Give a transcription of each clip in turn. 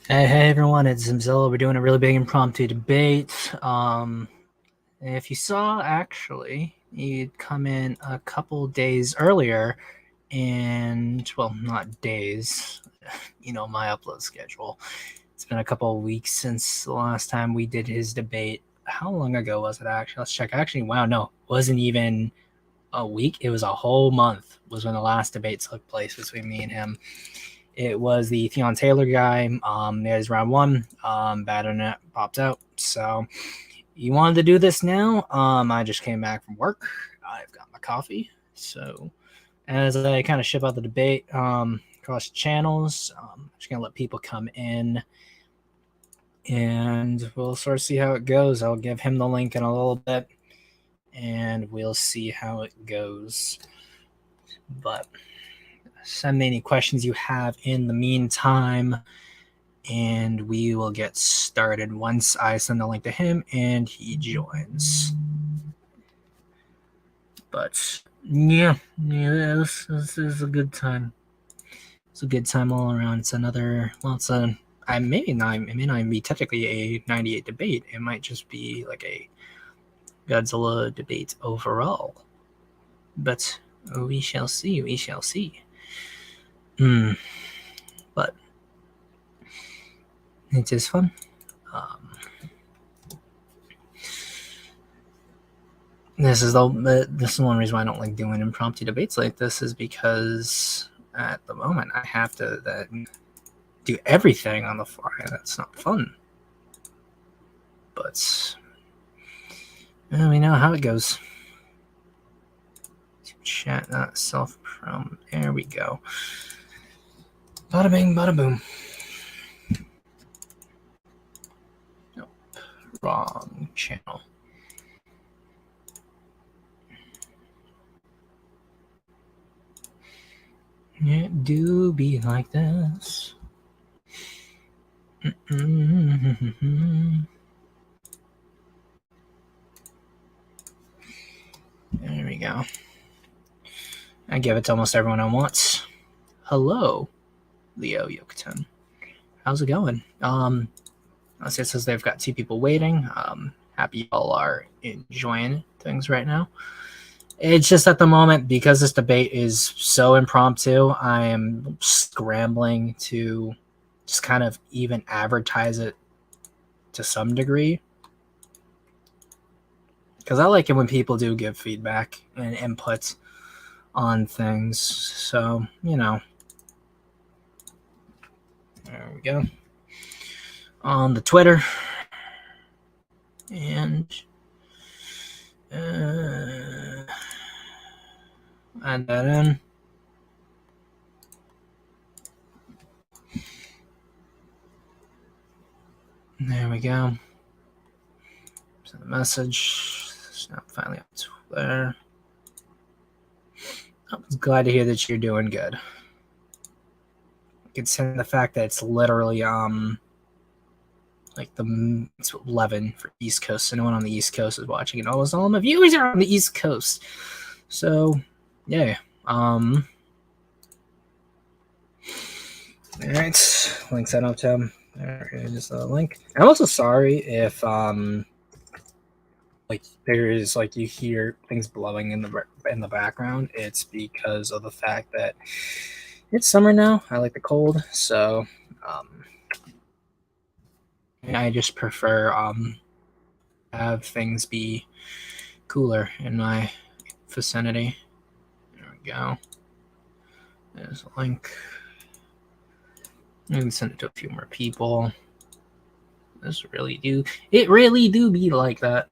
Hey everyone, it's Zimcast. We're doing a really big impromptu debate. If you saw, actually, you'd come in a couple days earlier, and well, not days, my upload schedule. It's been a couple of weeks since the last time we did his debate. How long ago was it actually? Let's check. Actually, wow, no, it wasn't even a week. It was a whole month was when the last debate took place between me and him. It was the Theon Taylor guy. There's round one. Bad internet popped out. So you wanted to do this now. I just came back from work. I've got my coffee. So as I kind of ship out the debate across channels, I'm just gonna let people come in, and we'll sort of see how it goes. I'll give him the link in a little bit, and we'll see how it goes. But send me any questions you have in the meantime, and we will get started once I send the link to him and he joins. But yeah, this is a good time. It's a good time all around. It's another, well, it's a, it may not even be technically a 98 debate. It might just be like a Godzilla debate overall. But we shall see. We shall see. But it is fun. This is one reason why I don't like doing impromptu debates like this, is because at the moment I have to then do everything on the fly, and that's not fun. But we know how it goes. Chat, not self-prom. There we go. Bada bing, bada boom. Nope. Wrong channel. It do be like this. There we go. I give it to almost everyone at once. Hello, Leo Yokoten. How's it going? It says they've got 2 people waiting. Happy y'all are enjoying things right now. It's just at the moment, because this debate is so impromptu, I am scrambling to just kind of even advertise it to some degree. Because I like it when people do give feedback and input on things. So, there we go. On the Twitter. And add that in. There we go. Send a message. Snap finally up to there. I was glad to hear that you're doing good. Considering the fact that it's literally it's 11 for East Coast, so no one on the East Coast is watching, and almost all of my viewers are on the East Coast. So, yeah. All right, link that up to him. There is a link. I'm also sorry if there is you hear things blowing in the background. It's because of the fact that it's summer now. I like the cold, so I just prefer have things be cooler in my vicinity. There we go. There's a link. I can send it to a few more people. It really do be like that.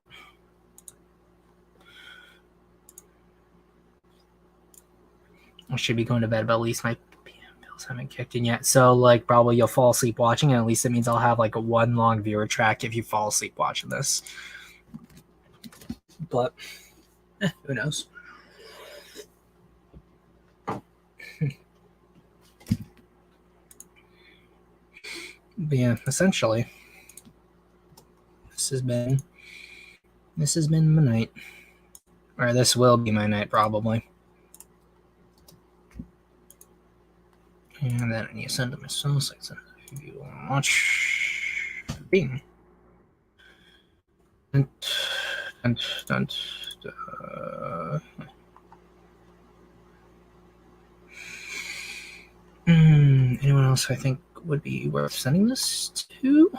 I should be going to bed, but at least my bills haven't kicked in yet. So, probably you'll fall asleep watching, and at least it means I'll have, a one long viewer track if you fall asleep watching this. But, who knows? But yeah, essentially, this has been my night. Or this will be my night, probably. And then I need to send it myself, so I send it if you want to watch Bean. Anyone else I think would be worth sending this to?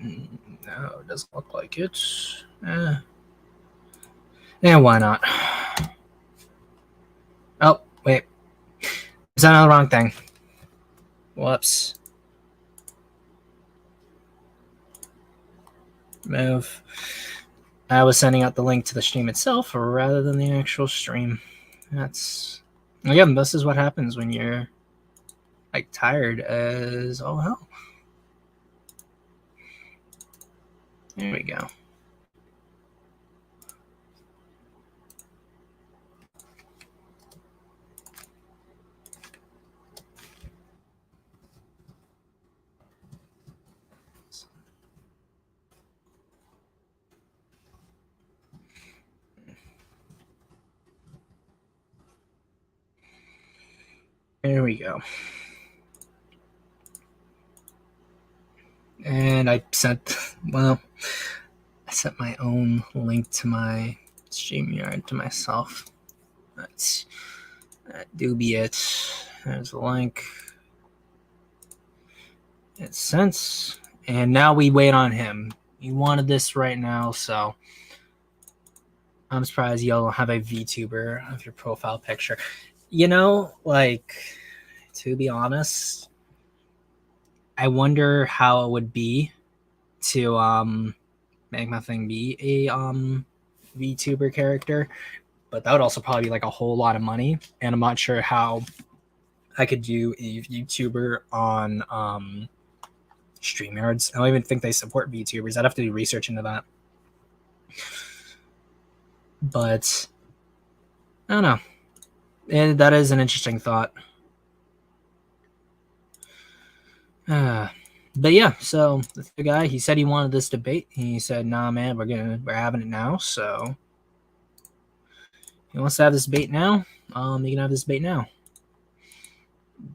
No, it doesn't look like it. Yeah, why not? Oh, wait. Is that the wrong thing? Whoops. Move. I was sending out the link to the stream itself rather than the actual stream. That's... Again, this is what happens when you're like tired as all hell. There we go. There we go. And I sent, well, I sent my own link to my StreamYard to myself. That do be it. There's the link. It's sent. And now we wait on him. He wanted this right now, so I'm surprised y'all don't have a VTuber of your profile picture. You know, like, to be honest, I wonder how it would be to make my thing be a VTuber character, but that would also probably be like a whole lot of money, and I'm not sure how I could do a VTuber on StreamYards. I don't even think they support VTubers. I'd have to do research into that. But I don't know. And that is an interesting thought. But yeah, so the guy, he said he wanted this debate. He said, "Nah, man, we're having it now." So he wants to have this debate now. You can have this debate now.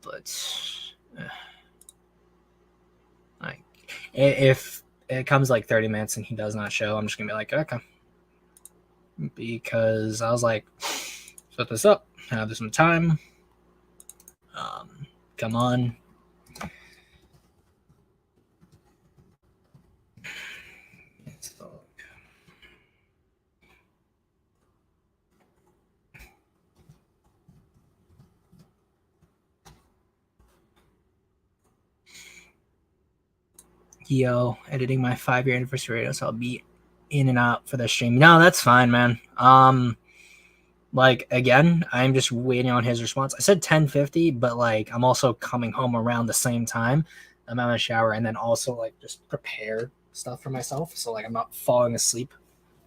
But like, if it comes like 30 minutes and he does not show, I'm just gonna be like, okay, because I was like, set this up, have some time. Come on. Yo, editing my 5-year anniversary radio, so I'll be in and out for the stream. No, that's fine, man. Like, again, I'm just waiting on his response. I said 10:50, but like I'm also coming home around the same time. I'm out of the shower and then also like just prepare stuff for myself, so like I'm not falling asleep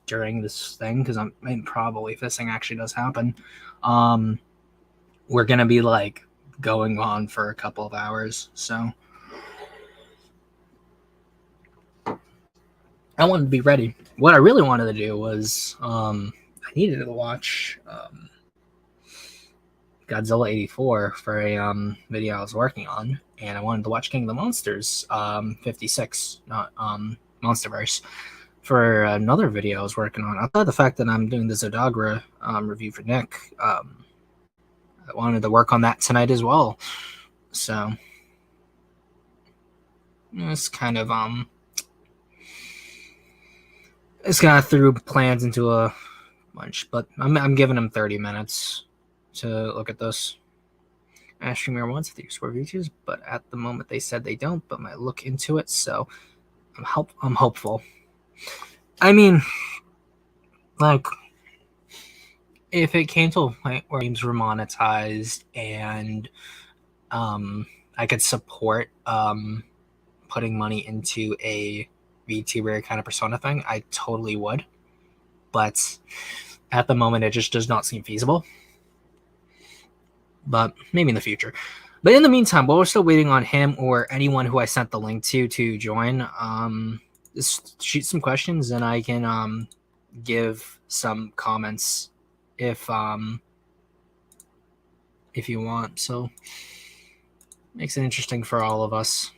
during this thing, because I'm probably, if this thing actually does happen, we're gonna be like going on for a couple of hours. So I wanted to be ready. What I really wanted to do was I needed to watch Godzilla 84 for a video I was working on, and I wanted to watch King of the Monsters 56, not Monsterverse, for another video I was working on. Outside the fact that I'm doing the Zodagra review for Nick, I wanted to work on that tonight as well. So it's kind of it's kind of threw plans into a bunch, but I'm giving him 30 minutes to look at this. I asked Streamer once if they use reviews, but at the moment they said they don't, but might look into it, so I'm hopeful. I mean, like, if it came to a point where games were monetized and I could support putting money into a VTuber kind of persona thing, I totally would. But at the moment, it just does not seem feasible. But maybe in the future. But in the meantime, while we're still waiting on him or anyone who I sent the link to join, just shoot some questions and I can give some comments if you want. So Makes it interesting for all of us.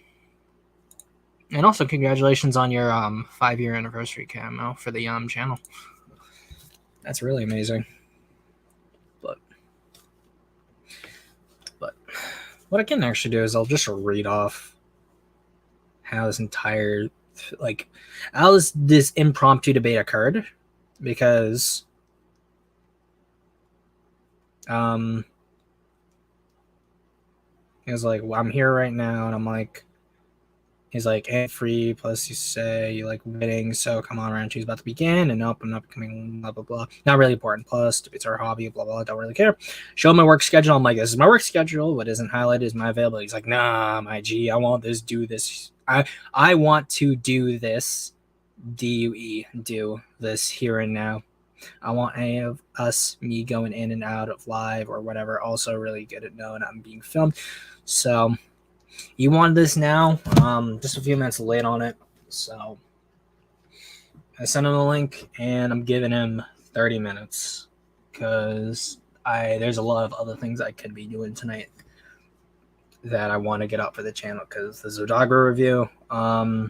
And also, congratulations on your 5-year anniversary camo for the channel. That's really amazing. But what I can actually do is I'll just read off how this entire, like, how this impromptu debate occurred, because he was like, well, I'm here right now, and I'm like, he's like, and free, plus you say you like winning, so come on, round two's about to begin, and nope, I'm not becoming blah, blah, blah. Not really important, plus it's our hobby, blah, blah, don't really care. Show my work schedule. I'm like, this is my work schedule. What isn't highlighted is my availability. He's like, nah, my G, I want this, do this. I want to do this, DUE, do this here and now. I want any of us, me going in and out of live or whatever, also really good at knowing I'm being filmed. So you wanted this now, just a few minutes late on it. So I sent him the link, and I'm giving him 30 minutes because there's a lot of other things I could be doing tonight that I want to get up for the channel, because the Zodagara review, or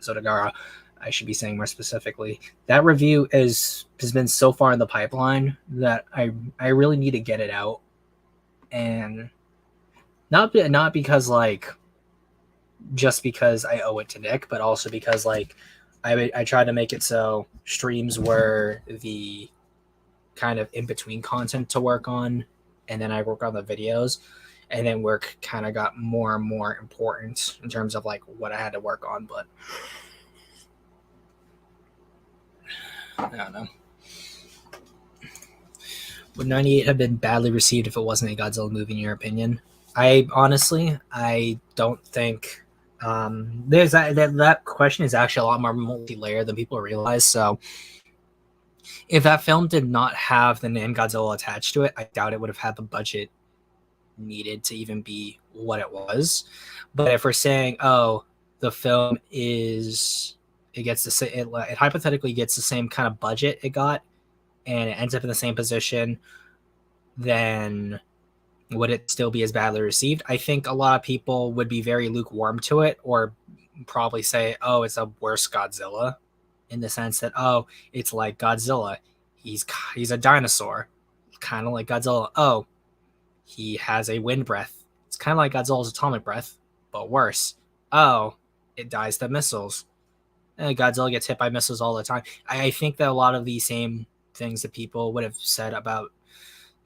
Zodagara, I should be saying more specifically, that review has been so far in the pipeline that I really need to get it out. And not because, like, just because I owe it to Nick, but also because, like, I tried to make it so streams were the kind of in-between content to work on, and then I work on the videos, and then work kind of got more and more important in terms of, like, what I had to work on. But I don't know. Would 98 have been badly received if it wasn't a Godzilla movie, in your opinion? I don't think there's that question is actually a lot more multi-layered than people realize. So if that film did not have the name Godzilla attached to it, I doubt it would have had the budget needed to even be what it was. But if we're saying, oh, the film it hypothetically gets the same kind of budget it got, and it ends up in the same position, then would it still be as badly received? I think a lot of people would be very lukewarm to it, or probably say, oh, it's a worse Godzilla, in the sense that, oh, it's like Godzilla. He's a dinosaur, kind of like Godzilla. Oh, he has a wind breath. It's kind of like Godzilla's atomic breath, but worse. Oh, it dies to missiles. Godzilla gets hit by missiles all the time. I think that a lot of these same things that people would have said about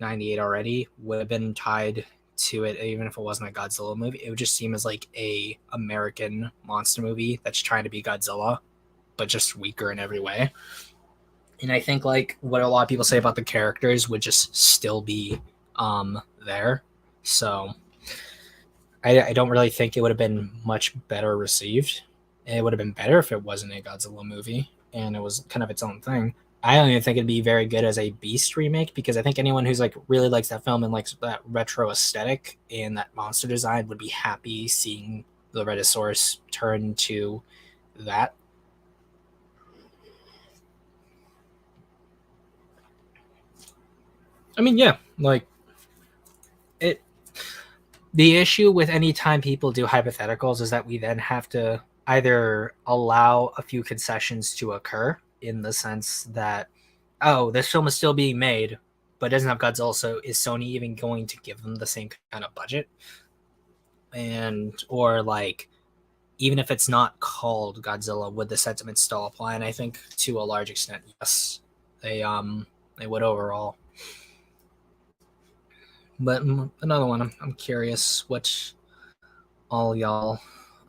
98 already would have been tied to it, even if it wasn't a Godzilla movie. It would just seem as like a American monster movie that's trying to be Godzilla, but just weaker in every way. And I think, like, what a lot of people say about the characters would just still be there. So I don't really think it would have been much better received. It would have been better if it wasn't a Godzilla movie and it was kind of its own thing. I don't even think it'd be very good as a Beast remake, because I think anyone who's like really likes that film and likes that retro aesthetic and that monster design would be happy seeing the Rhedosaurus turn to that. I mean, yeah, like it. The issue with any time people do hypotheticals is that we then have to either allow a few concessions to occur, in the sense that, oh, this film is still being made, but doesn't have Godzilla, so is Sony even going to give them the same kind of budget? And, or like, even if it's not called Godzilla, would the sentiment still apply? And I think to a large extent, yes, they would overall. But another one, I'm curious what all y'all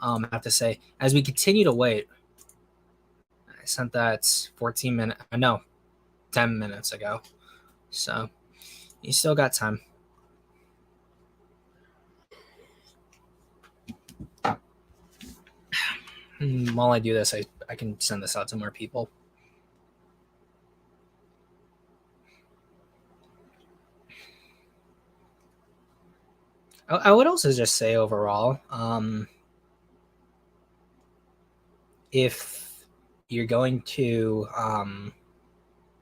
have to say as we continue to wait. I sent that 14 minutes, no, 10 minutes ago. So you still got time. While I do this, I can send this out to more people. I would also just say overall, if you're going to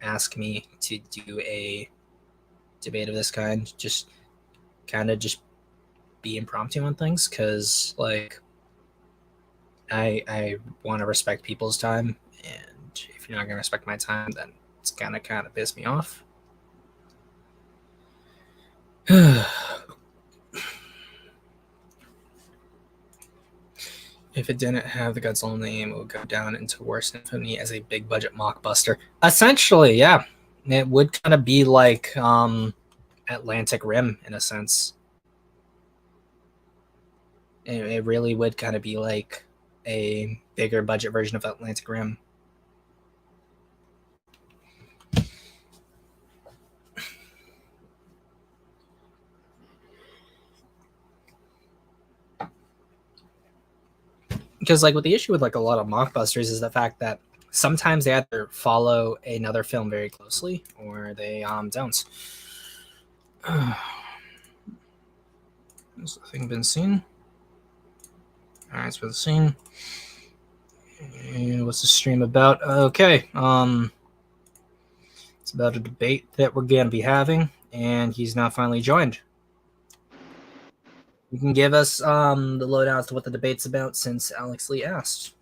ask me to do a debate of this kind, just kind of just be impromptu on things because, like, I want to respect people's time, and if you're not gonna respect my time, then it's gonna kind of piss me off. If it didn't have the Godzilla name, it would go down into worse infamy as a big budget mockbuster. Essentially, yeah, it would kind of be like Atlantic Rim in a sense. It really would kind of be like a bigger budget version of Atlantic Rim. Because, like, what the issue with like a lot of mockbusters is the fact that sometimes they either follow another film very closely or they don't. Has the thing been seen? Alright, it's been seen. And what's the stream about? Okay, it's about a debate that we're going to be having, and he's now finally joined. You can give us the lowdown as to what the debate's about, since Alex Lee asked.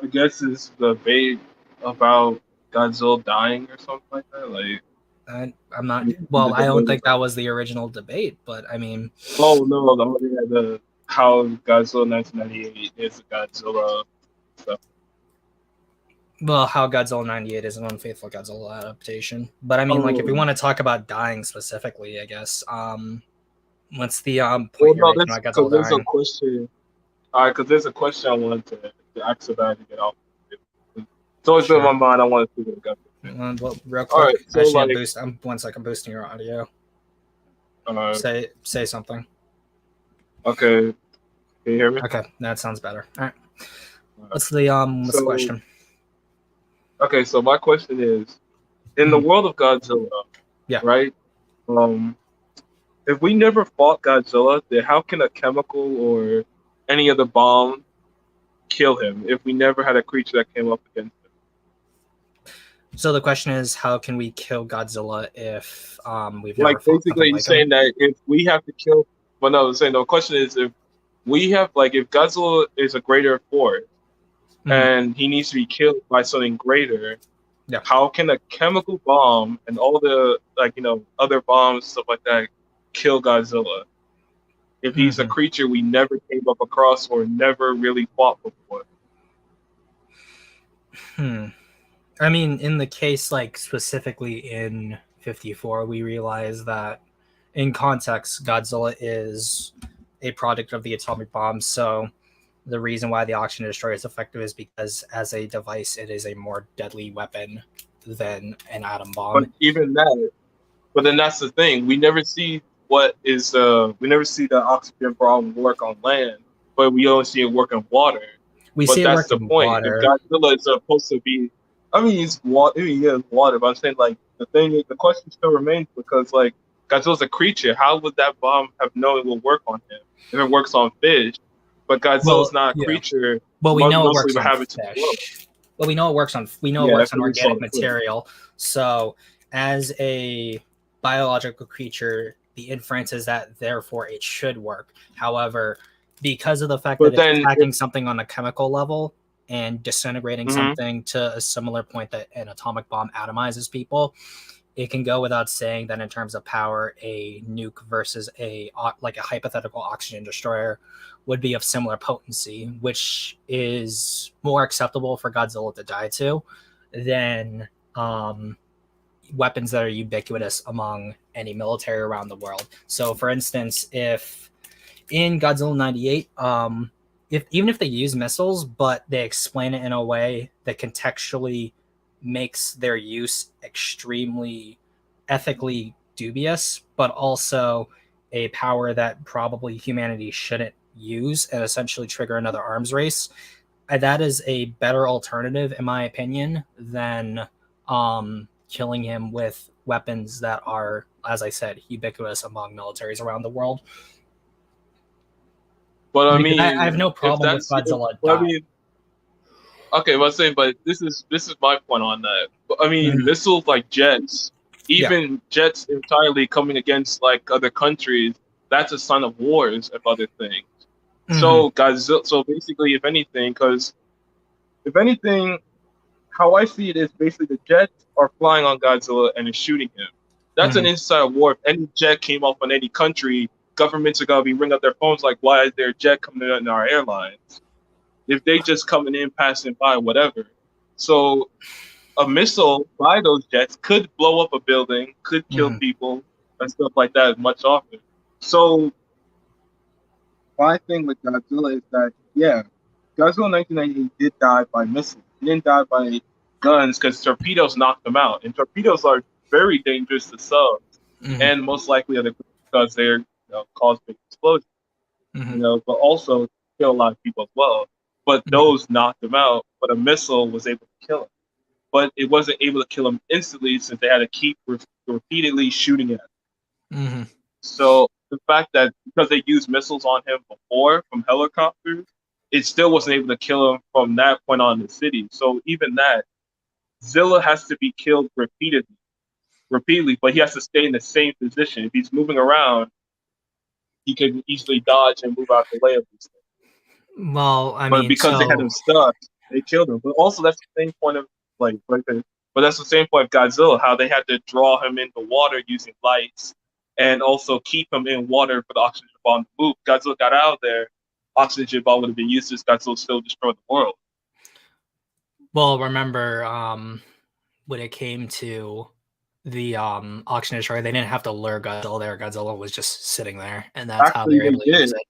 I guess it's the debate about Godzilla dying or something like that. Like, I'm not. Well, I don't think that was the original debate, but I mean. Oh no, the how Godzilla 1998 is a Godzilla stuff. Well, how Godzilla 98 is an unfaithful Godzilla adaptation. But I mean, like, if we want to talk about dying specifically, I guess, what's the point you're making about Godzilla there's dying? A question. All right, because there's a question I wanted to ask about to get off. It's always been in my mind. I want to see what Godzilla. Well, real quick, all right, so actually, I'm 1 second boosting your audio. Say something. Okay. Can you hear me? Okay, that sounds better. All right. What's the question? Okay, so my question is, in the world of Godzilla, right? If we never fought Godzilla, then how can a chemical or any other bomb kill him if we never had a creature that came up against him? So the question is, how can we kill Godzilla if we've never like fought basically like saying him? That if we have to kill, well, no, saying the question is if we have if Godzilla is a greater force and he needs to be killed by something greater, how can a chemical bomb and all the other bombs, stuff like that, kill Godzilla if he's a creature we never came up across or never really fought before? I mean, in the case, like, specifically in 54, we realize that in context, Godzilla is a product of the atomic bomb. So the reason why the Oxygen Destroyer is effective is because as a device, it is a more deadly weapon than an atom bomb. But even that, but then that's the thing. We never see we never see the oxygen bomb work on land, but we only see it work in water. That's the point. Water. If Godzilla is supposed to be, I mean, it's water. It's water, but I'm saying the question still remains because Godzilla's a creature. How would that bomb have known it will work on him if it works on fish? But Godzilla's not a creature. Well, we know it works on fish. Well, we know it works on organic material. So, as a biological creature, the inference is that therefore it should work. However, because of the fact that it's attacking something on a chemical level and disintegrating something to a similar point that an atomic bomb atomizes people, it can go without saying that in terms of power, a nuke versus a hypothetical oxygen destroyer would be of similar potency, which is more acceptable for Godzilla to die to than weapons that are ubiquitous among any military around the world. So, for instance, if in Godzilla 98, even if they use missiles, but they explain it in a way that contextually makes their use extremely ethically dubious, but also a power that probably humanity shouldn't use and essentially trigger another arms race, that is a better alternative, in my opinion, than killing him with weapons that are, as I said, ubiquitous among militaries around the world. But I mean, I have no problem with Godzilla dying. Okay, but I'm saying, but this is my point on that. I mean, missiles like jets Even jets entirely coming against like other countries, that's a sign of wars and other things. So Godzilla. So basically, if anything, how I see it is basically the jets are flying on Godzilla and is shooting him. That's an inside war. If any jet came off on any country, governments are gonna be ringing up their phones like, "Why is there a jet coming in our airlines?" If they just coming in, passing by, whatever. So a missile by those jets could blow up a building, could kill people and stuff like that much often. So my thing with Godzilla is that Godzilla 1998 did die by missiles. He didn't die by guns because torpedoes knocked him out, and torpedoes are very dangerous to subs, and most likely other because they're cause big explosions. But also kill a lot of people as well. But those knocked him out. But a missile was able to kill him. But it wasn't able to kill him instantly since they had to keep repeatedly shooting at him. So the fact that because they used missiles on him before from helicopters, it still wasn't able to kill him from that point on in the city. So even that, Zilla has to be killed repeatedly, but he has to stay in the same position. If he's moving around, he can easily dodge and move out the way of these things. Well, but because they had him stuck, they killed him. But also that's the same point of but that's the same point of Godzilla, how they had to draw him into water using lights and also keep him in water for the oxygen bomb to move. Godzilla got out of there, oxygen bomb would have been useless. Godzilla still destroyed the world. Well, remember when it came to the oxygen destroyer, they didn't have to lure Godzilla there. Godzilla was just sitting there, and that's how they were able to use it.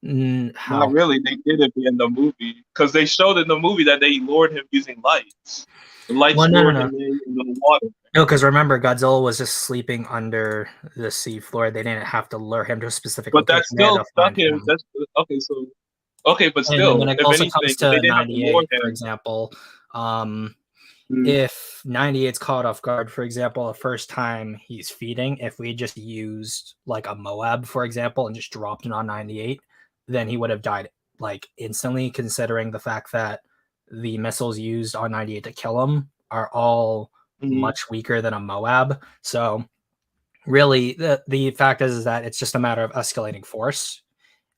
Not really. They did it in the movie because they showed in the movie that they lured him using lights. The lights lured him in the water. No, because remember, Godzilla was just sleeping under the sea floor. They didn't have to lure him to a specific location. But that still stuck him. That's okay. So but still, when it if also anything, comes to they didn't 98, have to for example, if 98's caught off guard, for example, the first time he's feeding, if we just used like a Moab, for example, and just dropped it on 98, then he would have died like instantly, considering the fact that the missiles used on 98 to kill him are all much weaker than a Moab. So really the fact is that it's just a matter of escalating force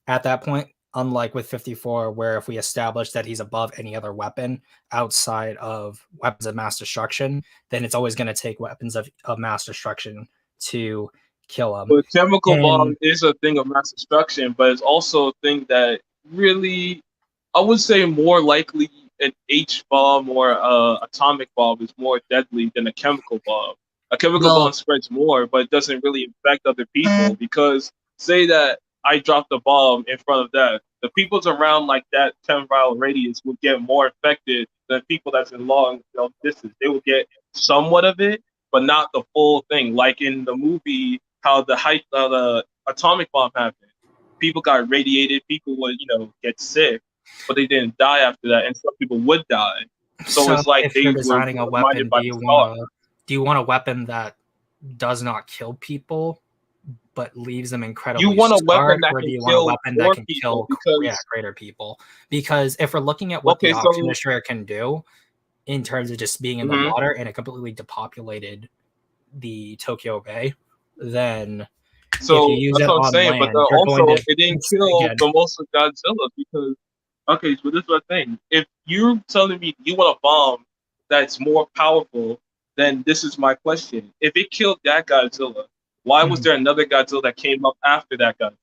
at that point, unlike with 54, where if we establish that he's above any other weapon outside of weapons of mass destruction, then it's always going to take weapons of mass destruction to kill him. But chemical bomb is a thing of mass destruction, but it's also a thing that really, I would say more likely an H bomb or atomic bomb is more deadly than a chemical bomb. A chemical bomb spreads more, but it doesn't really affect other people because say that I dropped a bomb in front of that, the people's around like that 10-mile radius will get more affected than people that's in long distance. They will get somewhat of it, but not the full thing. Like in the movie, how the atomic bomb happened. People got radiated. People would, get sick, but they didn't die after that, and some people would die. So it's like if you're designing a weapon, do you want a weapon that does not kill people but leaves them incredibly scarred, or do you want a weapon that can kill greater people? Because if we're looking at what the oxygen destroyer can do in terms of just being in the water and it completely depopulated the Tokyo Bay, then if you use it on land, but also it didn't kill the most of Godzilla because so this is the thing. If you're telling me you want a bomb that's more powerful, then this is my question. If it killed that Godzilla, why was there another Godzilla that came up after that Godzilla?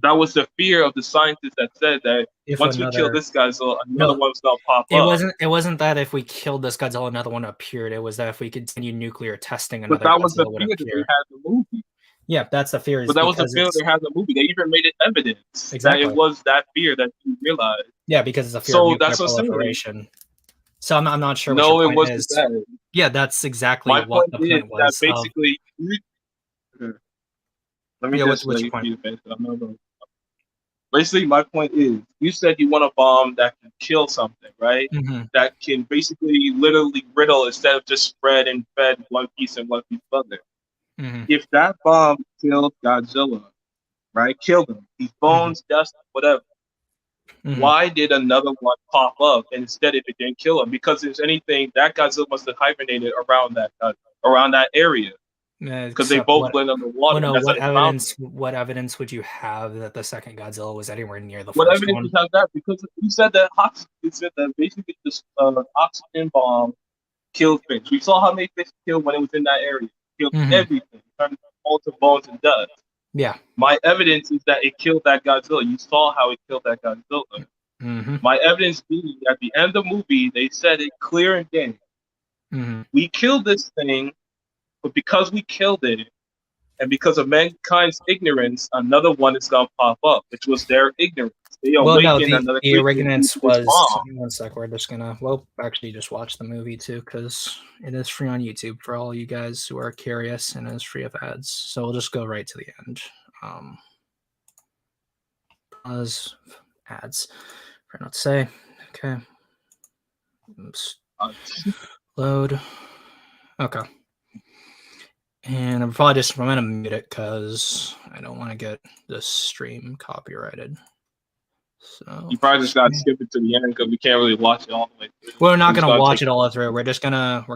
That was the fear of the scientists that said that once we kill this Godzilla, another one's gonna pop up. It wasn't that if we killed this Godzilla, another one appeared. It was that if we continued nuclear testing, another Godzilla was the fear that they had in the movie. Yeah, that's the fear. But that was the fear they had in the movie. They even made it evidence that it was that fear that you realized. Yeah, because it's a fear of nuclear proliferation. So I'm not sure. No, it wasn't that. Yeah, that's exactly what the point was. That basically, let me just what's your point? Basically, my point is, you said you want a bomb that can kill something, right? That can basically literally riddle instead of just spread and fed one piece and one piece further. If that bomb killed Godzilla, right? Killed him, his bones, dust, whatever. Why did another one pop up instead if it didn't kill him? Because if anything, that Godzilla must have hibernated around that Godzilla. around that area because they both went underwater. Well, no, what evidence would you have that the second Godzilla was anywhere near the what first evidence one? you have that? Because you said that basically this oxygen bomb killed fish. We saw how many fish killed when it was in that area. It killed everything, turned all to bones and dust. Yeah. My evidence is that it killed that Godzilla. You saw how it killed that Godzilla. My evidence being at the end of the movie, they said it clear and game. We killed this thing, but because we killed it, and because of mankind's ignorance, another one is gonna pop up, which was their ignorance. They awakened another the ignorance was. Bomb. 1 sec, we're just gonna actually just watch the movie too because it is free on YouTube for all you guys who are curious, and it is free of ads. So we'll just go right to the end. Pause ads. For not to say. Okay. Oops. Load. Okay. And I'm going to mute it because I don't want to get the stream copyrighted. So you probably just got to skip it to the end because we can't really watch it all the way through. We're not going to watch it all the way through. We're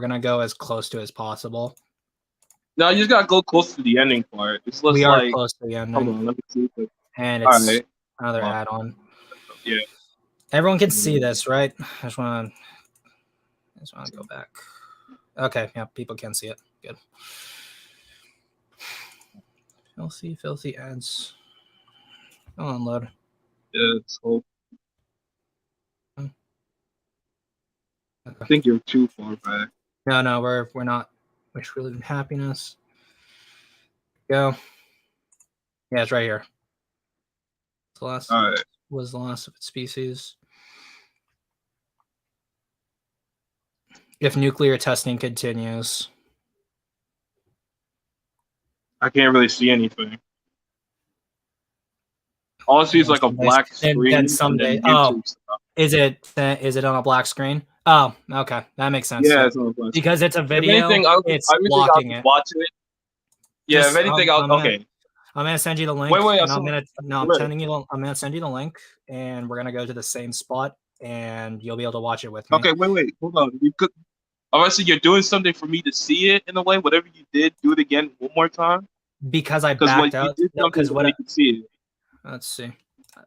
going to go as close to as possible. No, you just got to go close to the ending part. We are close to the ending. Hold on, let me see. And it's another add-on. Yeah. Everyone can see this, right? I just want to go back. Okay, yeah, people can see it. Good. Filthy ads. Go on, load. Yeah, it's cool. Okay. I think you're too far back. No, we're not. Wish we live in happiness. Go. Yeah, it's right here. Was the last of its species. If nuclear testing continues. I can't really see anything. All I see is like a black screen. Then someday. Is it on a black screen? Oh, okay, that makes sense. Yeah, it's on a black screen. Because it's a video. It's blocking it. Watch it. Yeah, if anything, okay. I'm gonna send you the link. Wait, I'm gonna send you the link, and we're gonna go to the same spot, and you'll be able to watch it with me. Okay, wait, hold on. You could. Obviously, you're doing something for me to see it in a way. Whatever you did, do it again one more time. Because I backed out. Because what I can see it. Let's see.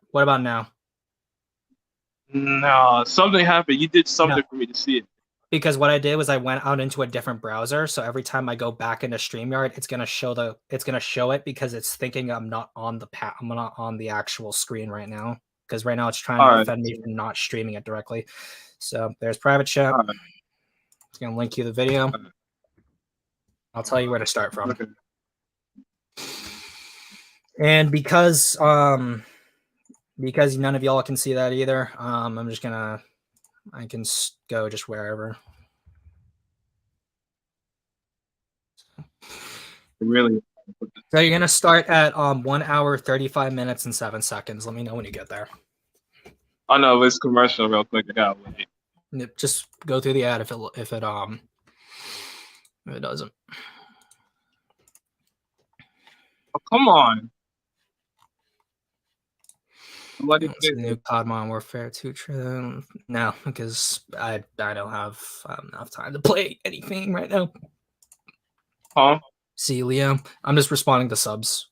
What about now? No, something happened. You did something for me to see it. Because what I did was I went out into a different browser. So every time I go back into StreamYard, it's gonna show it because it's thinking I'm not on the actual screen right now. Because right now it's trying to defend me from not streaming it directly. So there's private chat. It's gonna link you the video. I'll tell you where to start from. Okay. And because none of y'all can see that either, I'm just gonna. I can go just wherever. Really? So you're gonna start at 1 hour 35 minutes and 7 seconds. Let me know when you get there. I know it's commercial real quick. I gotta wait. Just go through the ad if it doesn't. Oh, come on. New COD Modern Warfare 2 trailer. No, because I don't have enough time to play anything right now. Huh? See, Leo, I'm just responding to subs.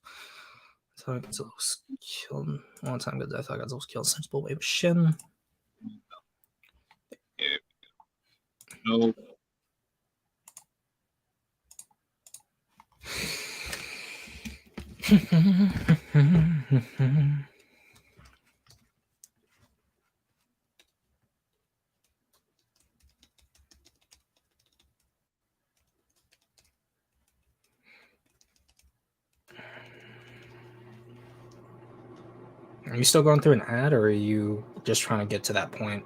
I thought Godzilla was killed a long time ago. I thought Godzilla was killed sensible wave of Shin. No. Are you still going through an ad, or are you just trying to get to that point?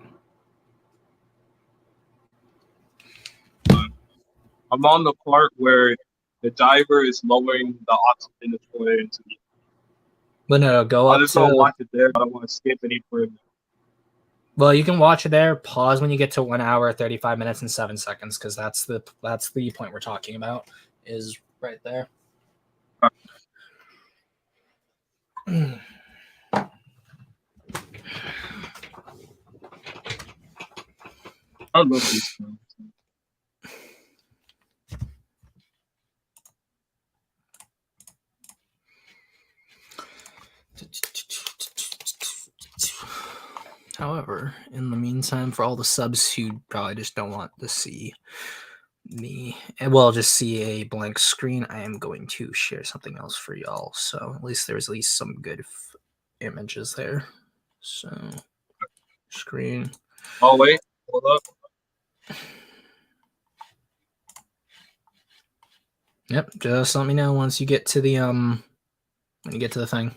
I'm on the part where the diver is lowering the oxygen destroyer into the. But no, go up. I just don't watch it there. I don't want to skip any further. Well, you can watch it there. Pause when you get to 1 hour 35 minutes and 7 seconds, because that's the point we're talking about. Is right there. I love these films. However, in the meantime, for all the subs who probably just don't want to see me, just see a blank screen, I am going to share something else for y'all. So at least there's at least some good images there. So screen. Oh wait, hold up. Yep, just let me know once you get to the when you get to the thing.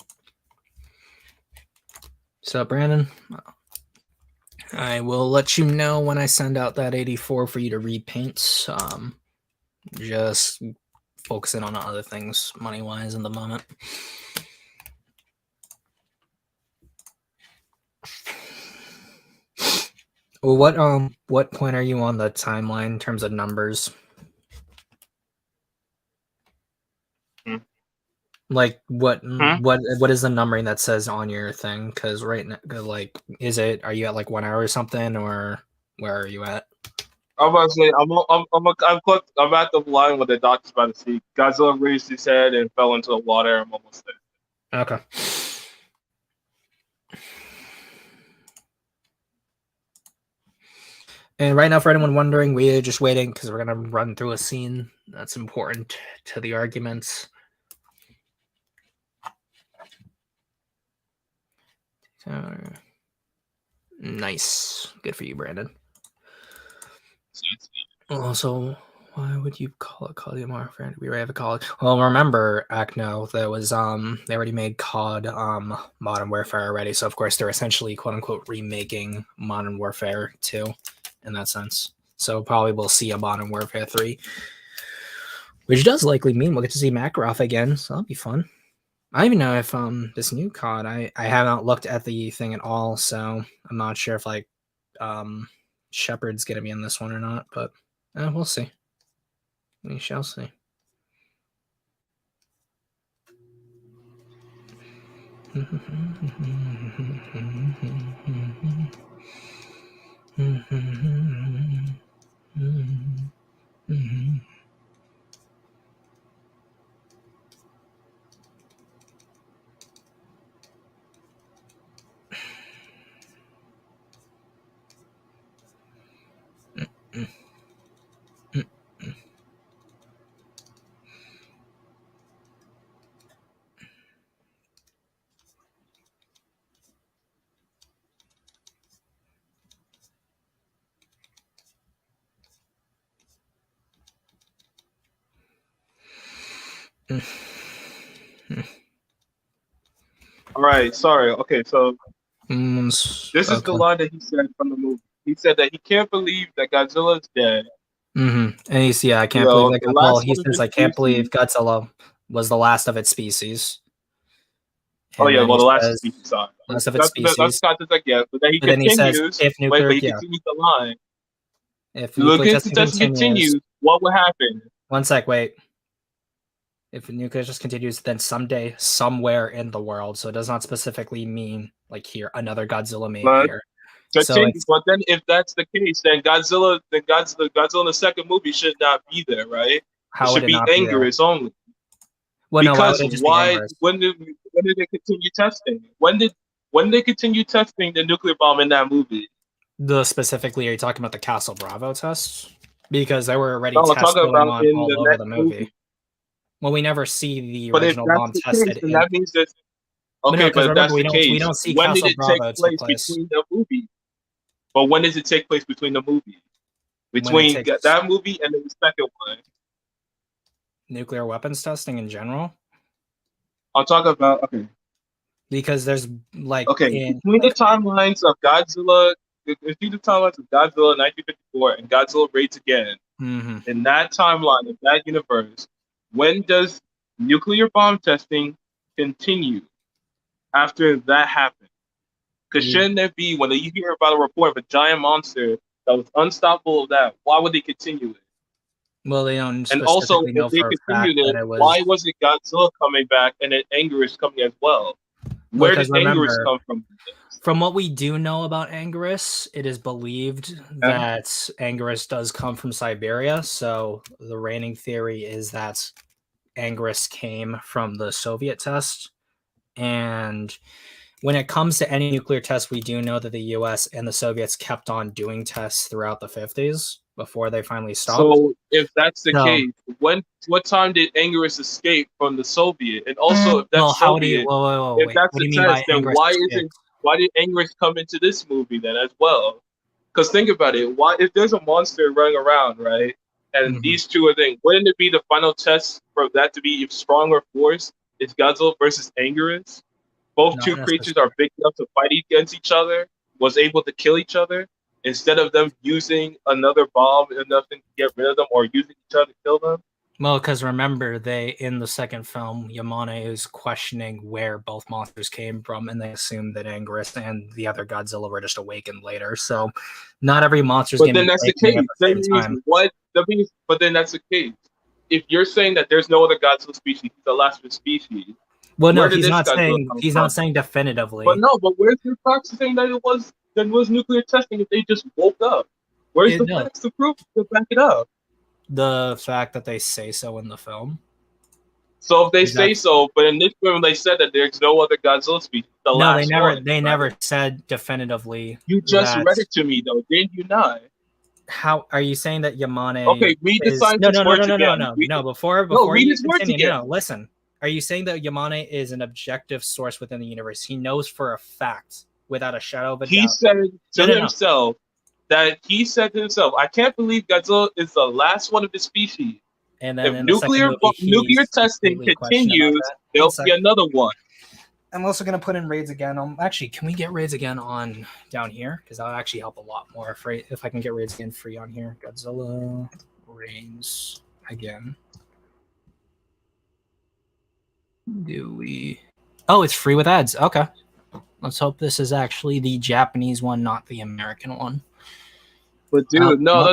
So Brandon, I will let you know when I send out that 84 for you to repaint. Just focusing on other things money-wise in the moment. Well, what point are you on the timeline in terms of numbers? Like what is the numbering that says on your thing? Because right now, like, are you at like 1 hour or something, or where are you at? I'm about to say I'm at the line where the doctor's about to see. Godzilla raised his head and fell into the water. I'm almost there. Okay. And right now, for anyone wondering, we're just waiting because we're gonna run through a scene that's important to the arguments. Nice, good for you, Brandon. Also, why would you call it COD Modern Warfare? We already have a COD. Well, remember, Acno, there was they already made COD Modern Warfare already, so of course they're essentially quote unquote remaking Modern Warfare 2 in that sense. So probably we'll see a Modern Warfare 3. Which does likely mean we'll get to see Makarov again, so that'll be fun. I don't even know if this new COD, I haven't looked at the thing at all, so I'm not sure if like Shepard's gonna be in this one or not, but we'll see. We shall see. All right, sorry. Okay, so this is the line that he said from the movie. He said that he can't believe that Godzilla is dead. And he's I can't believe that. Well, he says I can't believe Godzilla was the last of its species. And the last species. Last of its species. That's not just like but then he continues. Then he says, if nuclear, he continues the line. If nuclear testing continues, what will happen? One sec, wait. If nuclear just continues, then someday, somewhere in the world, so it does not specifically mean like here another Godzilla may appear. But then, if that's the case, then Godzilla in the second movie should not be there, right? How it should be Anguirus only. Well, because when did they continue testing? When did they continue testing the nuclear bomb in that movie? Specifically, are you talking about the Castle Bravo tests? Because there were already tests going on all over the movie. Well, we never see the original bomb tested. Then that means that. Okay, but if that's the case, we don't see when Castle did it Bravo take place between the movie? But when does it take place between the movies? Between that movie and then the second one? Nuclear weapons testing in general? I'll talk about because there's like between the timelines of Godzilla, between the timelines of Godzilla 1954 and Godzilla Raids Again, in that timeline of that universe, when does nuclear bomb testing continue after that happens? Because shouldn't there be, when you hear about a report of a giant monster that was unstoppable of that, why would they continue it? Well, they don't. And also, if they continued it, why was it Godzilla coming back and then Anguirus coming as well? Where did Anguirus come from? From what we do know about Anguirus, it is believed that Anguirus does come from Siberia. So the reigning theory is that Anguirus came from the Soviet test. And when it comes to any nuclear tests, we do know that the U.S. and the Soviets kept on doing tests throughout the 50s before they finally stopped. So if that's the case, what time did Angerus escape from the Soviet? And also, if that's Soviet, if that's the test, then why did Angerus come into this movie then as well? Because think about it, why if there's a monster running around, right? And these two are things, wouldn't it be the final test for that to be stronger force? Is Godzilla versus Angerus? Both two creatures are big enough to fight against each other, was able to kill each other, instead of them using another bomb enough to get rid of them or using each other to kill them? Well, because remember, in the second film, Yamane is questioning where both monsters came from, and they assume that Angerus and the other Godzilla were just awakened later. So, not every monster's going to be awakened at the same time. But then that's the case. If you're saying that there's no other Godzilla species, he's the last of the species. Well, no, he's not saying definitively. But where's your facts saying that it was nuclear testing if they just woke up? Where's the facts to prove to back it up? The fact that they say so in the film. So if they say so, but in this film they said that there's no other Godzilla species. They never said definitively. You just read it to me though, didn't you not? How are you saying that Yamane? Okay, read the scientist's words again. No. Before you continue, listen. Are you saying that Yamane is an objective source within the universe? He knows for a fact, without a shadow of a doubt. He said to himself, I can't believe Godzilla is the last one of his species. And then if nuclear testing continues, there'll be another one. I'm also going to put in raids again. Actually, can we get raids again on down here? Because that would actually help a lot more if I can get raids again free on here. Godzilla raids again. Oh, it's free with ads. Okay. Let's hope this is actually the Japanese one, not the American one. But dude, no.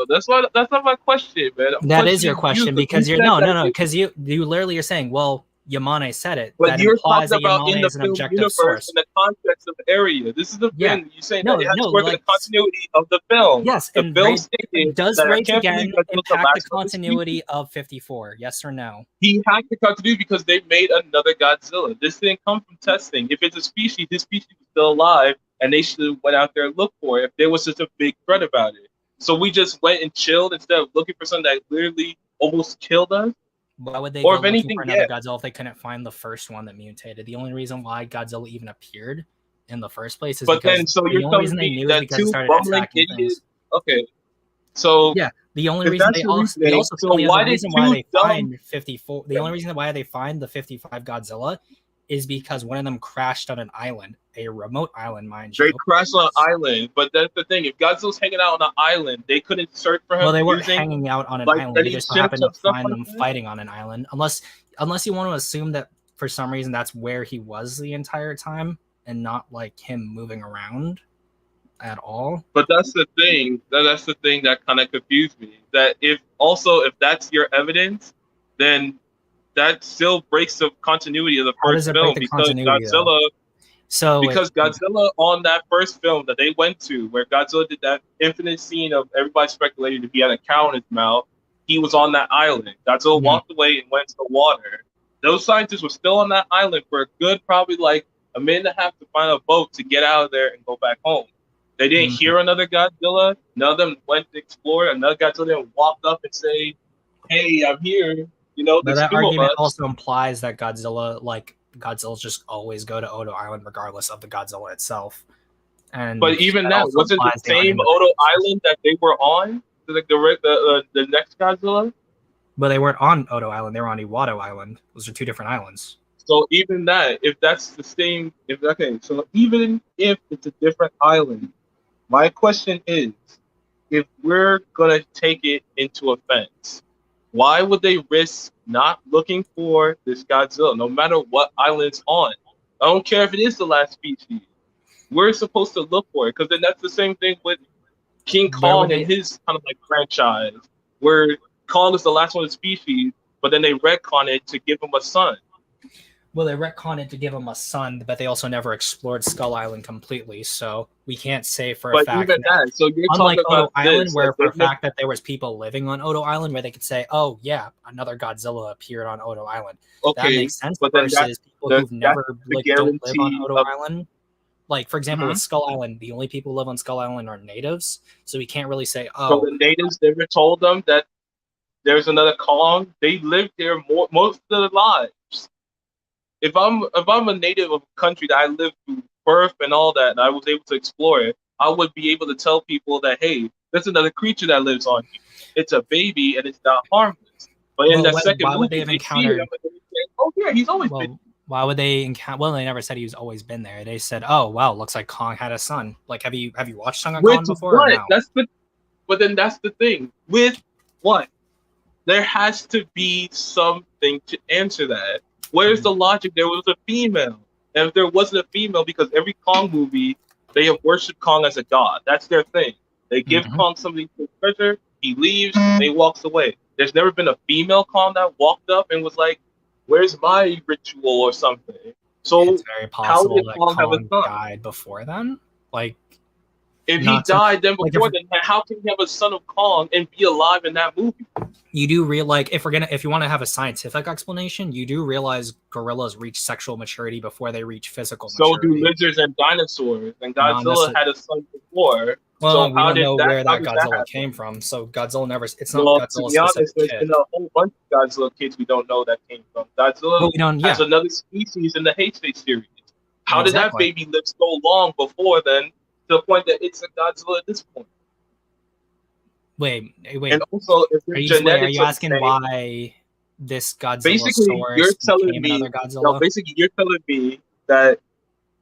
That's not my question, man. That is your question because because you literally are saying, well, Yamane said it. But you're talking about in the film universe in the context of the area. This is the thing. You're saying that it has to work in the continuity of the film. Yes, the film stating does Rage Again impact the continuity of 54? Yes or no? He hacked the continuity because they made another Godzilla. This didn't come from testing. If it's a species, this species is still alive, and they should have went out there and looked for it if there was such a big threat about it. So we just went and chilled instead of looking for something that literally almost killed us. Why would they go looking for another Godzilla if they couldn't find the first one that mutated? The only reason why Godzilla even appeared in the first place is because the only reason they knew is because they started attacking things. Okay, so yeah, the only reason they also tell me the reason why they find 54. The only reason why they find the 55 Godzilla is because one of them crashed on an island, a remote island, mind you. They crashed on an island, but that's the thing. If Godzilla's hanging out on an island, they couldn't search for him. Well, they weren't hanging out on an island. They just happened to find them fighting on an island. Unless you want to assume that for some reason that's where he was the entire time and not like him moving around at all. But that's the thing. That's the thing that kind of confused me. That if that's your evidence, then that still breaks the continuity of the first film because Godzilla on that first film that they went to, where Godzilla did that infinite scene of everybody speculating if he had a cow in his mouth, he was on that island. Godzilla walked away and went to the water. Those scientists were still on that island for a good probably like a minute and a half to find a boat to get out of there and go back home. They didn't hear another Godzilla. None of them went to explore. Another Godzilla didn't walk up and say, "Hey, I'm here." You know, that argument also implies that Godzilla's just always go to Odo Island regardless of the Godzilla itself. But even that wasn't the same Odo Island that they were on, the next Godzilla. But they weren't on Odo Island; they were on Iwado Island. Those are two different islands. So even that, if that's the same, so even if it's a different island, my question is, if we're gonna take it into offense, why would they risk not looking for this Godzilla, no matter what island it's on? I don't care if it is the last species. We're supposed to look for it, because then that's the same thing with King Kong and his kind of like franchise, where Kong is the last one of the species, but then they retcon it to give him a son. Well, they retconned it to give him a son, but they also never explored Skull Island completely, so we can't say for a But fact even that, that, so you're unlike talking Odo about Island, this, like where for a fact that there was people living on Odo Island, where they could say, "Oh yeah, another Godzilla appeared on Odo Island." That okay, makes sense. but then Versus people who've that's never the don't live on guarantee Odo of. Island. Like for example, with Mhm. Skull Island, the only people who live on Skull Island are natives, so we can't really say, So "Oh, the natives never told them that there's another Kong. They lived there most of their lives. If I'm a native of a country that I lived through birth and all that, and I was able to explore it, I would be able to tell people that, hey, there's another creature that lives on here. It's a baby and it's not harmless. But in well, the second why would they movie, have they see him encountered?" and they say, oh yeah, he's always been. Well, why would they encounter? Well, they never said he's always been there. They said, "Oh, wow, looks like Kong had a son." Like, have you watched Song of With Kong before or what? no? But then that's the thing. With what? There has to be something to answer that. Where's the logic? There was a female. And if there wasn't a female, because every Kong movie, they have worshipped Kong as a god. That's their thing. They give Mm-hmm. Kong something to treasure, he leaves, and he walks away. There's never been a female Kong that walked up and was like, where's my ritual or something? It's So very how possible did that Kong have a Kong son? died before then. Like, If he not to died then like if before then, how can he have a son of Kong and be alive in that movie? you do real like if you want to have a scientific explanation, you do realize gorillas reach sexual maturity before they reach physical So do maturity. lizards and dinosaurs. And Not Godzilla necessarily. had a son before. So Well, we how don't did know that? where How that did that Godzilla happen? came from. So Godzilla never. It's not Well, to Godzilla's be honest, specific there's kid. been a whole bunch of Godzilla kids we don't know that came from. Godzilla Well, we don't. has Yeah, another species in the Heisei series. How did that exactly. baby live so long before then, to the point that it's a Godzilla at this point? Wait. And Wait. also, if the Are genetics you are the asking same, why this Godzilla basically you're source telling became me, another Godzilla? basically you're telling me that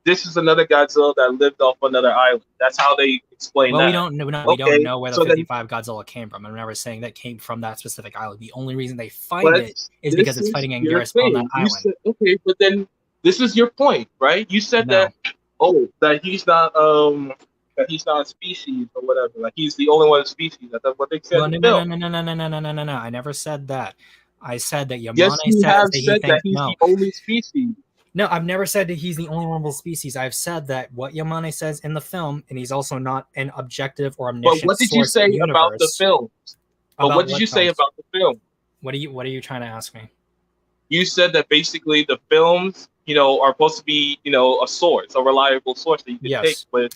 this is another Godzilla that lived off another island. That's how they explain Well, we that. don't know. No, we don't Okay, know where the so then 55 Godzilla came from. I'm never saying that came from that specific island. The only reason they fight but it is because this it's is fighting your Anguirus on that thing. You island. said okay, but then this is your point, right? You said No. that that he's not a species or whatever. Like he's the only one species. That's what they said Well, in the no, no, no, film. no, no, no, no, no, no, no, no, no. I never said that. I said that Yes, Yamane you says have that he said that thinks he's no. the only species. No, I've never said that he's the only one of his species. I've said that what Yamane says in the film, and he's also not an objective or But omniscient what did you source in say the about the universe. films? But what About did what you say films? about the film? What are you trying to ask me? You said that basically the films, are supposed to be, a source, a reliable source that you could take Yes. with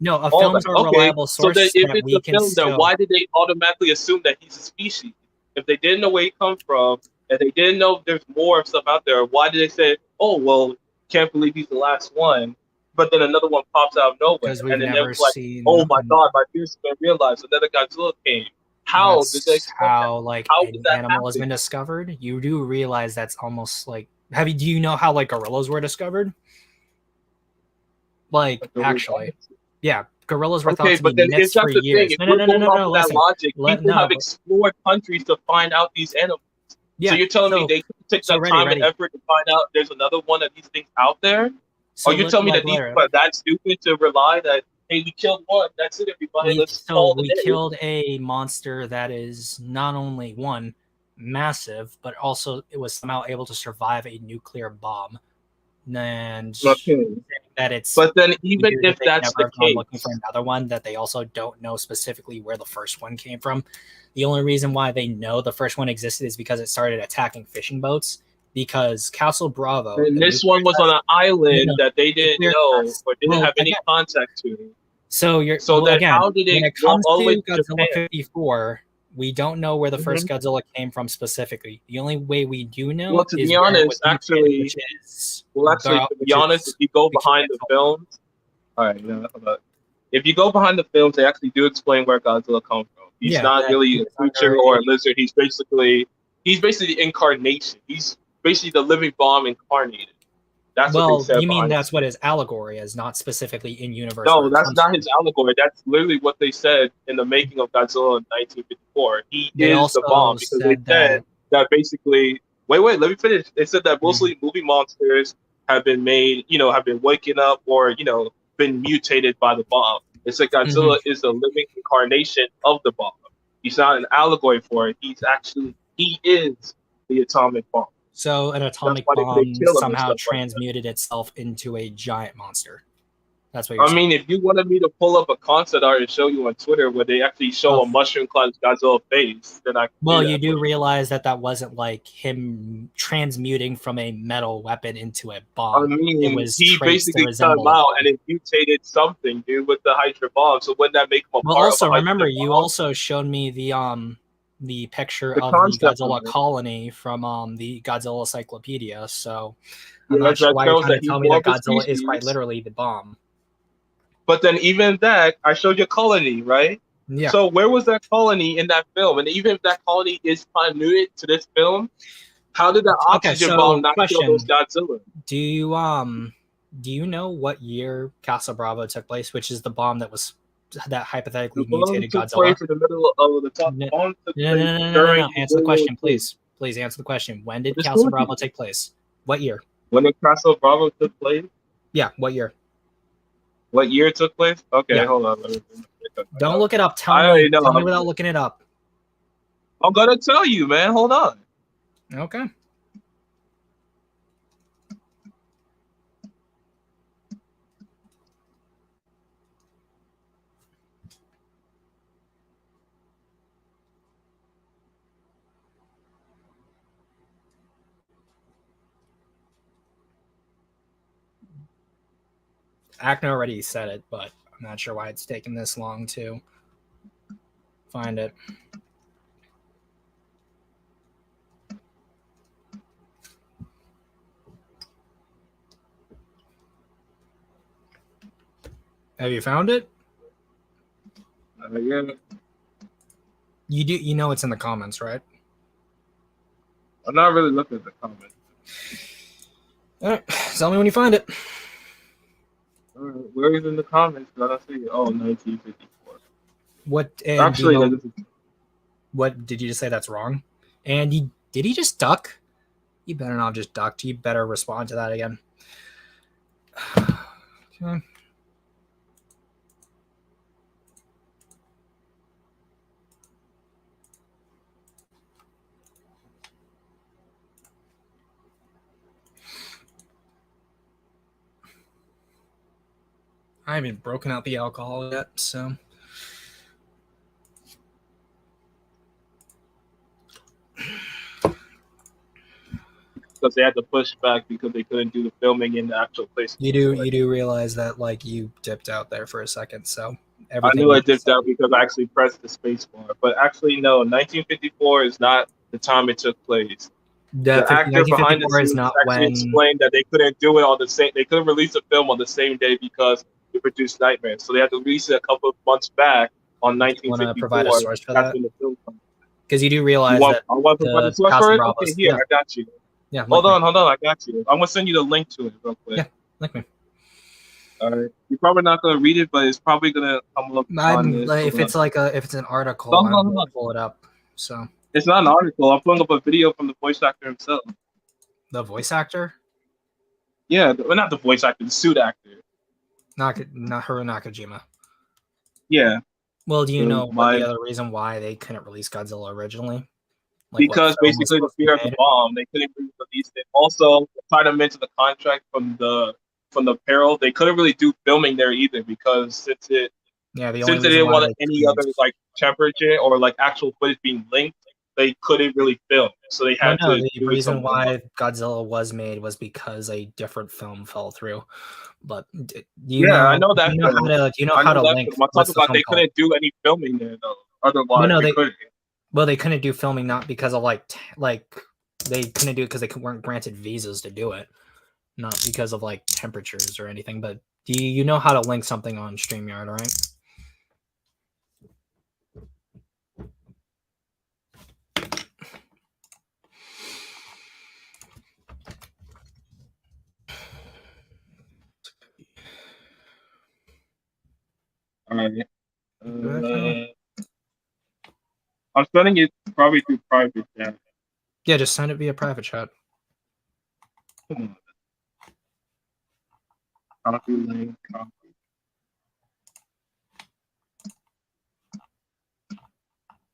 No, all that. films are a Okay, reliable so then source if that it's we a can film, then still. why did they automatically assume that he's a species? If they didn't know where he come from and they didn't know there's more stuff out there, why did they say, oh, well, can't believe he's the last one, but then another one pops out of nowhere, Because we've and then they're never like, seen. oh my God, my fears have been realized, another Godzilla came. How did they That's explain that? how like How did an that animal has happen? been discovered. You do realize that's almost like. Do you know how like gorillas were discovered? Like actually, yeah, gorillas were thought Okay, to be but then myths is for that the thing? years. If No, no, we're no, no, going no, off no. of that Listen, logic, people no, have but explored countries to find out these animals. So yeah. you're telling me So they took so that ready, time and ready. effort to find out there's another one of these things out there? Or you're telling me Like that these people are that stupid to rely that, hey, we killed one, that's it, everybody, let's call it we a day? killed a monster that is not only one massive, but also it was somehow able to survive a nuclear bomb. And Okay. that it's But then even weird that if they that's never the have gone looking for case, another one, that they also don't know specifically where the first one came from. The only reason why they know the first one existed is because it started attacking fishing boats. Because Castle Bravo, and the this nuclear one was on test, an island no, that they didn't nuclear know test. or didn't Well, have any again, contact to. so you're So then again how did when it it walk comes all the way to to Godzilla Japan? 54, we don't know where the first Hmm. Godzilla came from specifically. The only way we do Well, know to is be where it was honest, mutated, which is to be honest, if you go we can't behind get the to it. films, all right, no, hold on. If you go behind the films, they actually do explain where Godzilla comes from. He's Yeah, not that he really a was creature under or a a lizard. He's basically the incarnation. He's basically the living bomb incarnated. That's what they well, said you mean behind the that's what scenes. his allegory is, not specifically in universe where No, it that's comes not from. his allegory. That's literally what they said in the making of Godzilla in 1954. He They is the bomb also because they said said that that basically. Wait, let me finish. They said that mm, mostly movie monsters have been made, have been waken up or been mutated by the bomb. They said mhm. Godzilla is the living incarnation of the bomb. He's not an allegory for it. He is the atomic bomb. So an atomic why they couldn't bomb kill him and somehow stuff like transmuted itself into a giant monster. That's what that. you're I saying. mean, if you wanted me to pull up a concept art and show you on Twitter where they actually show a mushroom-clad Godzilla face, then I can Well, do that. you do realize that wasn't like him transmuting from a metal weapon into a I bomb. It mean, was he traits that basically cut him resemble a out bomb. and it mutated something, dude, with the Hydra bomb. So wouldn't that make him a Well, part of a also Hydra remember, you bomb? also showed me the picture The of the concept of Godzilla it. colony from the Godzilla Encyclopedia. So I'm Yeah, not sure that why you're shows trying that to he's tell me more that of a Godzilla is quite species. literally the bomb. But then even that, I showed you a colony, right? Yeah. So where was that colony in that film? And even if that colony is continuity to this film, how did the Okay. oxygen bomb So not kill those question: Godzilla? Do you know what year Casa Bravo took place? Which is the bomb that The hypothetically bomb mutated took Godzilla? place in the middle of the top. No, The bomb took no, no, place no, no, no, no, during no. Answer the World War question, II. please. Please answer the question. When did I just Casa told you. Bravo take place? What year? When the Castle Bravo took place? Yeah, what year? What year it took place? Okay, Yeah. hold on. Let me Don't look it up. I already know. Tell me without looking it up. I'm gonna tell you, man. Hold on. Okay. Acne already said it, but I'm not sure why it's taken this long to find it. Have you found it? Yeah. You know it's in the comments, right? I'm not really looking at the comments. All right. Tell me when you find it. Where is it in the comments? I don't see it. Oh, 1954. What and Actually, do you know, this is what did you just say that's wrong? And did he just duck? You better not just ducked. You better respond to that again. Okay. I haven't broken out the alcohol yet, so. because they had to push back because they couldn't do the filming in the actual place. You do realize that like you dipped out there for a second, so I everything knew I you just dipped said. out because I actually pressed the space bar. But actually, no, 1954 is not the time it took place. The actor behind the 1954 is scenes not actually when. explained that they couldn't do it on the same. They couldn't release the film on the same day because it produced nightmares. So they had to release it a couple of months back on Do you want to provide a 1954. source for That's that? when the film comes. Because you do You realize want? that I want to provide the the source Casa for it. Okay, Bravos. here Yeah, I got you. yeah. Hold Like me. on. I got you. I'm gonna send you the link to it real quick. Yeah, like me. All right. You're probably not gonna read it, but it's probably gonna come up on I'm this. like, Hold if on. it's if it's an article, Hold I'm on, gonna hold on. pull it up. So It's not an article. I'm pulling up a video from the voice actor himself. the voice actor, Yeah, well, not the voice actor, the suit actor. not Haru Nakajima. Yeah. Well, do you So know what the my other reason why they couldn't release Godzilla originally? Like what because film was basically the supposed to be fear of the made? bomb, they couldn't really release it. Also, tied them into the contract from the peril, they couldn't really do filming there either because Yeah, the only since they reason didn't why want they any couldn't. other like temperature or like actual footage being linked, they couldn't really film. So they Well, had no, to the do it reason somewhere else. why Godzilla was made was because a different film fell through. But do Yeah, I know that film. you know I how know to that link film. I'm what's talking the about film they called? couldn't do any filming there though. Well, Otherwise, no, they couldn't. they couldn't do filming not because of they couldn't do it because they weren't granted visas to do it, not because of like temperatures or anything. But do you know how to link something on StreamYard, right? All right. I'm sending it probably through private chat. Yeah, just send it via private chat. Come on. Copy link. Copy.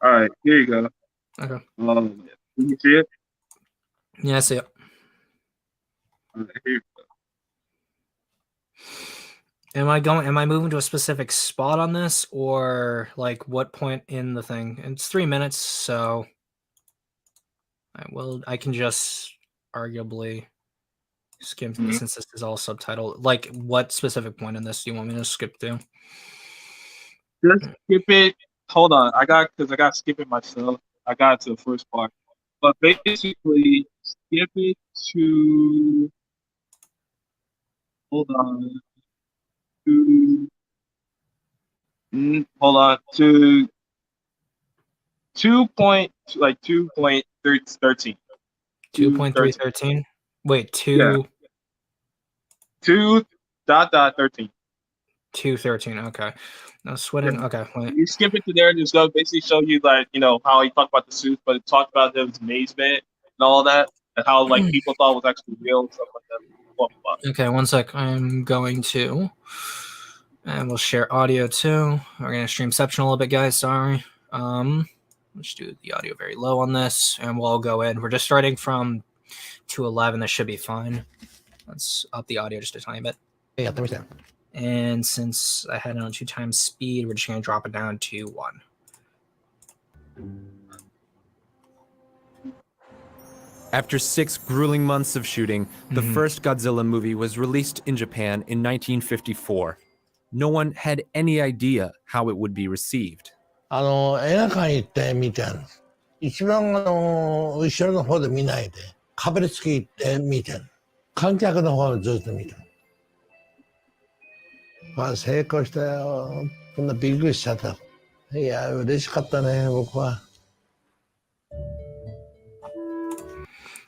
All right, here you go. Okay. Can you see it? Yeah, I see it. Am I moving to a specific spot on this, or like what point in the thing? It's 3 minutes, so I can just arguably skip since this is all subtitled. Like, what specific point in this do you want me to skip to? Just skip it. Hold on, I got to skip it myself. I got to the first part, but basically skip it to. Hold on. To, hold on to 2.13. 2.313. Wait, Yeah. 2.13. 213. Okay. No sweating. Yeah. Okay. Wait. You skip it to there, just go basically show you like how he talked about the suits, but it talked about his amazement and all that, and how like people thought it was actually real and stuff like that. Blah, blah, blah. Okay, one sec. I'm going to, and we'll share audio too. We're gonna streamception a little bit, guys. Sorry. Let's do the audio very low on this, and we'll go in. We're just starting from 211. This should be fine. Let's up the audio just a tiny bit. Yeah, there we go. And since I had it on 2 times speed, we're just gonna drop it down to 1. After 6 grueling months of shooting, the first Godzilla movie was released in Japan in 1954. No one had any idea how it would be received. 映画館行って見てる。一番後ろの方で見ないで、かぶりつき行って見てる。観客の方をずっと見てる。まあ成功したよ。こんなびっくりしちゃった。いや、嬉しかったね、僕は。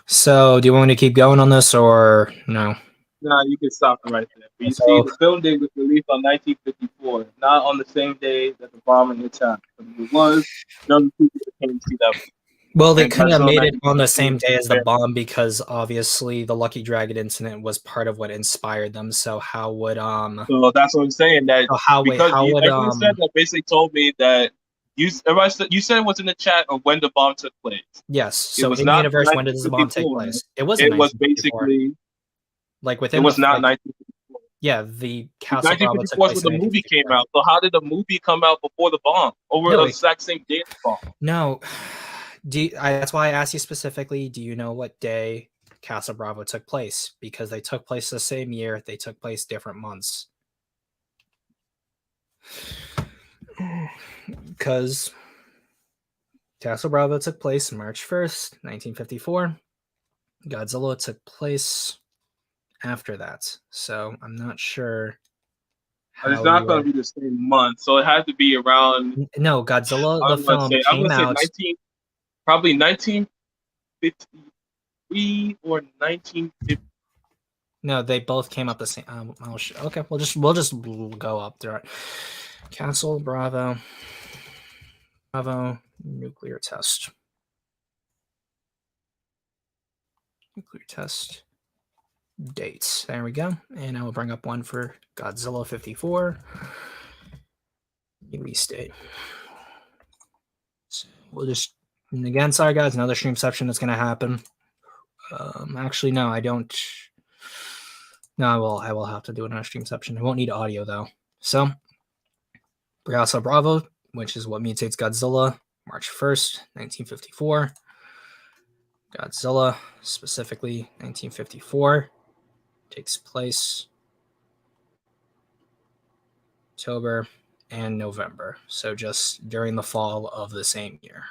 So, do you want me to keep going on this or no? Nah, you can stop it right there. But you see, the film date was released on 1954, not on the same day that the bombing attacked. But if it was, none of the people that came to see that. Well, they kind of made it on the same day as the bomb because obviously the Lucky Dragon incident was part of what inspired them. So how would So that's what I'm saying. That everyone said that basically told me that you said it was in the chat of when the bomb took place. Yes. So in the universe, when did the bomb take place? It was basically like within. It was not 1954. Yeah, the Castle 1954 was when the movie came out. So how did the movie come out before the bomb? Over the exact same day as the bomb? No. That's why I asked you specifically, do you know what day Casa Bravo took place? Because they took place the same year. They took place different months. Because Casa Bravo took place March 1st, 1954. Godzilla took place after that. So I'm not sure. It's not going to be the same month. So it had to be around. No, Godzilla, the film came out. Probably 1953 or 1950. No, they both came up the same. Okay, we'll just go up there. Castle Bravo nuclear test. Nuclear test dates. There we go. And I will bring up one for Godzilla 54 release date. So we'll just. And again, sorry guys, another streamception that's going to happen. Actually, no, I don't. No, I will have to do another streamception. I won't need audio though. So, Casa Bravo, which is what mutates Godzilla, March 1st, 1954. Godzilla, specifically 1954, takes place October and November. So just during the fall of the same year.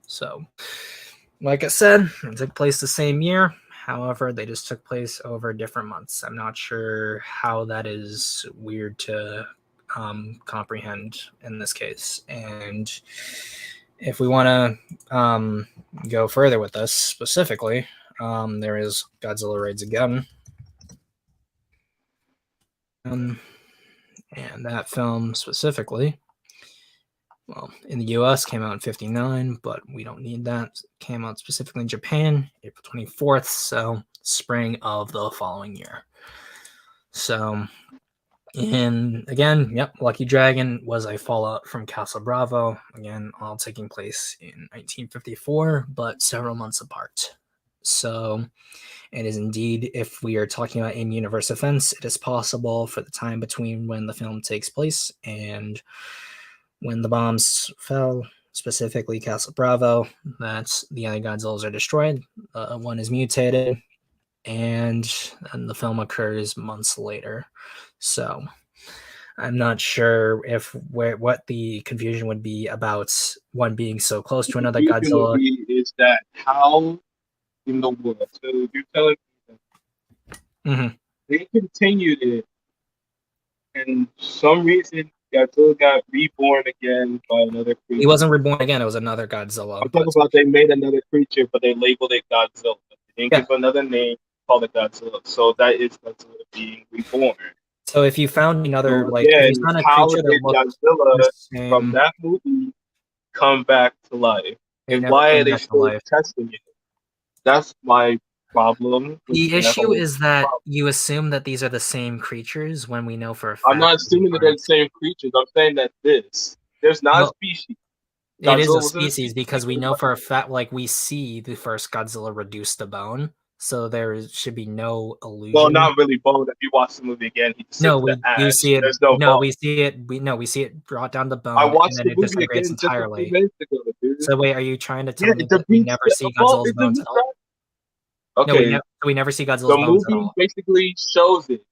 So, like I said, it took place the same year. However, they just took place over different months. I'm not sure how that is weird to comprehend in this case. And if we want to go further with this specifically, there is Godzilla Raids Again. And that film specifically, well, in the US came out in 59, but we don't need that. It came out specifically in Japan, April 24th, so spring of the following year. So, and again, yep, Lucky Dragon was a fallout from Casa Bravo, again, all taking place in 1954, but several months apart. So it is indeed, if we are talking about in-universe events, it is possible for the time between when the film takes place and when the bombs fell, specifically Castle Bravo, that the other Godzillas are destroyed. One is mutated, and the film occurs months later. So I'm not sure what the confusion would be about one being so close to another Godzilla. Is that how in the world? So you're telling me that they continued it, and for some reason Godzilla got reborn again by another creature. He wasn't reborn again; it was another Godzilla. I'm talking about they made another creature, but they labeled it Godzilla. They didn't give another name, called it Godzilla. So that is Godzilla being reborn. So if you found another, so like, if you found a creature that looked Godzilla from that movie come back to life, and why are they still testing it? That's my problem. The issue is that you assume that these are the same creatures when we know for a fact. I'm not assuming that they're the same creatures. I'm saying that there's not a species. It is a species because we know for a fact, like, we see the first Godzilla reduce to bone, so there should be no illusion. Well, not really bone. If you watch the movie again, he just we see it. There's no bone. We see it brought down to bone. I watched and then the movie again entirely. just a few minutes ago, dude. So wait, are you trying to tell me that we never see Godzilla's bones at all? Okay, no, we never see Godzilla's bones at all. The movie basically shows it.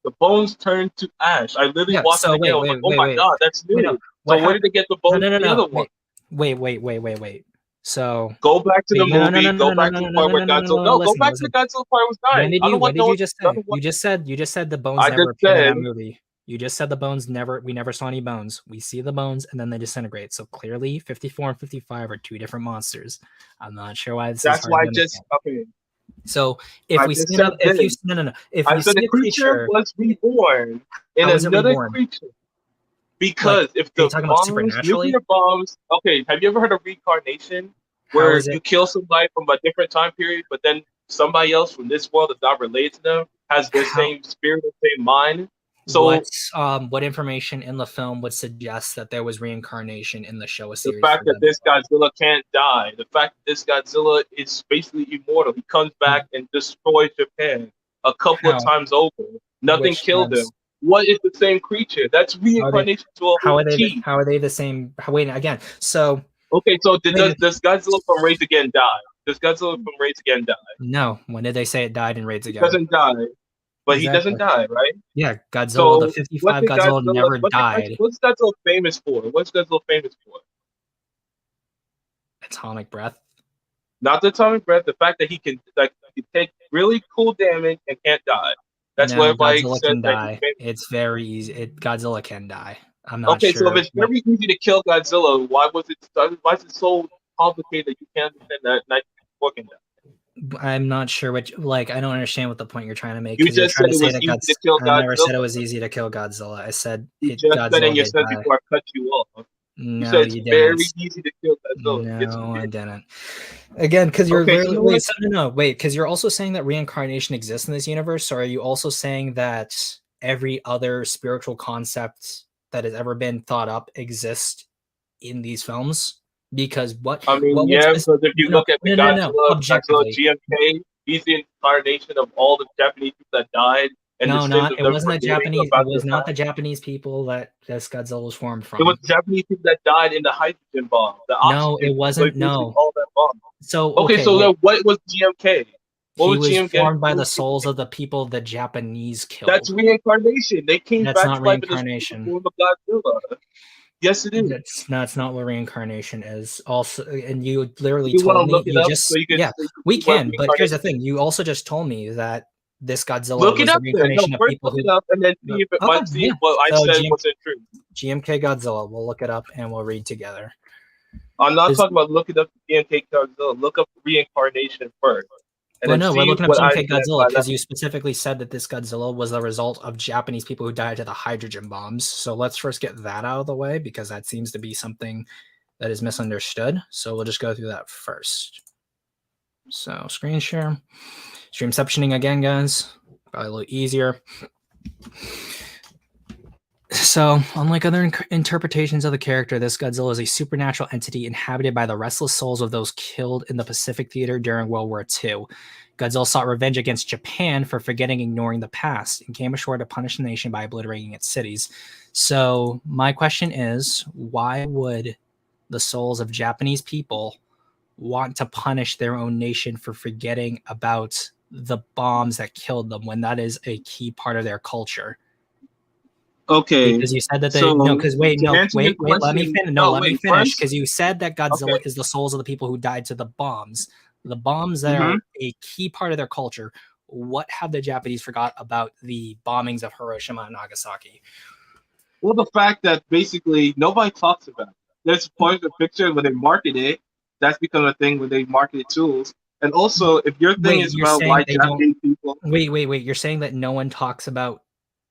The bones turn to ash. I literally watched it again. I was like, oh my god, that's new. So where did they get the bones from the other one? Wait. So go back to the movie. Go back to the part where Godzilla. No, go back to the Godzilla part was dying. What did you just say? You just said the bones never appeared in that movie. You just said the bones we never saw any bones. We see the bones and then they disintegrate. So clearly 54 and 55 are two different monsters. I'm not sure why this is hard to understand. Okay. So if we see the creature was reborn in another creature. Because if the nuclear bombs, okay, have you ever heard of reincarnation? Where you kill somebody from a different time period, but then somebody else from this world that's not related to them has the same spirit, the same mind. So what information in the film would suggest that there was reincarnation in the show series? The fact that this Godzilla can't die, the fact that this Godzilla is basically immortal. He comes back and destroys Japan a couple of times over. Nothing killed him. What is the same creature? That's reincarnation to a How are they the same? Wait, again. So okay, so does Godzilla from Raise Again die? Does Godzilla from Raise Again die? No. When did they say it died in Raise Again? He doesn't die. But he doesn't die, right? Yeah, Godzilla, the 55 Godzilla never died. What's Godzilla famous for? What's Godzilla famous for? Atomic breath. Not the atomic breath. The fact that he can take really cool damage and can't die. That's why Godzilla can die. It's very easy. Godzilla can die. I'm not sure. Okay, so if it's very easy to kill Godzilla, why is it so complicated that you can't understand that 1954 can die? I'm not sure I don't understand what the point you're trying to make. You just said it was easy to kill Godzilla. I never said it was easy to kill Godzilla. I said you just said in your sentence before I cut you off. No, you said it's very easy to kill Godzilla. No, I didn't. Again, because you're because you're also saying that reincarnation exists in this universe. So are you also saying that every other spiritual concept that has ever been thought up exists in these films? Because because if you look at the Godzilla GMK, he's the incarnation of all the Japanese people that died. And it wasn't the Japanese people that this Godzilla was formed from. It was Japanese people that died in the hydrogen bomb. No, it wasn't. No. All that bomb. So then what was GMK? He was formed by the souls of the people the Japanese killed. That's reincarnation. They came back to life reincarnation. In the form of Godzilla. Yes, it is. That's not what reincarnation is. Also, and you literally told me we can. But here's the thing: you also just told me that this Godzilla was a reincarnation of people who. And then see if it might see what I said wasn't true. GMK Godzilla. We'll look it up and we'll read together. I'm not talking about looking up GMK Godzilla. Look up reincarnation first. We're looking up GMK Godzilla because you specifically said that this Godzilla was the result of Japanese people who died to the hydrogen bombs. So let's first get that out of the way because that seems to be something that is misunderstood. So we'll just go through that first. So screen share. Streamceptioning again, guys. Probably a little easier. So, unlike other interpretations of the character, this Godzilla is a supernatural entity inhabited by the restless souls of those killed in the Pacific Theater during World War II. Godzilla sought revenge against Japan for forgetting and ignoring the past and came ashore to punish the nation by obliterating its cities. So, my question is, why would the souls of Japanese people want to punish their own nation for forgetting about the bombs that killed them when that is a key part of their culture? Okay, Because you said that so wait, let me finish. No, let me finish. first, Because you said that Godzilla okay. is the souls of the people who died to the bombs that Mhm. are a key part of their culture. What have the Japanese forgot about the bombings of Hiroshima and Nagasaki? Well, the fact that basically nobody talks about it. There's part of the picture when they market it. That's become a thing when they market tools. And also, if your thing Wait, is you're about saying white they don't. Japanese people, Wait. You're saying that no one talks about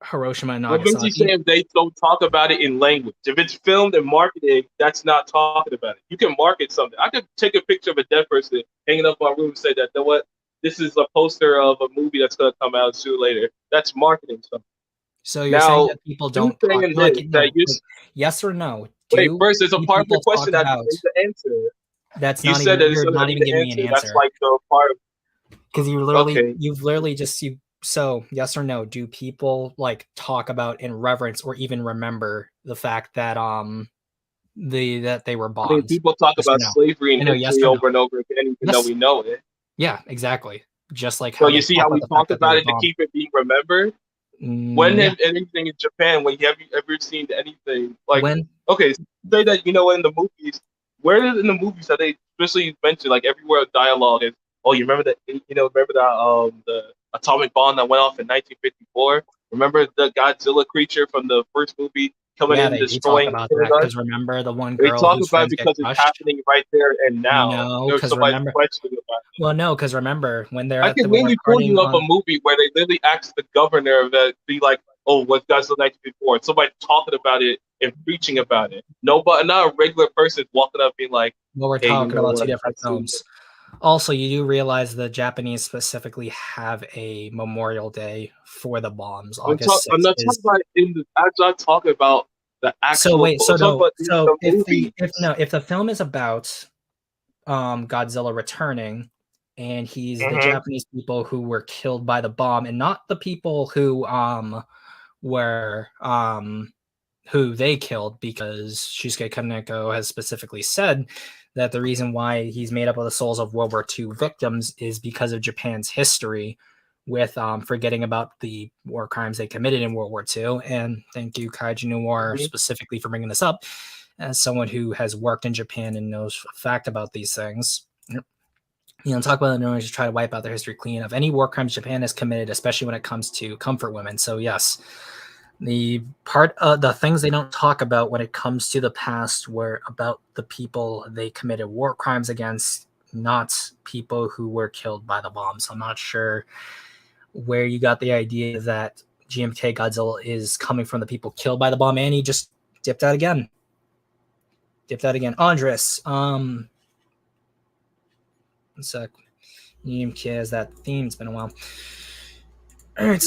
Hiroshima and what makes you say Nagasaki? if they don't talk about it in language? If it's filmed and marketed, that's not talking about it. You can market something. I could take a picture of a dead person hanging up my room and say that, you know what? This is a poster of a movie that's going to come out soon later. That's marketing something. So you're saying Now, that people you don't talk saying like this, that no, you, like, yes or no? wait, Do first, there's a part of the people talk question that about is the answer. that's You not said even that it's you're going to not be even the giving me an answer. That's answer like the part of, because okay. you've literally just you so yes or no, do people like talk about in reverence or even remember the fact that that they were I mean, bombed? people talk Yes or about no? slavery I and know, yes history or no. over and over again, even though Yes. we know it. Yeah, exactly. Just like So how you they see talk how about we the fact talk that they about were it to bombed. keep it being remembered? When Yeah. have anything in Japan, when have you ever seen anything like, When okay, say that, you know, in the movies, where in the movies that they especially mention, like everywhere dialogue is, oh, you remember that, you know, remember that, the atomic bomb that went off in 1954? Remember the Godzilla creature from the first movie coming in yeah, and they do talk destroying, about killing that us? because remember the one They girl talk whose about it friends get because it's crushed? happening right there and now. No, There's because somebody remember questioning about it. well, no, because remember when they're I at the can when they're literally pull partying you up a on movie where they literally asked the governor of that, be like, "Oh, what's Godzilla 1954?" And somebody talking about it and preaching about it. Nobody, not a regular person walking up being like, well, we're "Hey, you talking know about two what? different films. Also, you do realize the Japanese specifically have a Memorial Day for the bombs. August I'm 6th not is talking about it in the. I'm not talking about the so actual. wait, so I'm talking no, about in so the movie. if the film is about Godzilla returning and he's the Mm-hmm. Japanese people who were killed by the bomb and not the people who were who they killed, because Shusuke Kaneko has specifically said that the reason why he's made up of the souls of World War II victims is because of Japan's history with forgetting about the war crimes they committed in World War II. And thank you, Kaiju Noir, Mm-hmm. specifically for bringing this up as someone who has worked in Japan and knows a fact about these things. Talk about the Norwegians to try to wipe out their history clean of any war crimes Japan has committed, especially when it comes to comfort women. So yes, the things they don't talk about when it comes to the past were about the people they committed war crimes against, not people who were killed by the bombs. I'm not sure where you got the idea that GMK Godzilla is coming from the people killed by the bomb, and he just dipped out again. Andres, one sec. GMK has that theme. It's been a while. All right,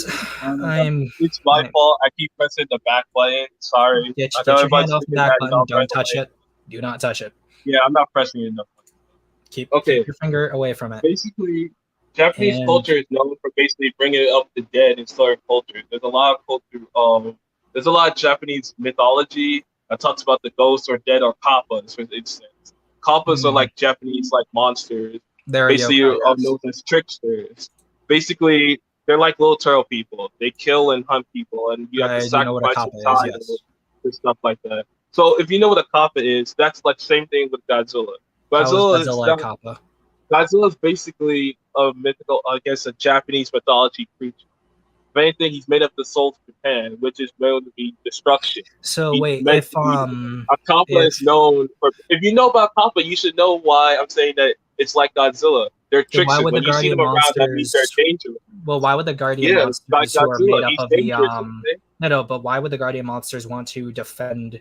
It's my fault. I keep pressing the back button. Sorry. Get I know your everybody's hand off the thinking back that, button. Don't touch it. Do not touch it. Yeah, I'm not pressing it enough. Keep Okay. your finger away from it. Basically, Japanese And culture is known for basically bringing up the dead in story culture. There's a lot of culture. There's a lot of Japanese mythology that talks about the ghosts or dead or kappas, for instance. Kappas are like Japanese like monsters. There are Basically, yokai, yes. known as tricksters. Basically, they're like little turtle people. They kill and hunt people, and you have to Do you know what a sacrifice kappa and is? die Yes. and stuff like that. So, if you know what a kappa is, that's like same thing with Godzilla. How is Godzilla is Godzilla a not. kappa? Godzilla is basically a mythical, I guess, a Japanese mythology creature. If anything, he's made up the soul of Japan, which is known to be destruction. So He's wait, meant if to be. A kappa is known for. If you know about kappa, you should know why I'm saying that it's like Godzilla. They're then why tricksters. would the When you see guardian them around, that means they're monsters? dangerous. Well, why would the guardian Yeah, like monsters who are Godzilla, made up he's of the dangerous. no, but why would the guardian monsters want to defend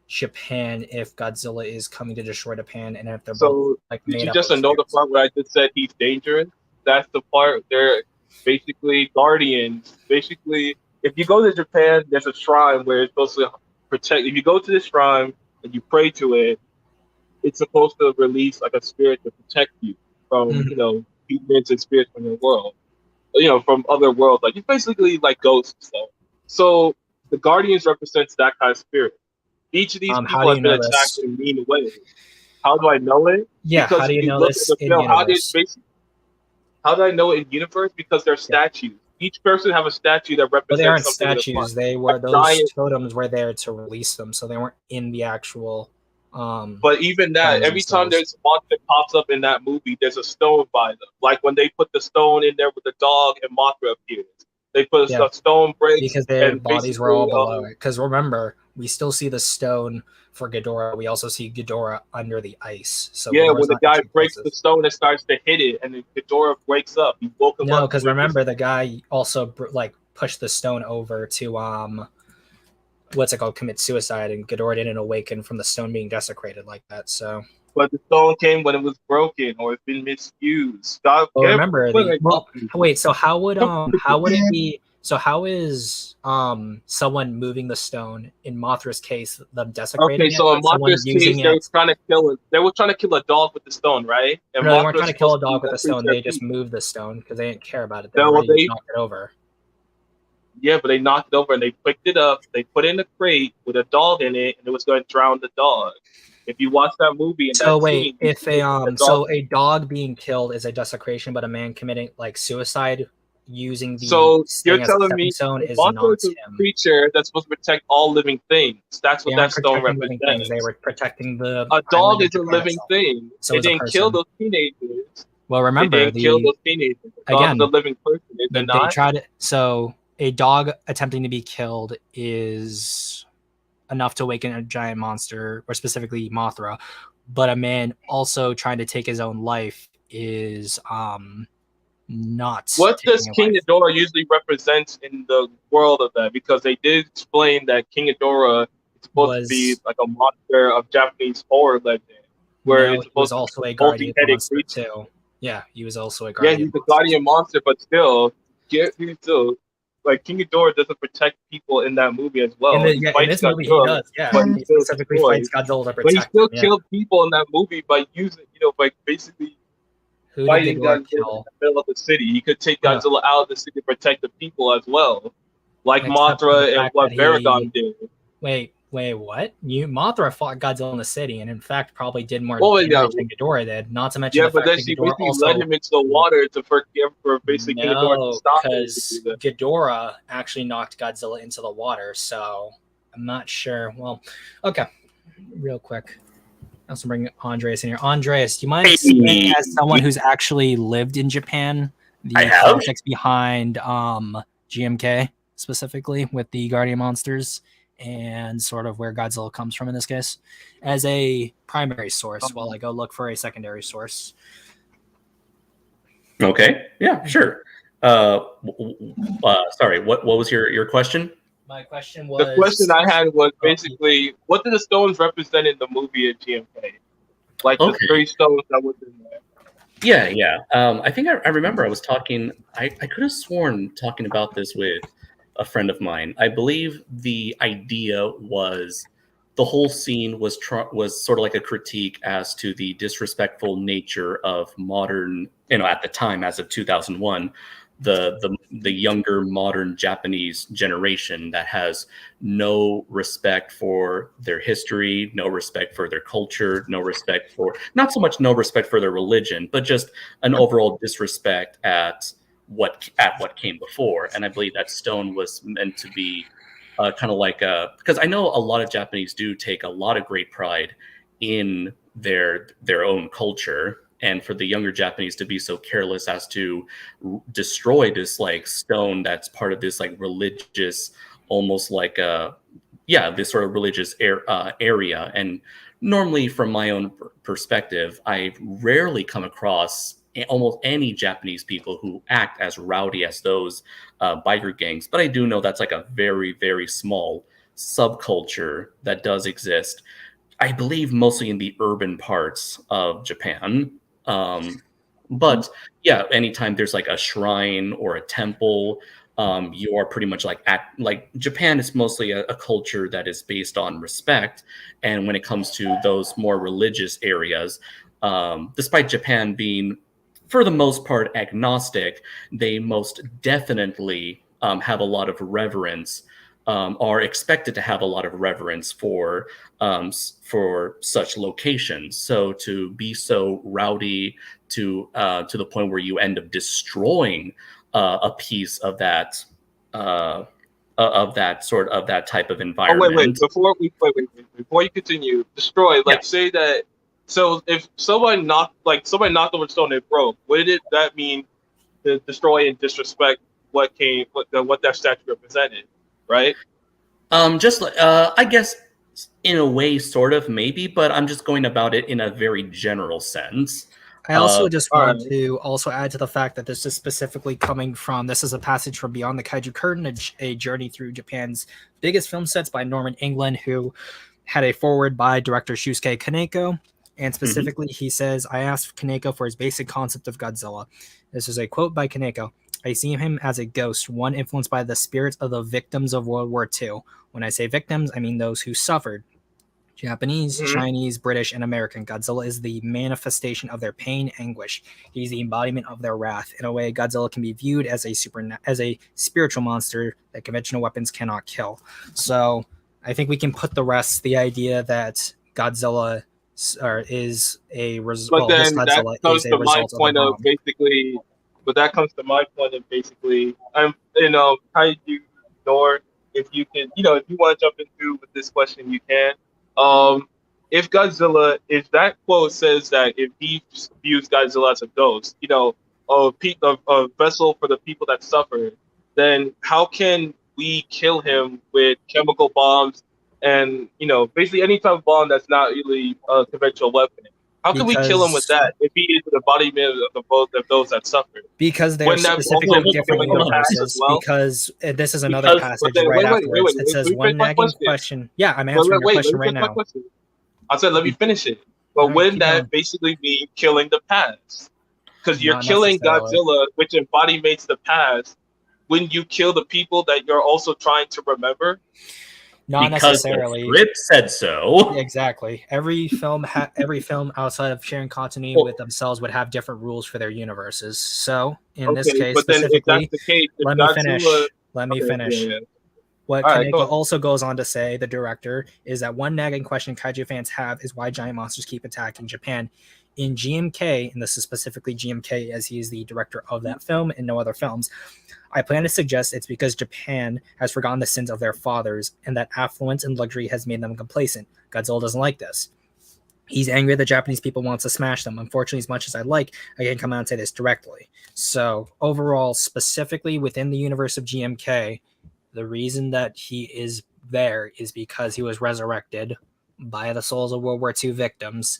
Japan if Godzilla is coming to destroy Japan and if they're both So like did made you up just of know the spirits? part where I just said he's dangerous? That's the part. They're basically guardians. Basically, if you go to Japan, there's a shrine where it's supposed to protect. If you go to this shrine and you pray to it, it's supposed to release like a spirit to protect you from, you know, humans and spirits from your world, you know, from other worlds. Like it's basically like ghosts and stuff. So the Guardians represents that kind of spirit. Each of these people has been attacked in mean ways. How do I know it? Yeah, because how do you know look this at the in film, universe? how do I know it in universe? Because they're statues. Each person have a statue that represents But they aren't something. statues. They were those totems were there to release them, so they weren't in the actual. But even that, every time there's a monster that pops up in that movie, there's a stone by them. Like when they put the stone in there with the dog and Mothra appears. They put a stone breaks because their bodies were all below it. Because remember, we still see the stone for Ghidorah. We also see Ghidorah under the ice. So yeah, Ghidorah's when the guy breaks the stone and starts to hit it, and then Ghidorah wakes up. He woke him up. No, because remember, the guy also like pushed the stone over to what's it called, commit suicide, and Ghidorah didn't awaken from the stone being desecrated like that. So, but the stone came when it was broken or it's been misused. God, well, remember, wait. So how would it be? So how is someone moving the stone in Mothra's case them desecrating? Okay, so in Mothra's case, they were trying to kill it. They were trying to kill a dog with the stone, right? And no, they weren't trying to kill a dog with the stone. They just moved the stone because they didn't care about it. They knocked it over. Yeah, but they knocked it over and they picked it up. They put it in a crate with a dog in it, and it was going to drown the dog. If you watch that movie, scene, if a dog being killed is a desecration, but a man committing like suicide using the you're telling me stone is not not a creature that's supposed to protect all living things. That's what that stone represents. They were protecting a dog is a living thing. So it didn't kill those teenagers. Well, remember, it didn't kill those teenagers. The dog is a living person. They tried it. So a dog attempting to be killed is enough to awaken a giant monster, or specifically Mothra. But a man also trying to take his own life is not. What does King Ghidorah usually represents in the world of that? Because they did explain that King Ghidorah is supposed to be like a monster of Japanese horror legend, where it's supposed also to be a guardian monster too. Yeah, he was also a guardian. Yeah, he's a guardian monster, but still, like King Ghidorah doesn't protect people in that movie as well. In this movie, he does. Yeah, but he specifically fights Godzilla to protect. But he still killed people in that movie by using, by basically fighting Godzilla in the middle of the city. He could take Godzilla out of the city to protect the people as well, like Mothra and what Baragon did. Wait, what? Mothra fought Godzilla in the city, and in fact probably did more damage than Ghidorah did. Not to mention, but then she basically led him into the water for basically Ghidorah to stop because Ghidorah actually knocked Godzilla into the water. So I'm not sure. Well, okay, real quick. I also bring Andreas in here. Andreas, do you mind explaining, as someone who's actually lived in Japan, the context behind GMK specifically with the Guardian monsters and sort of where Godzilla comes from in this case, as a primary source while I go look for a secondary source? Okay, yeah, sure. Sorry, what was your question? My question was... The question I had was basically, what do the stones represent in the movie at GMK? Like the three stones that was in there. Yeah. I think I remember I was talking, I could have sworn talking about this with a friend of mine. I believe the idea was the whole scene was sort of like a critique as to the disrespectful nature of modern, at the time, as of 2001, the younger modern Japanese generation that has no respect for their history, no respect for their culture, no respect for, not so much no respect for their religion, but just an overall disrespect at what came before. And I believe that stone was meant to be kind of like because I know a lot of Japanese do take a lot of great pride in their own culture. And for the younger Japanese to be so careless as to destroy this like stone that's part of this like religious, almost like this sort of religious area. And normally, from my own perspective, I rarely come across almost any Japanese people who act as rowdy as those biker gangs. But I do know that's like a very, very small subculture that does exist. I believe mostly in the urban parts of Japan. But yeah, anytime there's like a shrine or a temple you are pretty much like Japan is mostly a culture that is based on respect, and when it comes to those more religious areas, despite Japan being for the most part agnostic, they most definitely have a lot of reverence, are expected to have a lot of reverence for such locations. So to be so rowdy to the point where you end up destroying a piece of that type of environment. Before you continue, destroy. Like say that. So if somebody knocked over the stone and it broke, what did that mean? To destroy and disrespect what that statue represented, right? Just I guess in a way, sort of, maybe, but I'm just going about it in a very general sense. I also just want to also add to the fact that this is specifically coming from, this is a passage from Beyond the Kaiju Curtain, a journey through Japan's biggest film sets by Norman England, who had a foreword by director Shusuke Kaneko. And specifically, he says, I asked Kaneko for his basic concept of Godzilla. This is a quote by Kaneko. I see him as a ghost, one influenced by the spirits of the victims of World War II. When I say victims, I mean those who suffered. Japanese, Chinese, British, and American. Godzilla is the manifestation of their pain, anguish. He's the embodiment of their wrath. In a way, Godzilla can be viewed as a spiritual monster that conventional weapons cannot kill. So I think we can put the rest, the idea that Godzilla is a result. But then that comes to my point of basically. But that comes to my point of basically, kaiju, nor if you can, if you want to jump into with this question, you can. If Godzilla, if that quote says that if he views Godzilla as a ghost, a vessel for the people that suffered, then how can we kill him with chemical bombs and, basically any type of bomb that's not really a conventional weapon? How can we kill him with that if he is the embodiment of those that suffered? Because they're specifically different universes. Well? Because this is another passage right afterwards. It says one nagging question. Yeah, I'm answering your question right now. I said, let me finish it. But wouldn't that basically mean killing the past? Because you're killing Godzilla, which embodies the past. Wouldn't you kill the people that you're also trying to remember? Not necessarily. The script said so. Exactly. Every film outside of sharing continuity with themselves would have different rules for their universes. So in this case, specifically, let me finish. Yeah. What Kaneko also goes on to say, the director, is that one nagging question kaiju fans have is why giant monsters keep attacking Japan. In GMK, and this is specifically GMK as he is the director of that film and no other films, I plan to suggest it's because Japan has forgotten the sins of their fathers and that affluence and luxury has made them complacent. Godzilla doesn't like this. He's angry that Japanese people want to smash them. Unfortunately, as much as I'd like, I can't come out and say this directly. So overall, specifically within the universe of GMK, the reason that he is there is because he was resurrected by the souls of World War II victims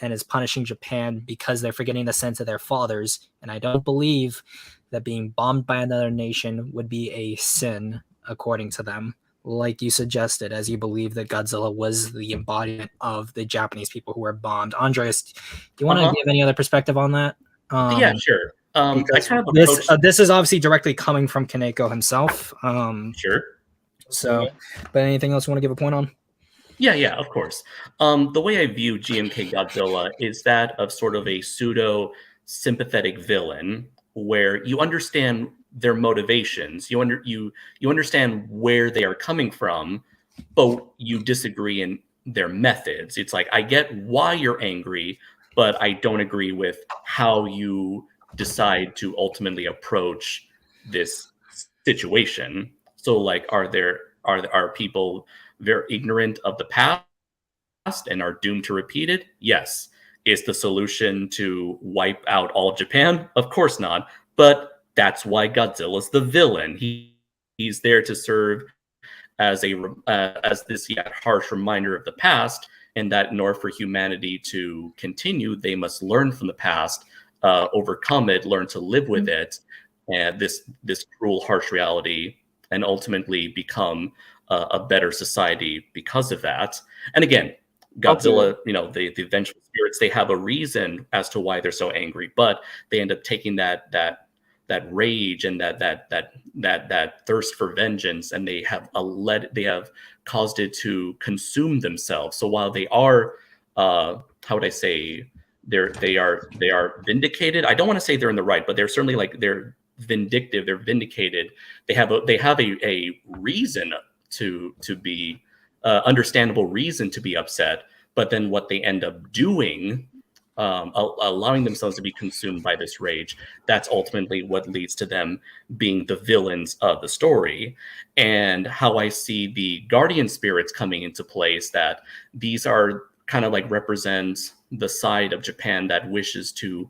and is punishing Japan because they're forgetting the sins of their fathers. And I don't believe that being bombed by another nation would be a sin, according to them, like you suggested, as you believe that Godzilla was the embodiment of the Japanese people who were bombed. Andres, do you want to give any other perspective on that? Yeah, sure. This is obviously directly coming from Kaneko himself. Sure. So, but anything else you want to give a point on? Yeah, of course. The way I view GMK Godzilla is that of sort of a pseudo sympathetic villain, where you understand their motivations, you understand where they are coming from, but you disagree in their methods. It's like, I get why you're angry, but I don't agree with how you decide to ultimately approach this situation. So, like, are people very ignorant of the past and are doomed to repeat it? Yes. Is the solution to wipe out all Japan? Of course not. But that's why Godzilla's the villain. He's there to serve as this harsh reminder of the past, and that in order for humanity to continue, they must learn from the past, overcome it, learn to live with it, and this cruel, harsh reality, and ultimately become a better society because of that. And again, Godzilla, the vengeful spirits, they have a reason as to why they're so angry, but they end up taking that rage and that thirst for vengeance, and they have caused it to consume themselves. So while they are, how would I say, they are vindicated. I don't want to say they're in the right, but they're certainly like they're vindictive. They're vindicated. They have a reason to be understandable reason to be upset. But then what they end up doing, allowing themselves to be consumed by this rage, that's ultimately what leads to them being the villains of the story. And how I see the guardian spirits coming into place, that these are kind of like represent the side of Japan that wishes to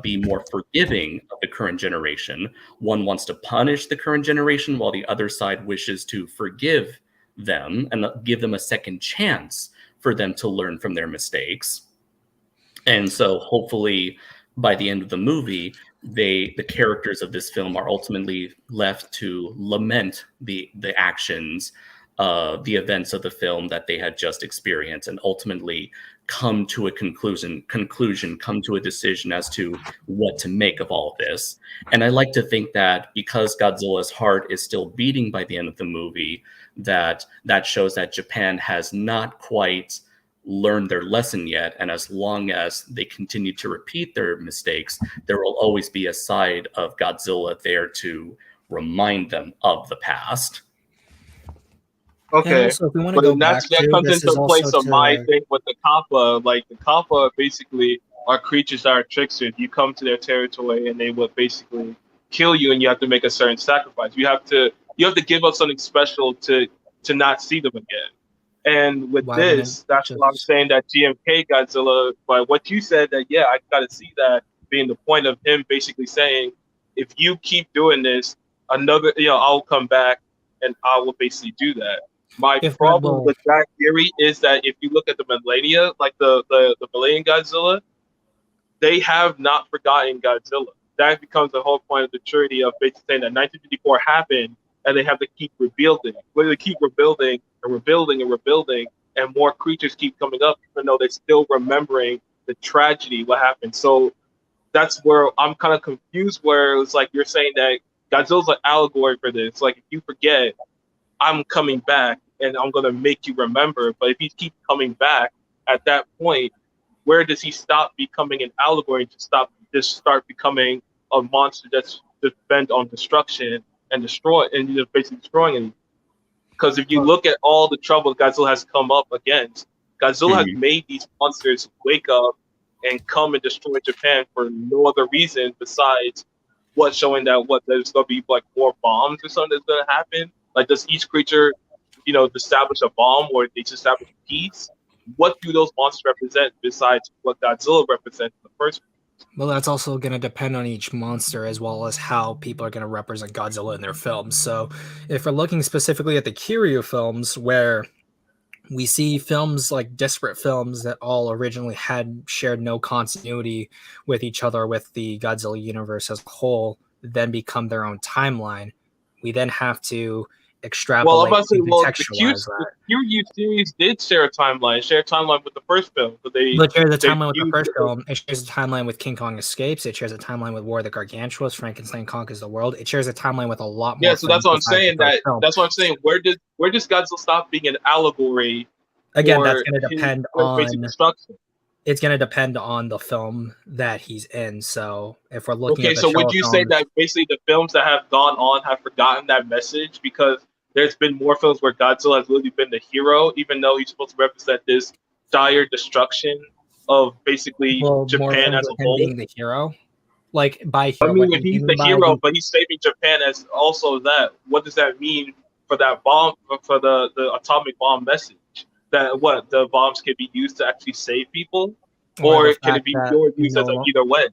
be more forgiving of the current generation. One wants to punish the current generation, while the other side wishes to forgive them and give them a second chance for them to learn from their mistakes. And so hopefully by the end of the movie, the characters of this film are ultimately left to lament the actions, the events of the film that they had just experienced, and ultimately come to a conclusion, come to a decision as to what to make of all of this. And I like to think that because Godzilla's heart is still beating by the end of the movie, that shows that Japan has not quite learned their lesson yet. And as long as they continue to repeat their mistakes, there will always be a side of Godzilla there to remind them of the past. Okay, also, if we want to go back that comes into place of my thing with the Kappa. Like the Kappa basically are creatures that are tricksters. You come to their territory and they will basically kill you, and you have to make a certain sacrifice. You have to give up something special to not see them again. And with this, that's what I'm saying, that GMK Godzilla, by what you said, that yeah, I got to see that being the point of him basically saying, if you keep doing this, I'll come back and I will basically do that. My problem with that theory is that if you look at the millennia, like the Millennium Godzilla, they have not forgotten Godzilla. That becomes the whole point of the treaty of basically saying that 1954 happened, and they have to keep rebuilding. They keep rebuilding and rebuilding and rebuilding, and more creatures keep coming up, even though they're still remembering the tragedy, what happened. So that's where I'm kind of confused, where it's like you're saying that Godzilla's an allegory for this. Like, if you forget, I'm coming back and I'm going to make you remember. But if he keeps coming back, at that point, where does he stop becoming an allegory to start becoming a monster that's bent on destruction and just basically destroying it? Because if you look at all the trouble Godzilla has come up against, Godzilla has made these monsters wake up and come and destroy Japan for no other reason besides showing that there's going to be like more bombs or something that's going to happen. Like, does each creature, establish a bomb, or they just establish peace? What do those monsters represent besides what Godzilla represents in the first place? Well, that's also going to depend on each monster, as well as how people are going to represent Godzilla in their films. So if we're looking specifically at the Kiryu films, where we see films like disparate films that all originally had shared no continuity with each other, with the Godzilla universe as a whole, then become their own timeline, we then have to extrapolate and contextualize that. The Kiryu series did share a timeline with the first film. So it shares a timeline with the first film. It shares a timeline with King Kong Escapes. It shares a timeline with War of the Gargantuas, Frankenstein Conquers the World. It shares a timeline with a lot more. Yeah, so that's what I'm saying. That's what I'm saying. Where does Godzilla stop being an allegory? Again, that's going to depend on destruction. It's going to depend on the film that he's in. So if we're looking at so would you say that basically the films that have gone on have forgotten that message? Because there's been more films where Godzilla has really been the hero, even though he's supposed to represent this dire destruction of basically Japan as a whole. Being the hero, like by hero, I mean, he's the hero, but he's saving Japan as also that. What does that mean for that bomb, for the atomic bomb message? That the bombs can be used to actually save people, or can it be used as either way?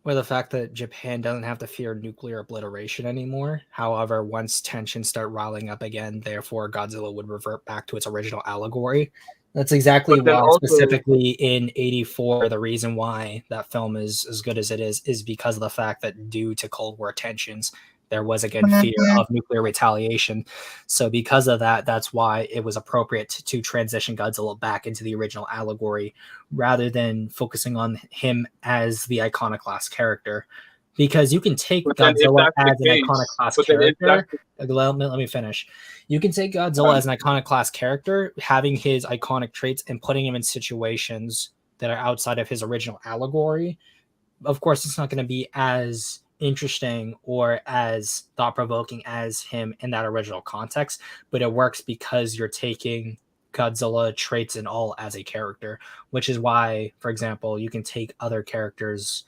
Or the fact that Japan doesn't have to fear nuclear obliteration anymore. However, once tensions start riling up again, therefore Godzilla would revert back to its original allegory. That's exactly why, specifically in '84, the reason why that film is as good as it is because of the fact that due to Cold War tensions, there was again fear of nuclear retaliation. So because of that, that's why it was appropriate to transition Godzilla back into the original allegory rather than focusing on him as the iconoclast character. Because you can take But then if Godzilla that's the as an case, iconoclast but then if character. that's Let me finish. You can take Godzilla as an iconoclast character, having his iconic traits and putting him in situations that are outside of his original allegory. Of course, it's not going to be as interesting or as thought-provoking as him in that original context, but it works because you're taking Godzilla traits and all as a character, which is why, for example, you can take other characters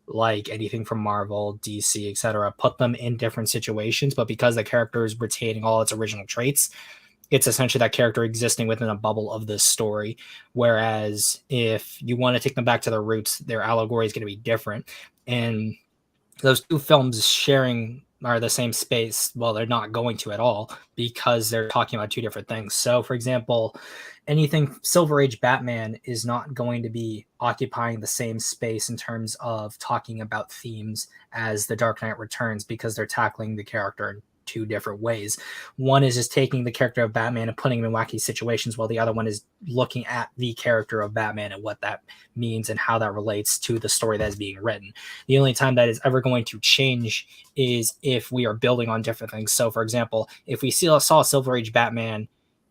like anything from Marvel, DC, etc., put them in different situations, but because the character is retaining all its original traits, it's essentially that character existing within a bubble of this story. Whereas if you want to take them back to their roots, their allegory is going to be different. And those two films sharing are the same space. Well, they're not going to at all because they're talking about two different things. So, for example, anything Silver Age Batman is not going to be occupying the same space in terms of talking about themes as The Dark Knight Returns because they're tackling the character in two different ways. One is just taking the character of Batman and putting him in wacky situations, while the other one is looking at the character of Batman and what that means and how that relates to the story that is being written. The only time that is ever going to change is if we are building on different things. So, for example, if we saw Silver Age Batman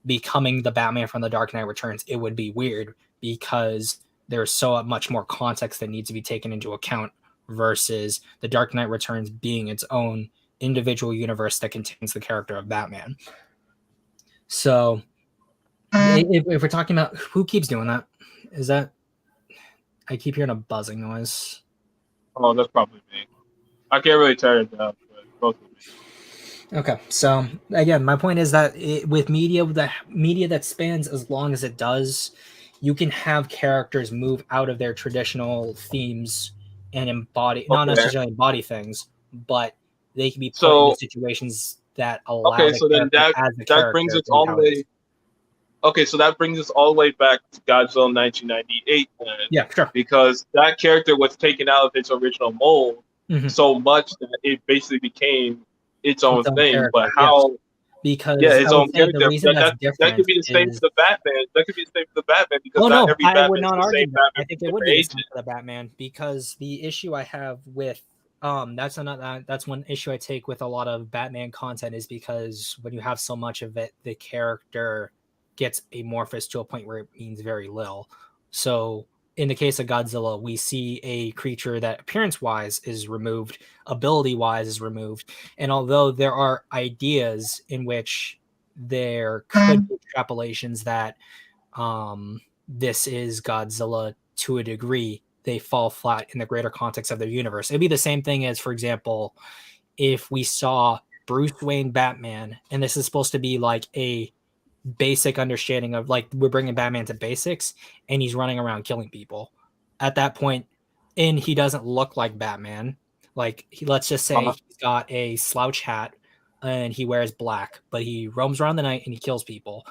becoming the Batman from The Dark Knight Returns, it would be weird because there's so much more context that needs to be taken into account versus The Dark Knight Returns being its own individual universe that contains the character of Batman. So if we're talking about who keeps doing that, is that I keep hearing a buzzing noise. Oh, that's probably me. I can't really tear it down, but both of me. Okay, so again, my point is that with media that spans as long as it does, you can have characters move out of their traditional themes and embody, not necessarily embody things, but they can be put into situations that allow so then that brings us all the way. Okay, so that brings us all the way back to Godzilla 1998 then. Yeah, sure. Because that character was taken out of its original mold so much that it basically became its own thing. Character, but how? Yes. Because its own character. The reason that could be the same for the Batman. That could be the same for the Batman because not every Batman is the same Batman. I think it would be the same for the Batman because the issue I have with that's one issue I take with a lot of Batman content is because when you have so much of it, the character gets amorphous to a point where it means very little. So in the case of Godzilla, we see a creature that appearance-wise is removed, ability-wise is removed, and although there are ideas in which there could be extrapolations that this is Godzilla to a degree, they fall flat in the greater context of their universe. It'd be the same thing as, for example, if we saw Bruce Wayne Batman, and this is supposed to be like a basic understanding of like we're bringing Batman to basics and he's running around killing people at that point, and he doesn't look like Batman. Like let's just say he's got a slouch hat and he wears black, but he roams around the night and he kills people.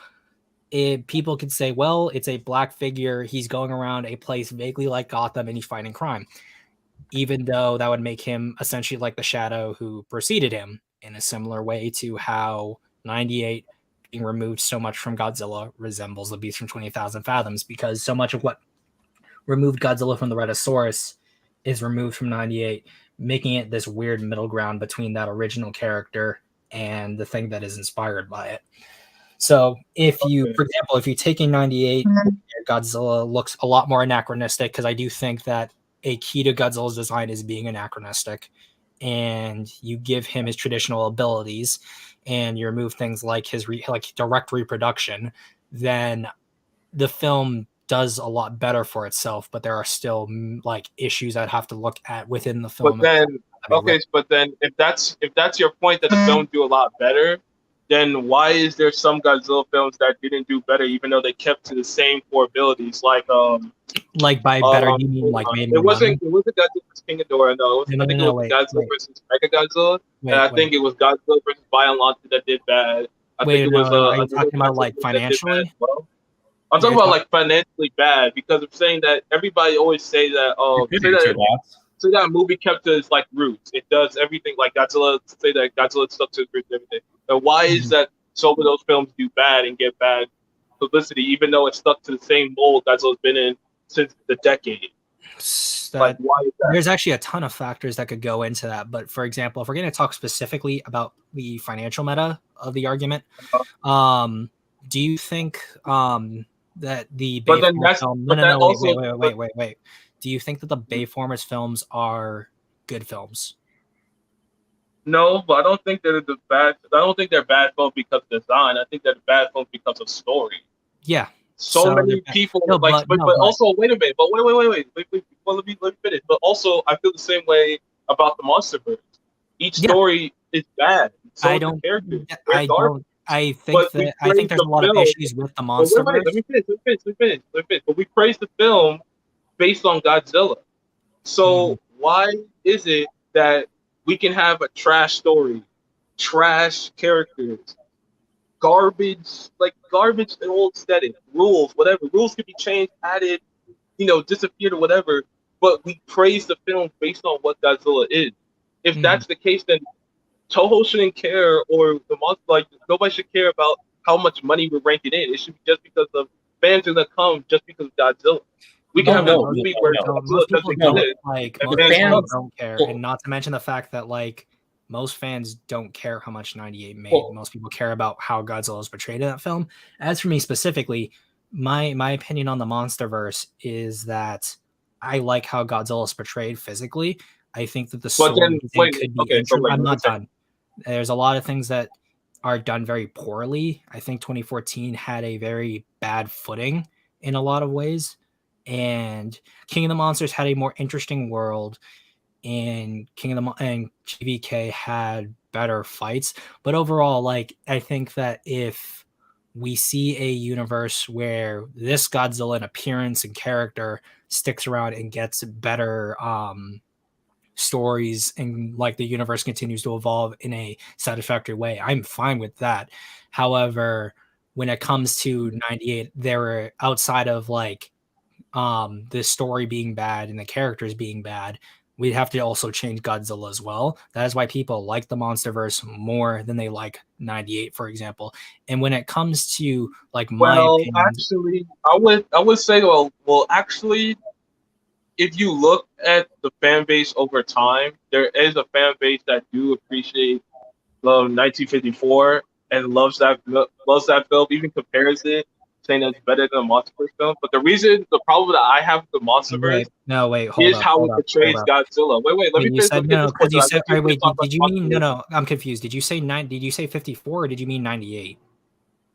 People could say, well, it's a black figure, he's going around a place vaguely like Gotham and he's fighting crime, even though that would make him essentially like the Shadow who preceded him, in a similar way to how 98 being removed so much from Godzilla resembles the Beast from 20,000 Fathoms, because so much of what removed Godzilla from the Rhedosaurus is removed from 98, making it this weird middle ground between that original character and the thing that is inspired by it. So if you, for example, if you take in 98, Godzilla looks a lot more anachronistic, because I do think that a key to Godzilla's design is being anachronistic, and you give him his traditional abilities and you remove things like his like direct reproduction, then the film does a lot better for itself, but there are still like issues I'd have to look at within the film. But then, but then if that's your point that the film do a lot better, then why is there some Godzilla films that didn't do better, even though they kept to the same core abilities? Like by better, you mean like made more it wasn't money? It wasn't Godzilla vs. King Ghidorah, no. I think it was Godzilla versus Mega Godzilla, and I think it was Godzilla versus Biollante that did bad. I think it was. Are you talking about like financially? I'm talking about like financially bad, because I'm saying that everybody always say that say that movie kept to its like roots. It does everything like Godzilla. Say that Godzilla stuck to its roots, everything. And why is that some of those films do bad and get bad publicity, even though it's stuck to the same mold Godzilla's been in since the decade? Like, why is that? There's actually a ton of factors that could go into that. But for example, if we're going to talk specifically about the financial meta of the argument, do you think that the Bayformers film? Wait. Do you think that the Bayformers films are good films? No, but I don't think they're bad. I don't think they're bad films because of design. I think they're bad films because of story. Yeah. So many people also wait a minute. But wait. Well, let me finish. But also, I feel the same way about the MonsterVerse. Each story is bad. So I don't. I think there's a lot of issues with the MonsterVerse. Wait, let me finish. But we praise the film based on Godzilla. So why is it that we can have a trash story, trash characters, garbage and old aesthetic, rules, whatever. Rules can be changed, added, disappeared or whatever, but we praise the film based on what Godzilla is. If that's the case, then Toho shouldn't care, or the monster, nobody should care about how much money we're ranking in. It should be just because of fans are gonna come just because of Godzilla. We can have a movie where Godzilla doesn't exist. Most fans don't care, and not to mention the fact that most fans don't care how much 98 made. Most people care about how Godzilla is portrayed in that film. As for me specifically, my opinion on the MonsterVerse is that I like how Godzilla is portrayed physically. I think that the story could be interesting. I'm not done. There's a lot of things that are done very poorly. I think 2014 had a very bad footing in a lot of ways, and King of the Monsters had a more interesting world, and and GVK had better fights. But overall, I think that if we see a universe where this Godzilla in appearance and character sticks around and gets better stories, and the universe continues to evolve in a satisfactory way, I'm fine with that. However, when it comes to 98, there were, outside of the story being bad and the characters being bad, we'd have to also change Godzilla as well. That is why people like the MonsterVerse more than they like 98, for example. And when it comes to my opinion, actually, I would say, actually, if you look at the fan base over time, there is a fan base that do appreciate 1954 and loves that film, even compares it, saying that it's better than a MonsterVerse film. But the problem that I have with the MonsterVerse is how it portrays Godzilla. Wait, let me finish. Did you mean no? I'm confused. Did you say 54 or did you mean 98?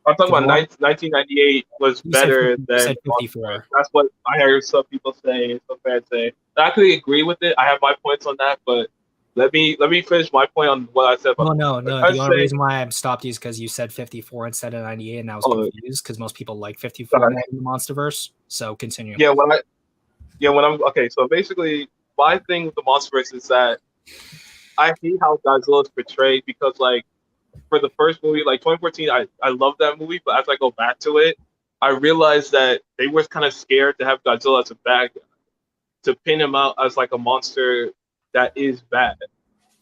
I'm talking about 1998 was better than 54. That's what I heard some people say, some fans say. I actually agree with it. I have my points on that, but let me finish my point on what I said about. No. The only reason why I stopped you is because you said 54 instead of 98, and I was confused because most people like 54 more than the MonsterVerse. So continue. So basically, my thing with the MonsterVerse is that I hate how Godzilla is portrayed because for the first movie, 2014, I love that movie, but as I go back to it, I realized that they were kind of scared to have Godzilla as a bad guy, to pin him out as a monster that is bad.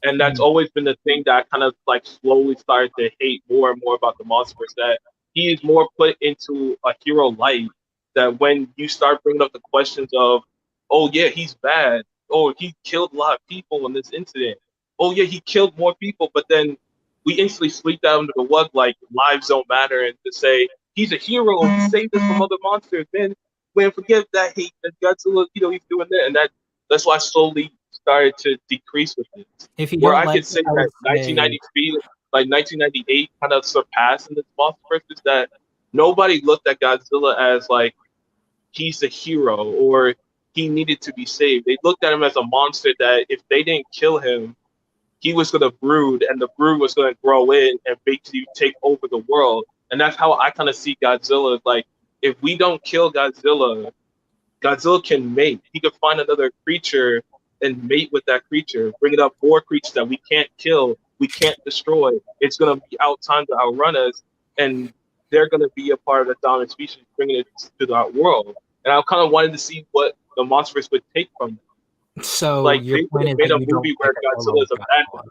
And that's always been the thing that I kind of slowly started to hate more and more about the MonsterVerse, that he is more put into a hero light, that when you start bringing up the questions of, oh yeah, he's bad, oh, he killed a lot of people in this incident, oh yeah, he killed more people, but then we instantly sweep that under the rug lives don't matter, and to say he's a hero, he saved us from other monsters, then forget that hate that Godzilla, he's doing that, and that's why I slowly started to decrease with it. I could say that 1998 kind of surpassed in this MonsterVerse is that nobody looked at Godzilla as he's the hero or he needed to be saved. They looked at him as a monster that if they didn't kill him, he was going to brood, and the brood was going to grow in and basically take over the world. And that's how I kind of see Godzilla. If we don't kill Godzilla, Godzilla can mate. He could find another creature and mate with that creature, bring up more creatures that we can't kill, we can't destroy. It's going to be time to outrun us, and they're going to be a part of the dominant species, bringing it to that world. And I kind of wanted to see what the MonsterVerse would take from them. So your point is made a movie where Godzilla is a bad guy.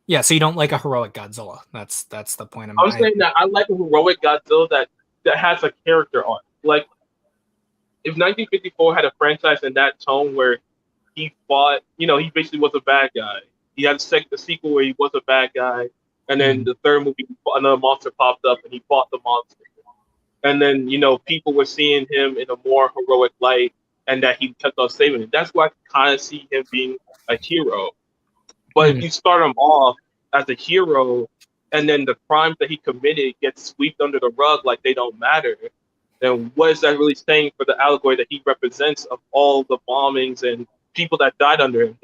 Yeah, so you don't like a heroic Godzilla. That's the point. I'm saying that I like a heroic Godzilla that has a character on. if 1954 had a franchise in that tone where he fought, he basically was a bad guy. He had the sequel where he was a bad guy, and then the third movie, another monster popped up and he fought the monster. And then, people were seeing him in a more heroic light, and that he kept on saving it. That's why I kind of see him being a hero. But if you start him off as a hero, and then the crimes that he committed get swept under the rug like they don't matter, then what is that really saying for the allegory that he represents of all the bombings and people that died under him?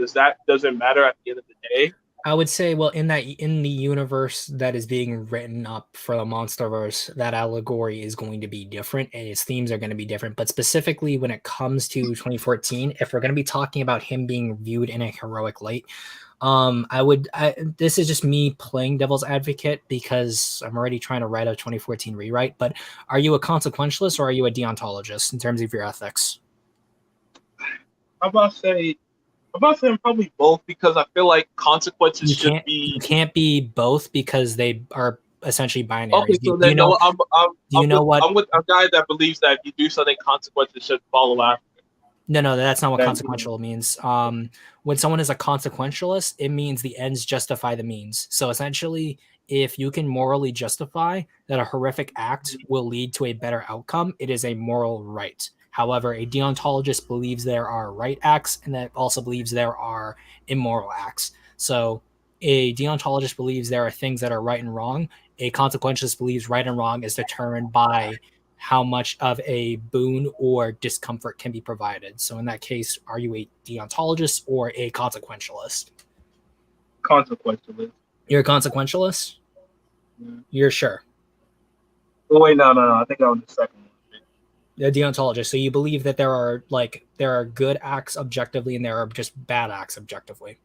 Doesn't matter at the end of the day? I would say, well, in the universe that is being written up for the MonsterVerse, that allegory is going to be different and its themes are going to be different. But specifically when it comes to 2014, if we're going to be talking about him being viewed in a heroic light, this is just me playing devil's advocate because I'm already trying to write a 2014 rewrite. But are you a consequentialist or are you a deontologist in terms of your ethics? I'm about to say probably both, because I feel like consequences should be. You can't be both because they are essentially binary. Okay, so then I'm with a guy that believes that if you do something, consequences should follow after. No, that's not what consequential means. When someone is a consequentialist, it means the ends justify the means. So essentially, if you can morally justify that a horrific act will lead to a better outcome, it is a moral right. However, a deontologist believes there are right acts and that also believes there are immoral acts. So a deontologist believes there are things that are right and wrong. A consequentialist believes right and wrong is determined by how much of a boon or discomfort can be provided. So in that case, are you a deontologist or a consequentialist? Consequentialist. You're a consequentialist? Yeah. You're sure? Oh, wait, no. I think I was the second one. A deontologist. So you believe that there are good acts objectively and there are just bad acts objectively.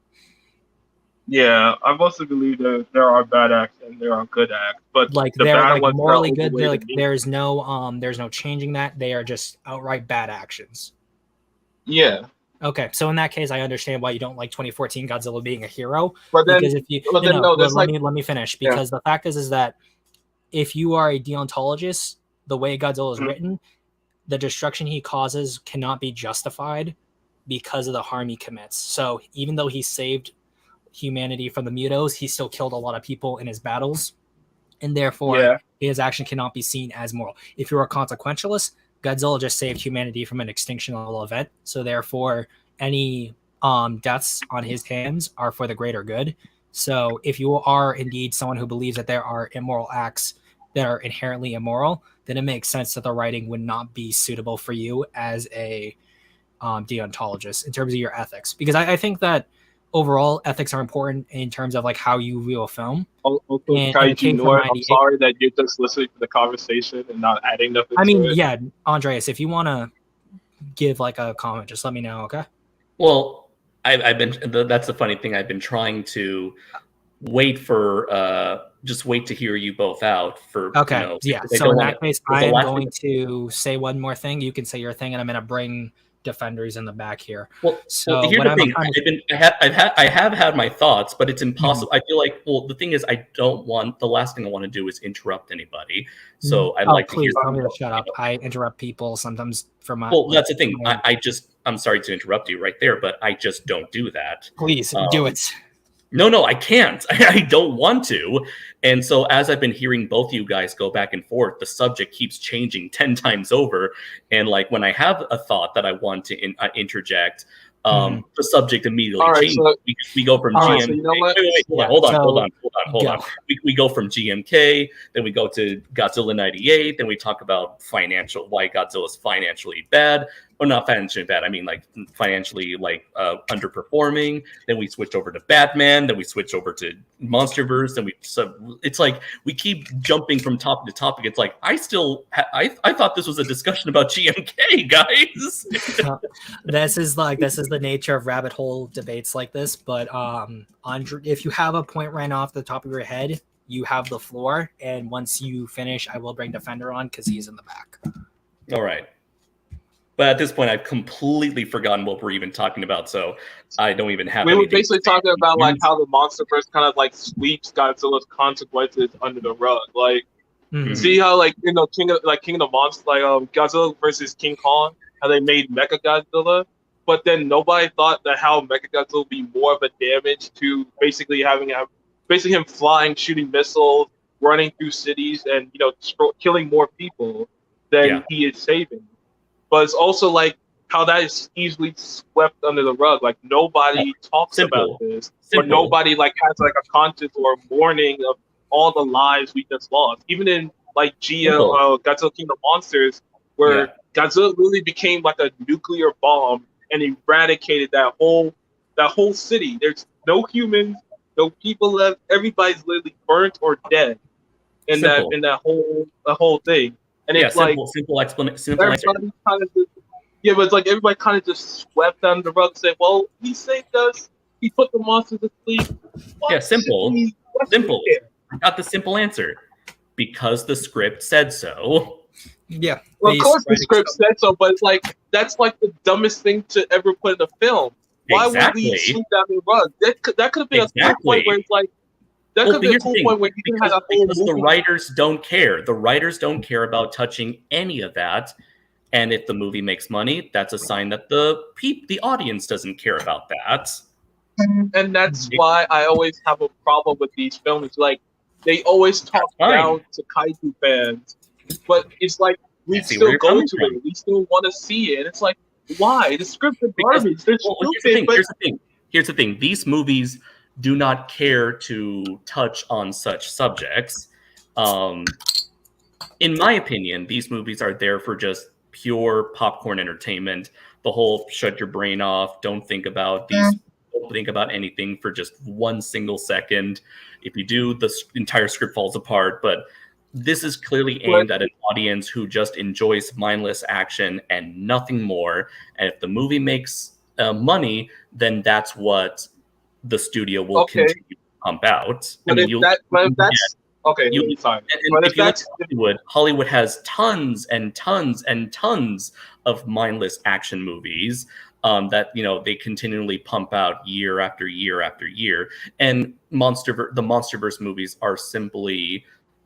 Yeah, I mostly believe that there are bad acts and there are good acts, but like the they're bad like ones morally good. They're like there's no changing that. They are just outright bad actions. Yeah. Okay, so in that case, I understand why you don't like 2014 Godzilla being a hero. But then, because if you let me finish. Because the fact is that if you are a deontologist, the way Godzilla is written, the destruction he causes cannot be justified because of the harm he commits. So even though he saved humanity from the Mutos, he still killed a lot of people in his battles, and therefore his action cannot be seen as moral. If you're a consequentialist, Godzilla just saved humanity from an extinction level event, so therefore any deaths on his hands are for the greater good. So if you are indeed someone who believes that there are immoral acts that are inherently immoral, then it makes sense that the writing would not be suitable for you as a deontologist in terms of your ethics. Because I think that overall ethics are important in terms of like how you view a film. Okay, I'm sorry that you're just listening to the conversation and not adding nothing to it. Yeah, Andreas, if you want to give like a comment, just let me know, okay? Well, I've been, that's the funny thing, I've been trying to wait to hear you both out for. Okay, so in that case, I am going to say one more thing. You can say your thing, and I'm going to bring defenders in the back here. Well, here's the thing. I have had my thoughts, but it's impossible. I feel like, the thing is, the last thing I want to do is interrupt anybody. So I'd like to hear. Tell me to shut up. I interrupt people sometimes for my. Well, that's the thing. I'm sorry to interrupt you right there, but I just don't do that. Please do it. No, I can't. I don't want to. And so as I've been hearing both of you guys go back and forth, the subject keeps changing 10 times over. And like when I have a thought that I want to interject, the subject immediately changes. So, we go from GMK. So you know what? Wait, hold on. We go from GMK, then we go to Godzilla 98, then we talk about why Godzilla's financially bad. Or not financially bad, I mean like financially underperforming. Then we switch over to Batman. Then we switch over to MonsterVerse. Then it's like we keep jumping from topic to topic. It's like I thought this was a discussion about GMK, guys. This is the nature of rabbit hole debates like this. But Andre, if you have a point right off the top of your head, you have the floor. And once you finish, I will bring Defender on because he's in the back. All right. But at this point, I've completely forgotten what we're even talking about, so I don't even have. We were basically talking about like how the MonsterVerse kind of like sweeps Godzilla's consequences under the rug. Like, see how like King of the Monsters, like Godzilla versus King Kong, how they made Mechagodzilla, but then nobody thought that how Mechagodzilla would be more of a damage to basically basically him flying, shooting missiles, running through cities, and killing more people than he is saving. But it's also like how that is easily swept under the rug. Like nobody talks about this, or nobody like has like a conscience or a mourning of all the lives we just lost. Even in like Godzilla King of Monsters, where Godzilla really became like a nuclear bomb and eradicated that whole city. There's no humans, no people left. Everybody's literally burnt or dead in that whole thing. And it's simple explanation. But it's like everybody kind of just swept under the rug and said, well, he saved us. He put the monsters to sleep. Simple. I got the simple answer. Because the script said so. Yeah. Well, of course the script said so, but it's like, that's like the dumbest thing to ever put in a film. Why would we sweep that under the rug? That could have been a cool point where it's like, that could be a cool point where you can have a whole movie. The writers don't care. The writers don't care about touching any of that. And if the movie makes money, that's a sign that the audience doesn't care about that. And that's why I always have a problem with these films. Like, they always talk down to kaiju fans, but it's like we still go to it. We still want to see it. And it's like, why? The script is garbage. Here's the thing. These movies do not care to touch on such subjects. In my opinion, these movies are there for just pure popcorn entertainment. The whole shut your brain off. Don't think about these. Don't think about anything for just 1 single second. If you do, the entire script falls apart. But this is clearly aimed at an audience who just enjoys mindless action and nothing more. And if the movie makes money, then that's what the studio will continue to pump out. Hollywood has tons and tons and tons of mindless action movies that they continually pump out year after year after year. And the MonsterVerse movies are simply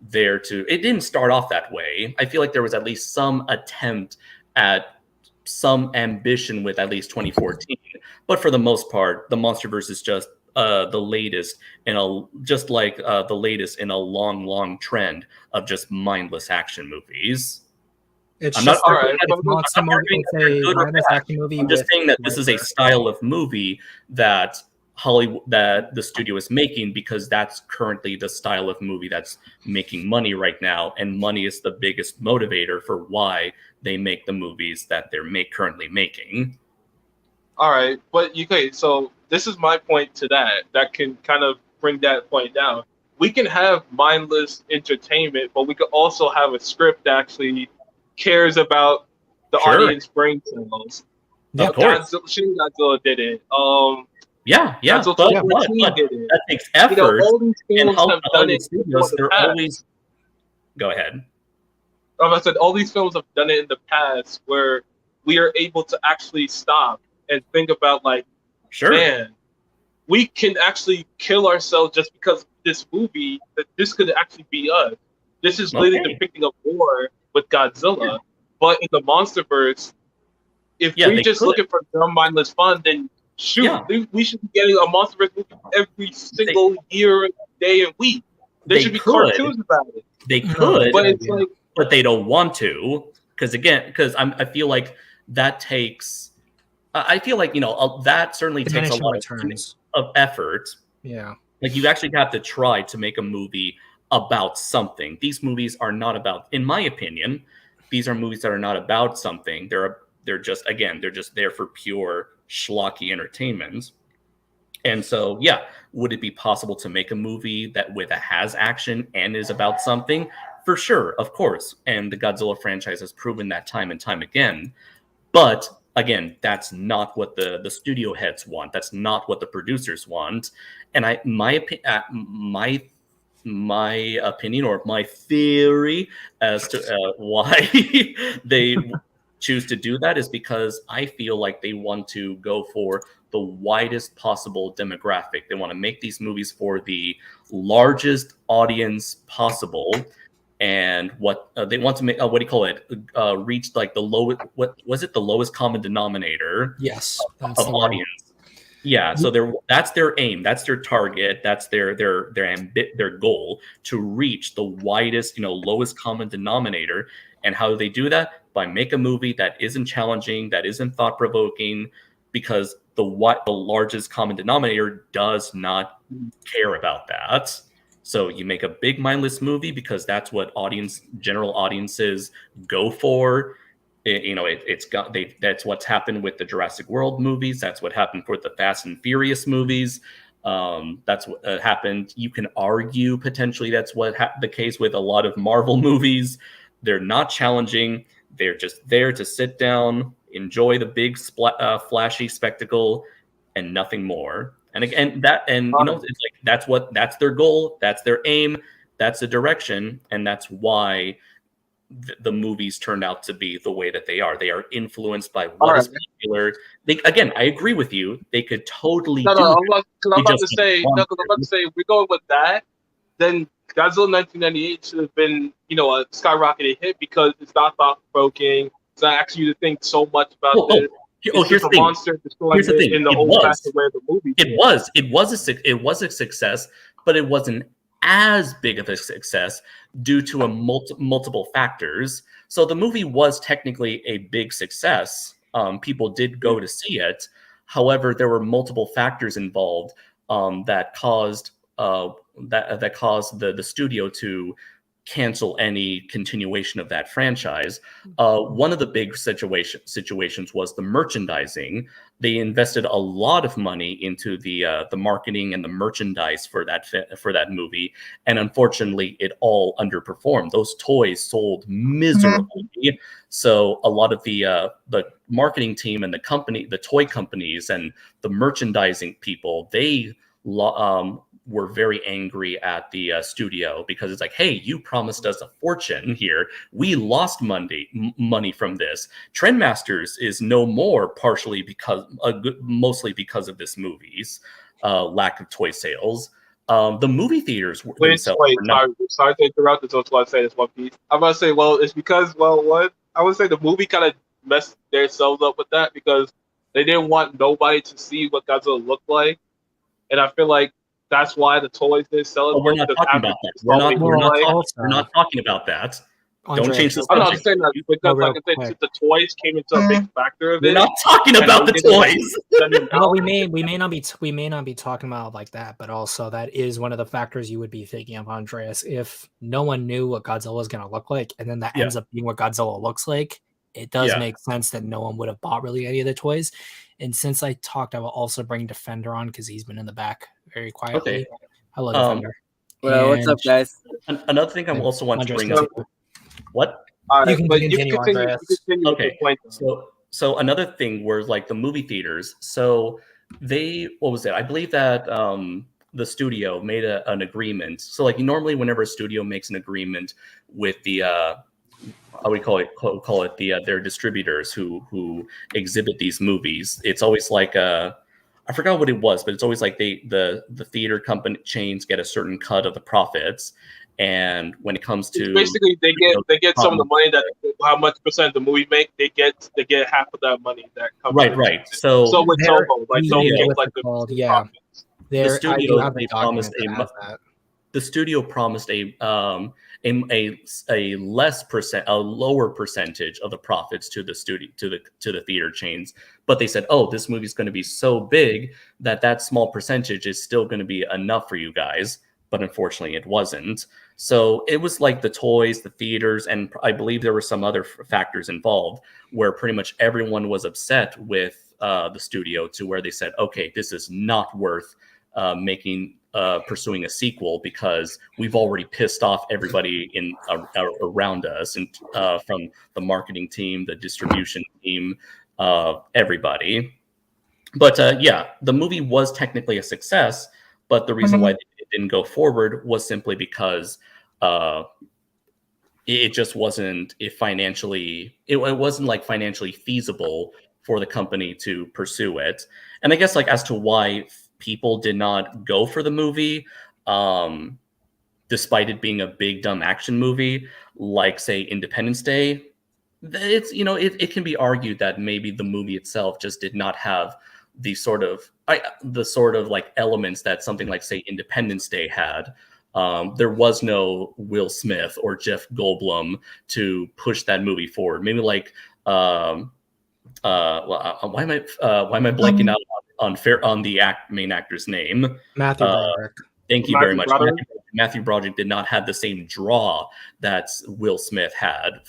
there to. It didn't start off that way. I feel like there was at least some attempt at some ambition with at least 2014, but for the most part, the MonsterVerse is just the latest in the latest in a long trend of just mindless action movies. I'm just saying that this is a style of movie that the studio is making because that's currently the style of movie that's making money right now, and money is the biggest motivator for why they make the movies that they're currently making. All right, but so this is my point to that can kind of bring that point down. We can have mindless entertainment, but we could also have a script that actually cares about the audience brain cells. Of course. Godzilla did it. That takes effort. All these films have done it. They're always. Go ahead. I said all these films have done it in the past, where we are able to actually stop and think about, like, man, we can actually kill ourselves just because of this movie. That this could actually be us. This is literally depicting a war with Godzilla, but in the MonsterVerse, if we're just looking for dumb, mindless fun, then we should be getting a MonsterVerse movie every single year, day, and week. There should be cartoons about it. They could, but they don't want to, because I feel like that takes. I feel like that certainly takes a lot of effort. Yeah, like you actually have to try to make a movie about something. These movies are not about, in my opinion, these are movies that are not about something. They're just there for pure schlocky entertainment. And so, would it be possible to make a movie that has action and is about something? For sure, of course. And the Godzilla franchise has proven that time and time again. But again, that's not what the studio heads want. That's not what the producers want. And my opinion or my theory as to why they choose to do that is because I feel like they want to go for the widest possible demographic. They want to make these movies for the largest audience possible. and what they want to make. What do you call it? Reach like the lowest. What was it? The lowest common denominator. Yes, of audience. Yeah, so that's their aim, that's their target, that's their goal, to reach the widest, lowest common denominator. And how do they do that? By make a movie that isn't challenging, that isn't thought provoking, because the largest common denominator does not care about that. So you make a big mindless movie because that's what general audiences go for. That's what's happened with the Jurassic World movies. That's what happened with the Fast and Furious movies. That's what happened. You can argue potentially that's what the case with a lot of Marvel movies. They're not challenging. They're just there to sit down, enjoy the big flashy spectacle, and nothing more. And again, it's like that's their goal, that's their aim, that's the direction, and that's why the movies turned out to be the way that they are. They are influenced by what is popular. Again, I agree with you. They could totally I'm about to say, if we're going with that, then Godzilla 1998 should have been, a skyrocketed hit because it's not thought-provoking. It's not actually to think so much about this. Here's the thing. Monster destroying it in the old-fashioned way of the movie. It was a success, but it wasn't as big of a success due to multiple factors. So the movie was technically a big success. People did go to see it. However, there were multiple factors involved that caused the studio to cancel any continuation of that franchise. One of the big situations was the merchandising. They invested a lot of money into the marketing and the merchandise for that movie, and unfortunately, it all underperformed. Those toys sold miserably. Mm-hmm. So a lot of the marketing team and the toy companies and the merchandising people, they were very angry at the studio because it's like, hey, you promised us a fortune here. We lost money from this. Trendmasters is no more, mostly because of this movie's lack of toy sales. The movie theaters themselves. Sorry to interrupt. That's what I say. This One Piece. I'm about to say, it's because, I would say the movie kind of messed themselves up with that because they didn't want nobody to see what Godzilla looked like, and I feel like that's why the toys didn't sell it. Oh, we're not talking about that. We're not talking about that. Andres, don't change the subject. I'm not saying that because, like I said, the toys came into a big factor of it. We're not talking about the toys. No, we may not be talking about it like that, but also that is one of the factors you would be thinking of, Andreas. If no one knew what Godzilla was going to look like, and then that ends up being what Godzilla looks like, it does make sense that no one would have bought really any of the toys. And since I talked, I will also bring Defender on because he's been in the back very quietly. Okay. Hello, Defender. Well, what's up, guys? Another thing I also want to bring up. What? You can continue, Andreas. Okay. So another thing were like the movie theaters. So what was it? I believe that the studio made an agreement. So like normally whenever a studio makes an agreement with the how we call it their distributors who exhibit these movies, it's always like I forgot what it was, but it's always like the theater company chains get a certain cut of the profits, and when it comes to basically they get some of the money that how much percent the movie make, they get half of that money that comes right. So with Toho, like Toho gets like the profits. The studio promised a lower percentage of the profits to the studio to the theater chains, but they said, oh, this movie's going to be so big that small percentage is still going to be enough for you guys. But unfortunately, it wasn't. So it was like the toys, the theaters, and I believe there were some other factors involved where pretty much everyone was upset with the studio to where they said, okay, this is not worth pursuing a sequel because we've already pissed off everybody around us, and from the marketing team, the distribution team, everybody. But the movie was technically a success, but the reason why it didn't go forward was simply because it just wasn't financially feasible for the company to pursue it. And I guess like as to why people did not go for the movie, despite it being a big dumb action movie, like say Independence Day, it's it can be argued that maybe the movie itself just did not have the sort of like elements that something like say Independence Day had. There was no Will Smith or Jeff Goldblum to push that movie forward. Maybe like why am I blanking out on the main actor's name? Matthew Broderick. Thank you very much. Matthew Broderick did not have the same draw that Will Smith had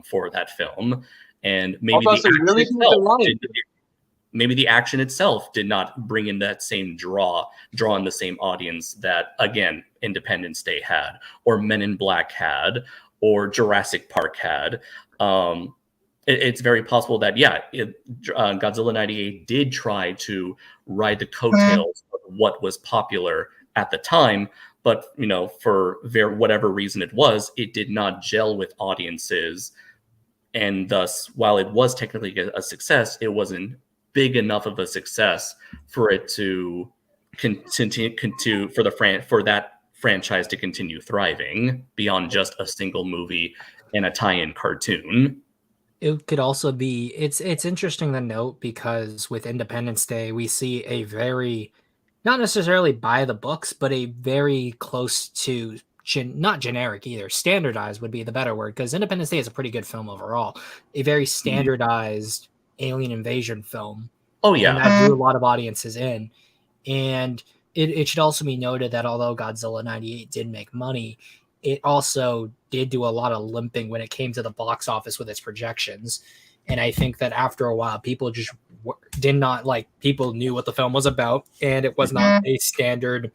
for that film, and maybe the action itself did not bring in that same draw in the same audience that, again, Independence Day had, or Men in Black had, or Jurassic Park had. It's very possible that, Godzilla 98 did try to ride the coattails of what was popular at the time, but, for whatever reason it did not gel with audiences. And thus, while it was technically a success, it wasn't big enough of a success for it to continue for that franchise to continue thriving beyond just a single movie and a tie-in cartoon. It could also be it's interesting to note, because with Independence Day we see a very, not necessarily by the books, but a very close to not generic either, standardized would be the better word, because Independence Day is a pretty good film overall, a very standardized alien invasion film. Oh yeah, and that drew a lot of audiences in. And it should also be noted that although Godzilla 98 did make money, it also did do a lot of limping when it came to the box office with its projections. And I think that after a while, people just did not people knew what the film was about, and it was not a standard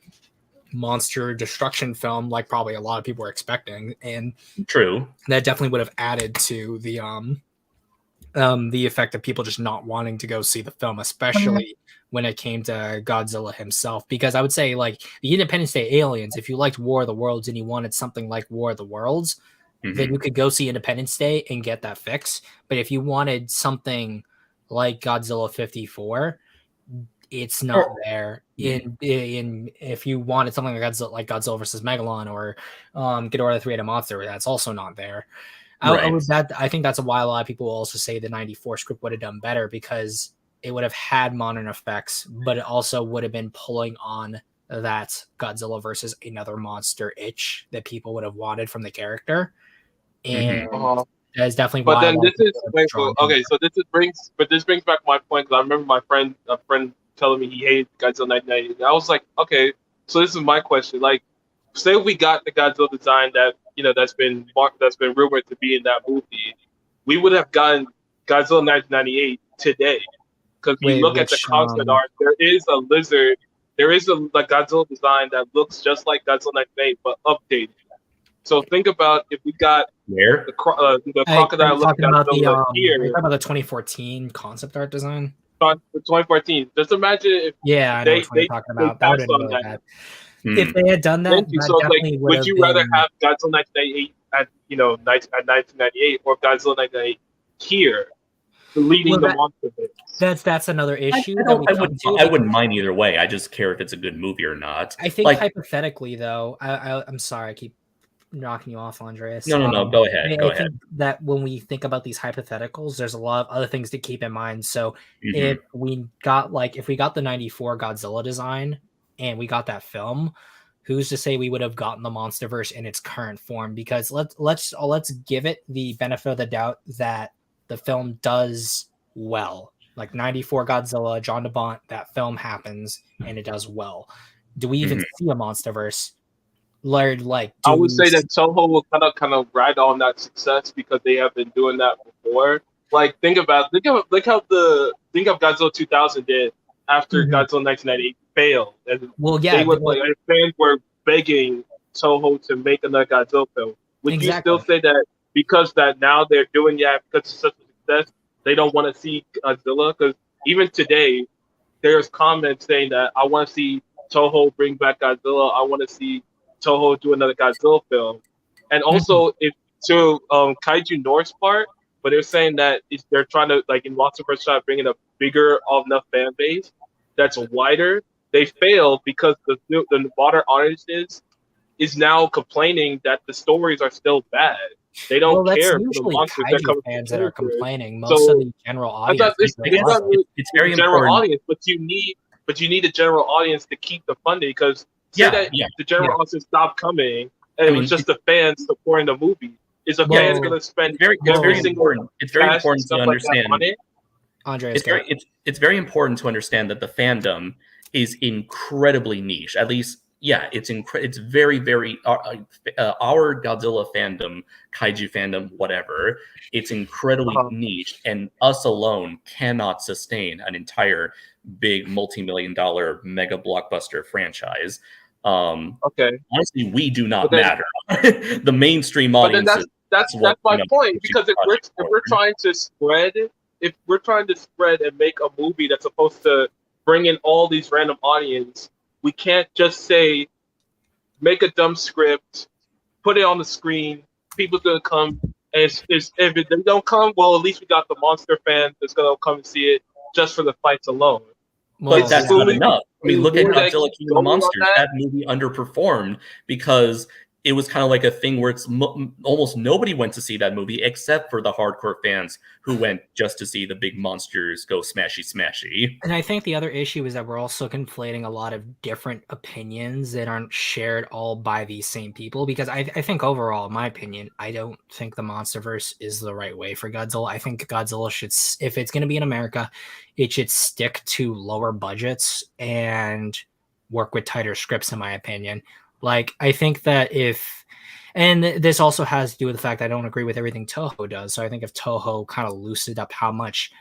monster destruction film like probably a lot of people were expecting. And true, that definitely would have added to the effect of people just not wanting to go see the film, especially when it came to Godzilla himself. Because I would say, like, the Independence Day aliens, if you liked War of the Worlds and you wanted something like War of the Worlds, then you could go see Independence Day and get that fix. But if you wanted something like Godzilla 54, it's not there. In if you wanted something like Godzilla versus Megalon or Ghidorah the Three-Headed Monster, that's also not there. I think that's why a lot of people will also say the 94 script would have done better, because it would have had modern effects, but it also would have been pulling on that Godzilla versus another monster itch that people would have wanted from the character. And that's definitely but why. Then this brings back my point, because I remember a friend telling me he hated Godzilla 1998. I was like, okay, so this is my question. Like, say we got the Godzilla design that that's been rumored to be in that movie, we would have gotten Godzilla 1998 today. Because you look at the concept art, there is a lizard, there is a Godzilla design that looks just like Godzilla 1998 but updated. So think about if we got the crocodile looking Godzilla here. You're talking about the 2014 concept art design. The 2014. Just imagine if I know what you're talking about. That would have been really bad. If they had done that, would you rather have Godzilla 1998 at 1998 or Godzilla 1998 here, leading the monster base? That's another issue. I wouldn't mind either way. I just care if it's a good movie or not. I think hypothetically, though, I'm sorry, I keep knocking you off, Andreas. No, go ahead. I think that when we think about these hypotheticals, there's a lot of other things to keep in mind. So if we got the 94 Godzilla design and we got that film, who's to say we would have gotten the MonsterVerse in its current form? Because let's give it the benefit of the doubt that the film does well. Like 94 Godzilla, John DeBont, that film happens and it does well. Do we even see a MonsterVerse? I would say that Toho will kind of ride on that success because they have been doing that before. Like think of Godzilla 2000 did after Godzilla 1998 failed. And fans were begging Toho to make another Godzilla film. Would you still say that because that now they're doing because it's such a success, they don't want to see Godzilla? Because even today, there's comments saying that I want to see Toho bring back Godzilla. I want to see Toho do another Godzilla film. And also, Kaiju North's part, but they're saying that they're trying to, in MonsterVerse, try to bring in a bigger enough fan base that's wider. They failed because the water audiences is now complaining that the stories are still bad. They don't that's care for the usually monsters that kaiju come fans from that are characters. complaining. Most of the general I thought audience, it's, they it's love not it. really it's very the general important. audience, but you need a general audience to keep the funding, because the general audience stopped coming and it was just the fans supporting the movie. Is a fan going to spend every single important. It's very important to understand. Like that on it? It's very important to understand that the fandom is incredibly niche. At least, it's very, very our Godzilla fandom, kaiju fandom, whatever. It's incredibly niche, and us alone cannot sustain an entire big multi-million-dollar mega blockbuster franchise. Honestly, we do not matter. The mainstream audience. That's my point, because if we're trying to spread and make a movie that's supposed to bring in all these random audience, we can't just say make a dumb script, put it on the screen, people's gonna come, and if they don't come, well, at least we got the monster fans that's gonna come and see it just for the fights alone. But that's not enough. I mean, look at Godzilla King of the Monsters. That movie underperformed because it was kind of like a thing where it's almost nobody went to see that movie except for the hardcore fans who went just to see the big monsters go smashy. And I think the other issue is that we're also conflating a lot of different opinions that aren't shared all by these same people, because I think overall, in my opinion, I don't think the MonsterVerse is the right way for Godzilla. I think Godzilla should, if it's going to be in America, it should stick to lower budgets and work with tighter scripts, in my opinion. Like, I think that and this also has to do with the fact I don't agree with everything Toho does. So I think if Toho kind of loosened up how much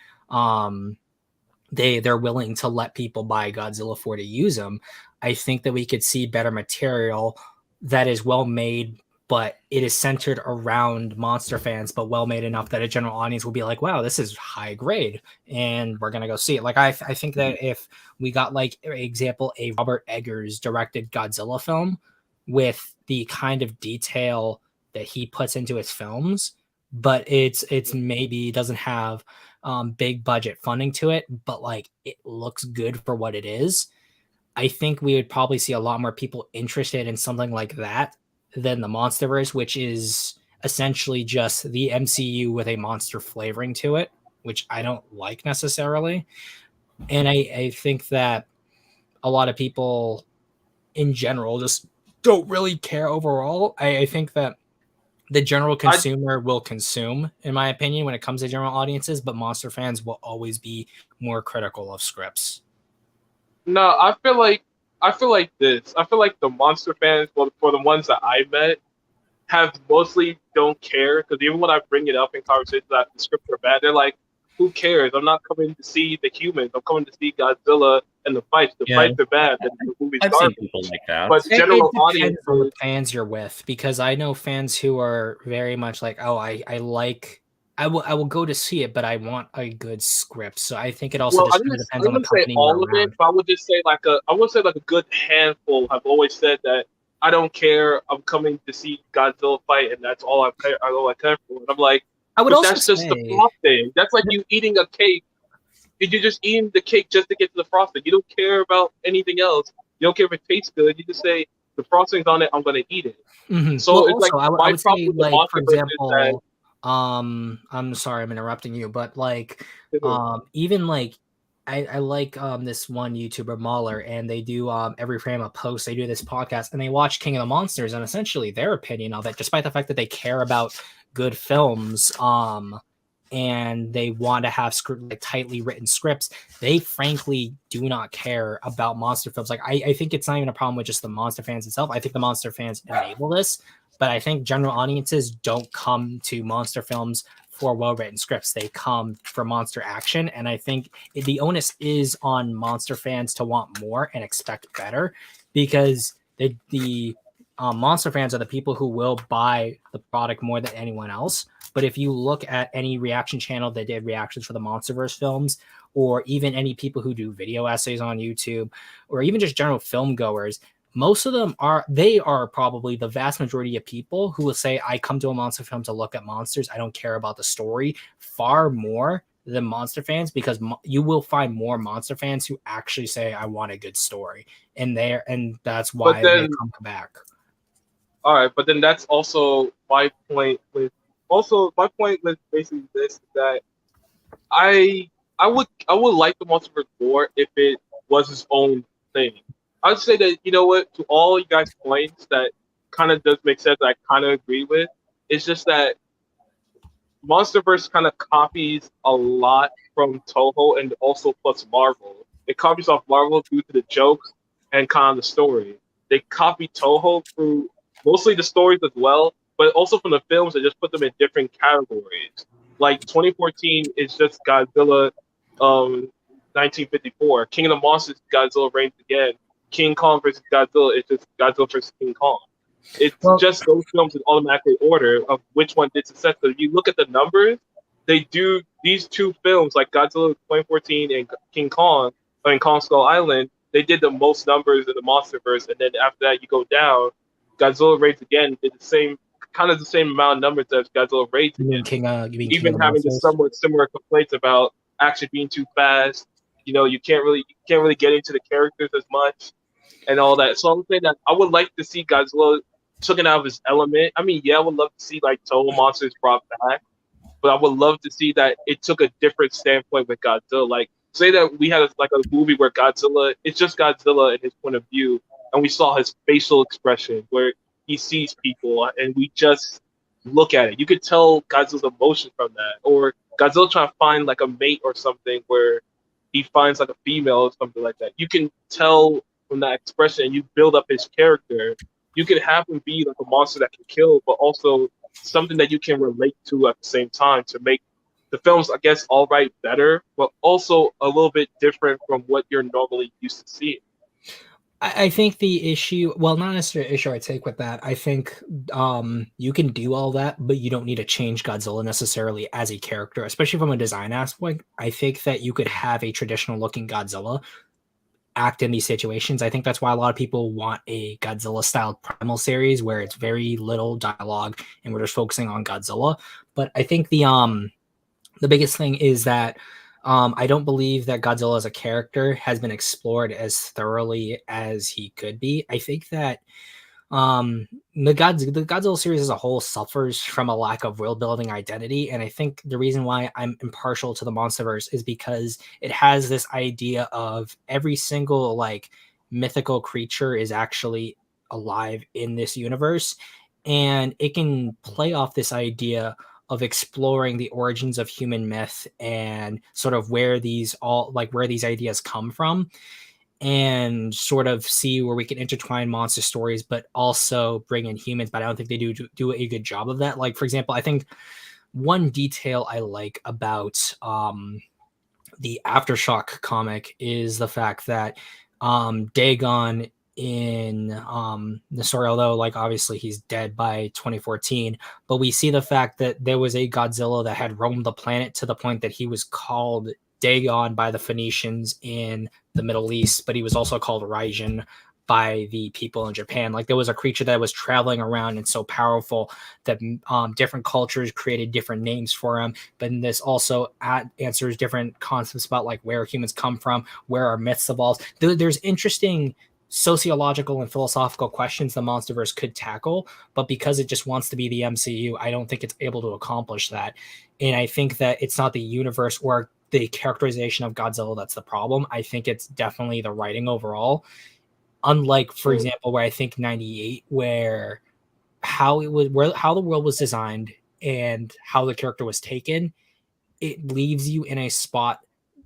they're willing to let people buy Godzilla 4 to use them, I think that we could see better material that is well made, but it is centered around monster fans, but well made enough that a general audience will be like, wow, this is high grade, and we're going to go see it. Like, I think that if we got, like, example, a Robert Eggers directed Godzilla film with the kind of detail that he puts into his films, but it's maybe doesn't have big budget funding to it, but like it looks good for what it is, I think we would probably see a lot more people interested in something like that than the MonsterVerse, which is essentially just the MCU with a monster flavoring to it, which I don't like necessarily. And I think that a lot of people in general just don't really care overall. I think that the general consumer will consume, in my opinion, when it comes to general audiences, but monster fans will always be more critical of scripts. No, I feel like this. I feel like the monster fans, for the ones that I met, have mostly don't care, because even when I bring it up in conversations that the scripts are bad, they're like, who cares? I'm not coming to see the humans. I'm coming to see Godzilla and the fights. The fights are bad. The movie's I've garbage. seen people like that. But general audience, on the fans you're with, because I know fans who are very much like, oh, I will go to see it, but I want a good script. So I think it also depends on the company. All of it, but I would just say a good handful have always said that I don't care. I'm coming to see Godzilla fight, and that's all I care for. And I'm like, I would also that's just the frosting. That's like you eating a cake. You're just eating the cake just to get to the frosting. You don't care about anything else. You don't care if it tastes good. You just say the frosting's on it. I'm gonna eat it. Mm-hmm. So well, it's also, like I would say, like, for example, that, I'm sorry, I'm interrupting you, but like, even like, I like this one YouTuber Mahler, and they do every frame a post. They do this podcast, and they watch King of the Monsters, and essentially their opinion of it, despite the fact that they care about good films, and they want to have tightly written scripts, they frankly do not care about monster films. Like, I think it's not even a problem with just the monster fans itself. I think the monster fans enable this, but I think general audiences don't come to monster films for well-written scripts. They come for monster action, and I think the onus is on monster fans to want more and expect better, because the monster fans are the people who will buy the product more than anyone else. But if you look at any reaction channel that did reactions for the MonsterVerse films, or even any people who do video essays on YouTube, or even just general film goers, most of them are probably the vast majority of people who will say, I come to a monster film to look at monsters. I don't care about the story, far more than monster fans, because you will find more monster fans who actually say, I want a good story. And that's why they come back. All right, but then that's also my point with basically this is that I would like the Monsterverse more if it was its own thing. I'd say that you know what, to all you guys' points that kind of does make sense. I kind of agree with. It's just that Monsterverse kind of copies a lot from Toho and also plus Marvel. It copies off Marvel due to the jokes and kind of the story. They copy Toho through mostly the stories as well, but also from the films. They just put them in different categories. Like 2014 is just Godzilla, 1954. King of the Monsters, Godzilla Reigns Again. King Kong versus Godzilla is just Godzilla versus King Kong. It's just those films in automatically order of which one did success. So if you look at the numbers, they do these two films like Godzilla 2014 and King Kong, and Kong Skull Island. They did the most numbers in the MonsterVerse, and then after that you go down. Godzilla Reigns Again did the same amount of numbers as Godzilla Reigns Again. Even having the somewhat similar complaints about action being too fast. You can't really get into the characters as much and all that. So I'm saying that I would like to see Godzilla taken out of his element. I mean, yeah, I would love to see like Toho monsters brought back, but I would love to see that it took a different standpoint with Godzilla. Like, say that we had a movie where Godzilla, it's just Godzilla in his point of view, and we saw his facial expression where he sees people, and we just look at it. You could tell Godzilla's emotion from that, or Godzilla trying to find like a mate or something where he finds like a female or something like that. You can tell from that expression, and you build up his character. You can have him be like a monster that can kill, but also something that you can relate to at the same time to make the films, I guess, all right better, but also a little bit different from what you're normally used to seeing. I think the issue, well, not necessarily an issue I take with that. I think you can do all that, but you don't need to change Godzilla necessarily as a character, especially from a design aspect. I think that you could have a traditional looking Godzilla act in these situations. I think that's why a lot of people want a Godzilla-style Primal series where it's very little dialogue and we're just focusing on Godzilla. But I think the biggest thing is that I don't believe that Godzilla as a character has been explored as thoroughly as he could be. I think that the Godzilla series as a whole suffers from a lack of world building identity, and I think the reason why I'm impartial to the Monsterverse is because it has this idea of every single like mythical creature is actually alive in this universe, and it can play off this idea of exploring the origins of human myth and sort of where these ideas come from, and sort of see where we can intertwine monster stories, but also bring in humans. But I don't think they do a good job of that. Like, for example, I think one detail I like about the Aftershock comic is the fact that Dagon in the story, although like obviously he's dead by 2014, but we see the fact that there was a Godzilla that had roamed the planet to the point that he was called Dagon by the Phoenicians in the Middle East, but he was also called Raijin by the people in Japan. Like, there was a creature that was traveling around and so powerful that different cultures created different names for him. But this also answers different concepts about like where humans come from, where our myths evolve. There's interesting sociological and philosophical questions the Monsterverse could tackle, but because it just wants to be the MCU, I don't think it's able to accomplish that. And I think that it's not the universe or the characterization of Godzilla that's the problem. I think it's definitely the writing overall. Unlike, for example, where I think 98, where how the world was designed and how the character was taken, it leaves you in a spot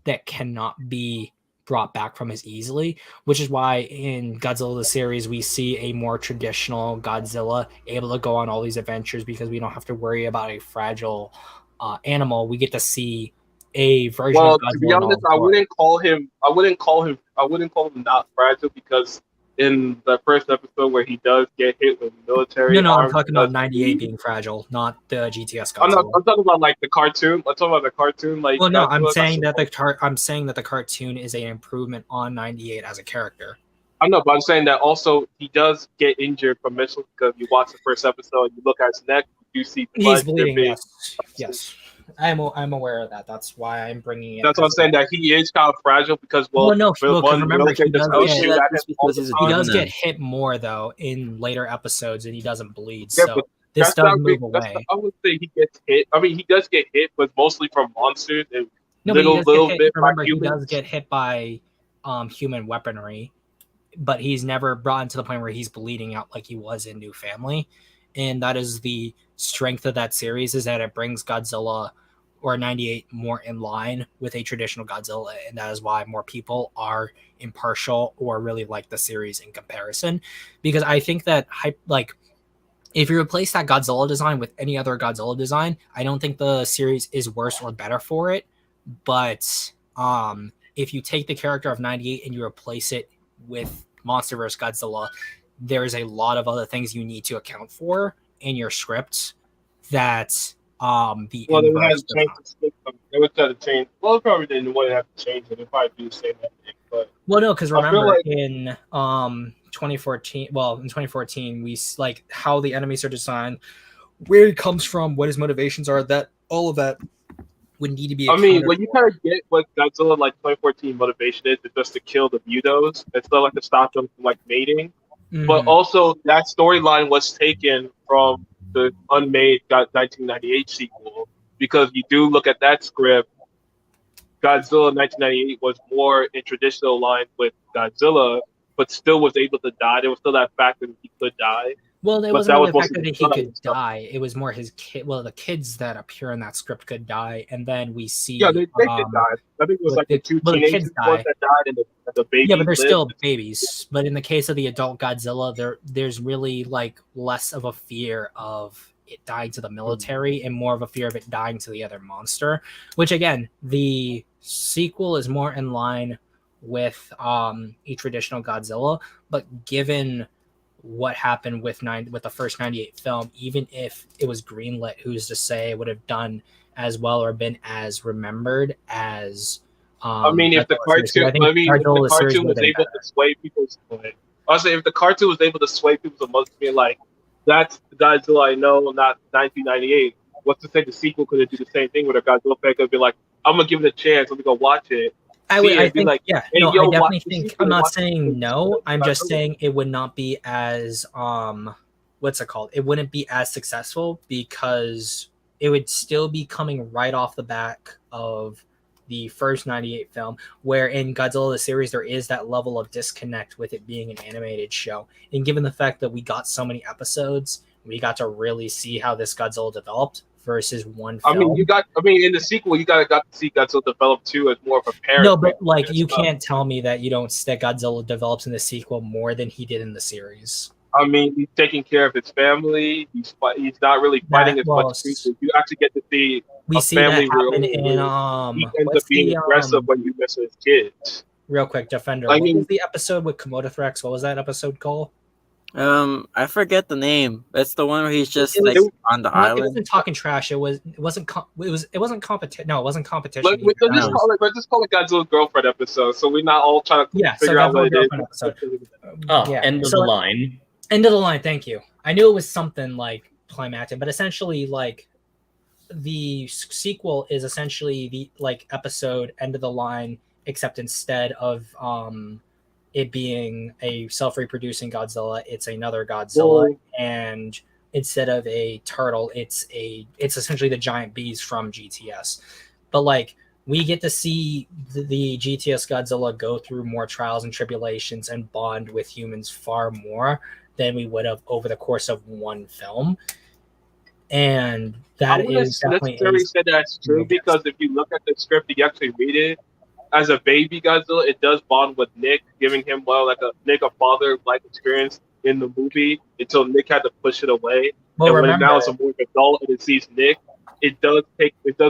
that cannot be brought back from as easily, which is why in Godzilla the series we see a more traditional Godzilla able to go on all these adventures, because we don't have to worry about a fragile animal. We get to see a version of Godzilla. To be honest, I wouldn't call him not fragile, because in the first episode where he does get hit with military No, arms, I'm talking about 98 being fragile, not the GTS Godzilla. I'm talking about like the cartoon. I'm talking about the cartoon. Like, well, no, I'm saying that the cartoon is an improvement on 98 as a character. I know, but I'm saying that also he does get injured from missiles, because you watch the first episode and you look at his neck, you see blood. He's bleeding. Yes. I'm aware of that. That's why I'm bringing it. That's what I'm saying. That he is kind of fragile because no, remember he does he does get hit more though in later episodes, and he doesn't bleed. Yeah, so this does move away. I would say he gets hit. I mean, he does get hit, but mostly from monsters and little bit. Remember, he does get hit by human weaponry, but he's never brought to the point where he's bleeding out like he was in New Family. And that is the strength of that series, is that it brings Godzilla or 98 more in line with a traditional Godzilla. And that is why more people are impartial or really like the series in comparison. Because I think that if you replace that Godzilla design with any other Godzilla design, I don't think the series is worse or better for it. But if you take the character of 98 and you replace it with MonsterVerse Godzilla, there's a lot of other things you need to account for in your script that they would have to change. Well, they probably didn't want to have to change it. They probably do the same thing. But no, because remember in 2014, we like how the enemies are designed, where it comes from, what his motivations are. That all of that would need to be. I mean, when you kind of get what Godzilla 2014 motivation is just to kill the Mutos, it's not to stop them from mating. Mm-hmm. But also that storyline was taken from the unmade 1998 sequel, because you do look at that script, Godzilla 1998 was more in traditional line with Godzilla, but still was able to die. There was still that fact that he could die. Well, it wasn't the fact that he could die. It was more his kid. Well, the kids that appear in that script could die, and then we see. Yeah, they could die. I think it was the two teenagers that died, and the baby. Yeah, but they're still babies. But in the case of the adult Godzilla, there's really less of a fear of it dying to the military and more of a fear of it dying to the other monster. Which again, the sequel is more in line with a traditional Godzilla, but given what happened with the first 98 film, even if it was greenlit, who's to say it would have done as well or been as remembered as I mean, if the cartoon was able to sway people's also if the cartoon was able to sway people's emotions, being like, that's the Godzilla I know, not 1998. What's to say the sequel couldn't do the same thing with a Godzilla fan? Could be like, I'm gonna give it a chance, let me go watch it. I think, I definitely think. I'm not saying no. I'm just saying it would not be as what's it called? It wouldn't be as successful because it would still be coming right off the back of the first 98 film, where in Godzilla the series there is that level of disconnect with it being an animated show. And given the fact that we got so many episodes, we got to really see how this Godzilla developed versus one film. I mean, in the sequel, you got to see Godzilla develop too as more of a parent. No, but you can't tell me that that Godzilla develops in the sequel more than he did in the series. I mean, he's taking care of his family. He's not really fighting as much. You actually get to see a family that happen in he ends up being aggressive when you miss his kids. Real quick, Defender. What was the episode with Komodothrax? What was that episode called? I forget the name. It's the one where he's just on the island. It wasn't talking trash. It wasn't competition. No, it wasn't competition. Let's just call it Godzilla's girlfriend episode. So we're not all trying to figure out what it is. End of the line. End of the line. Thank you. I knew it was something climactic, but essentially the sequel is essentially the episode End of the Line, except instead of it being a self-reproducing Godzilla, it's another Godzilla, and instead of a turtle, it's essentially the giant bees from GTS. But we get to see the GTS Godzilla go through more trials and tribulations and bond with humans far more than we would have over the course of one film. And that is necessarily said that's true, because if you look at the script, you actually read it. As a baby Godzilla, it does bond with Nick, giving him a father-like experience in the movie until Nick had to push it away. Well, and when now it's a more adult and it sees Nick, it does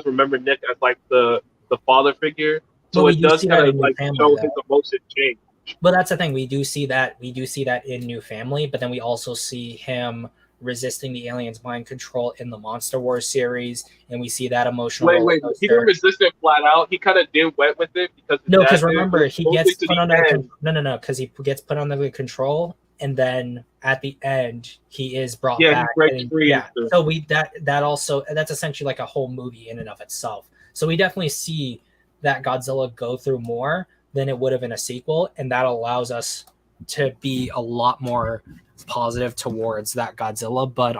remember Nick as the father figure. So it does kind of show his emotion change. But that's the thing, we do see that in New Family, but then we also see him resisting the aliens' mind control in the Monster Wars series, and we see that emotional. Wait, he didn't resist it flat out. He kind of did wet with it because remember he gets put under because he gets put under the control and then at the end he is brought Yeah, he back. breaks And, free. yeah, so that also that's essentially like a whole movie in and of itself. So we definitely see that Godzilla go through more than it would have in a sequel, and that allows us to be a lot more positive towards that Godzilla. But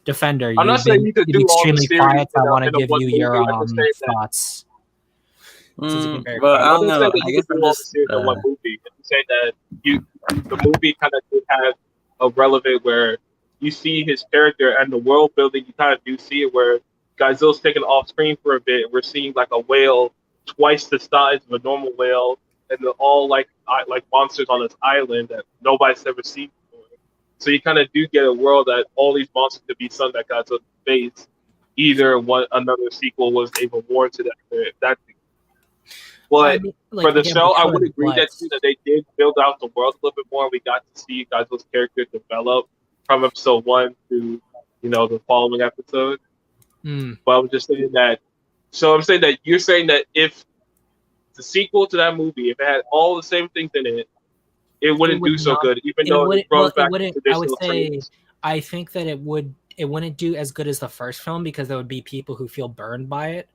Defender, I'm not you've saying been you could do all the extremely series quiet. So I want to in a give one you movie. your I'm just saying that. thoughts. Since you've been very well, quiet. I I'm don't not know. saying that I you guess could I'm do all the just. series in one movie. I'm saying that the movie kind of did have a relevant where you see his character and the world building. You kind of do see it where Godzilla's taken off screen for a bit. We're seeing like a whale twice the size of a normal whale, and they're all like monsters on this island that nobody's ever seen before. So you kind of do get a world that all these monsters could be something that Godzilla face. Either one another sequel was even more to that. But for the show, I would agree that they did build out the world a little bit more. We got to see Godzilla's character develop from episode 1 to the following episode. But I was just saying that. So I'm saying that you're saying that if the sequel to that movie, if it had all the same things in it, it wouldn't do so good, even though it goes back to traditional traits. I think that it wouldn't do as good as the first film because there would be people who feel burned by it,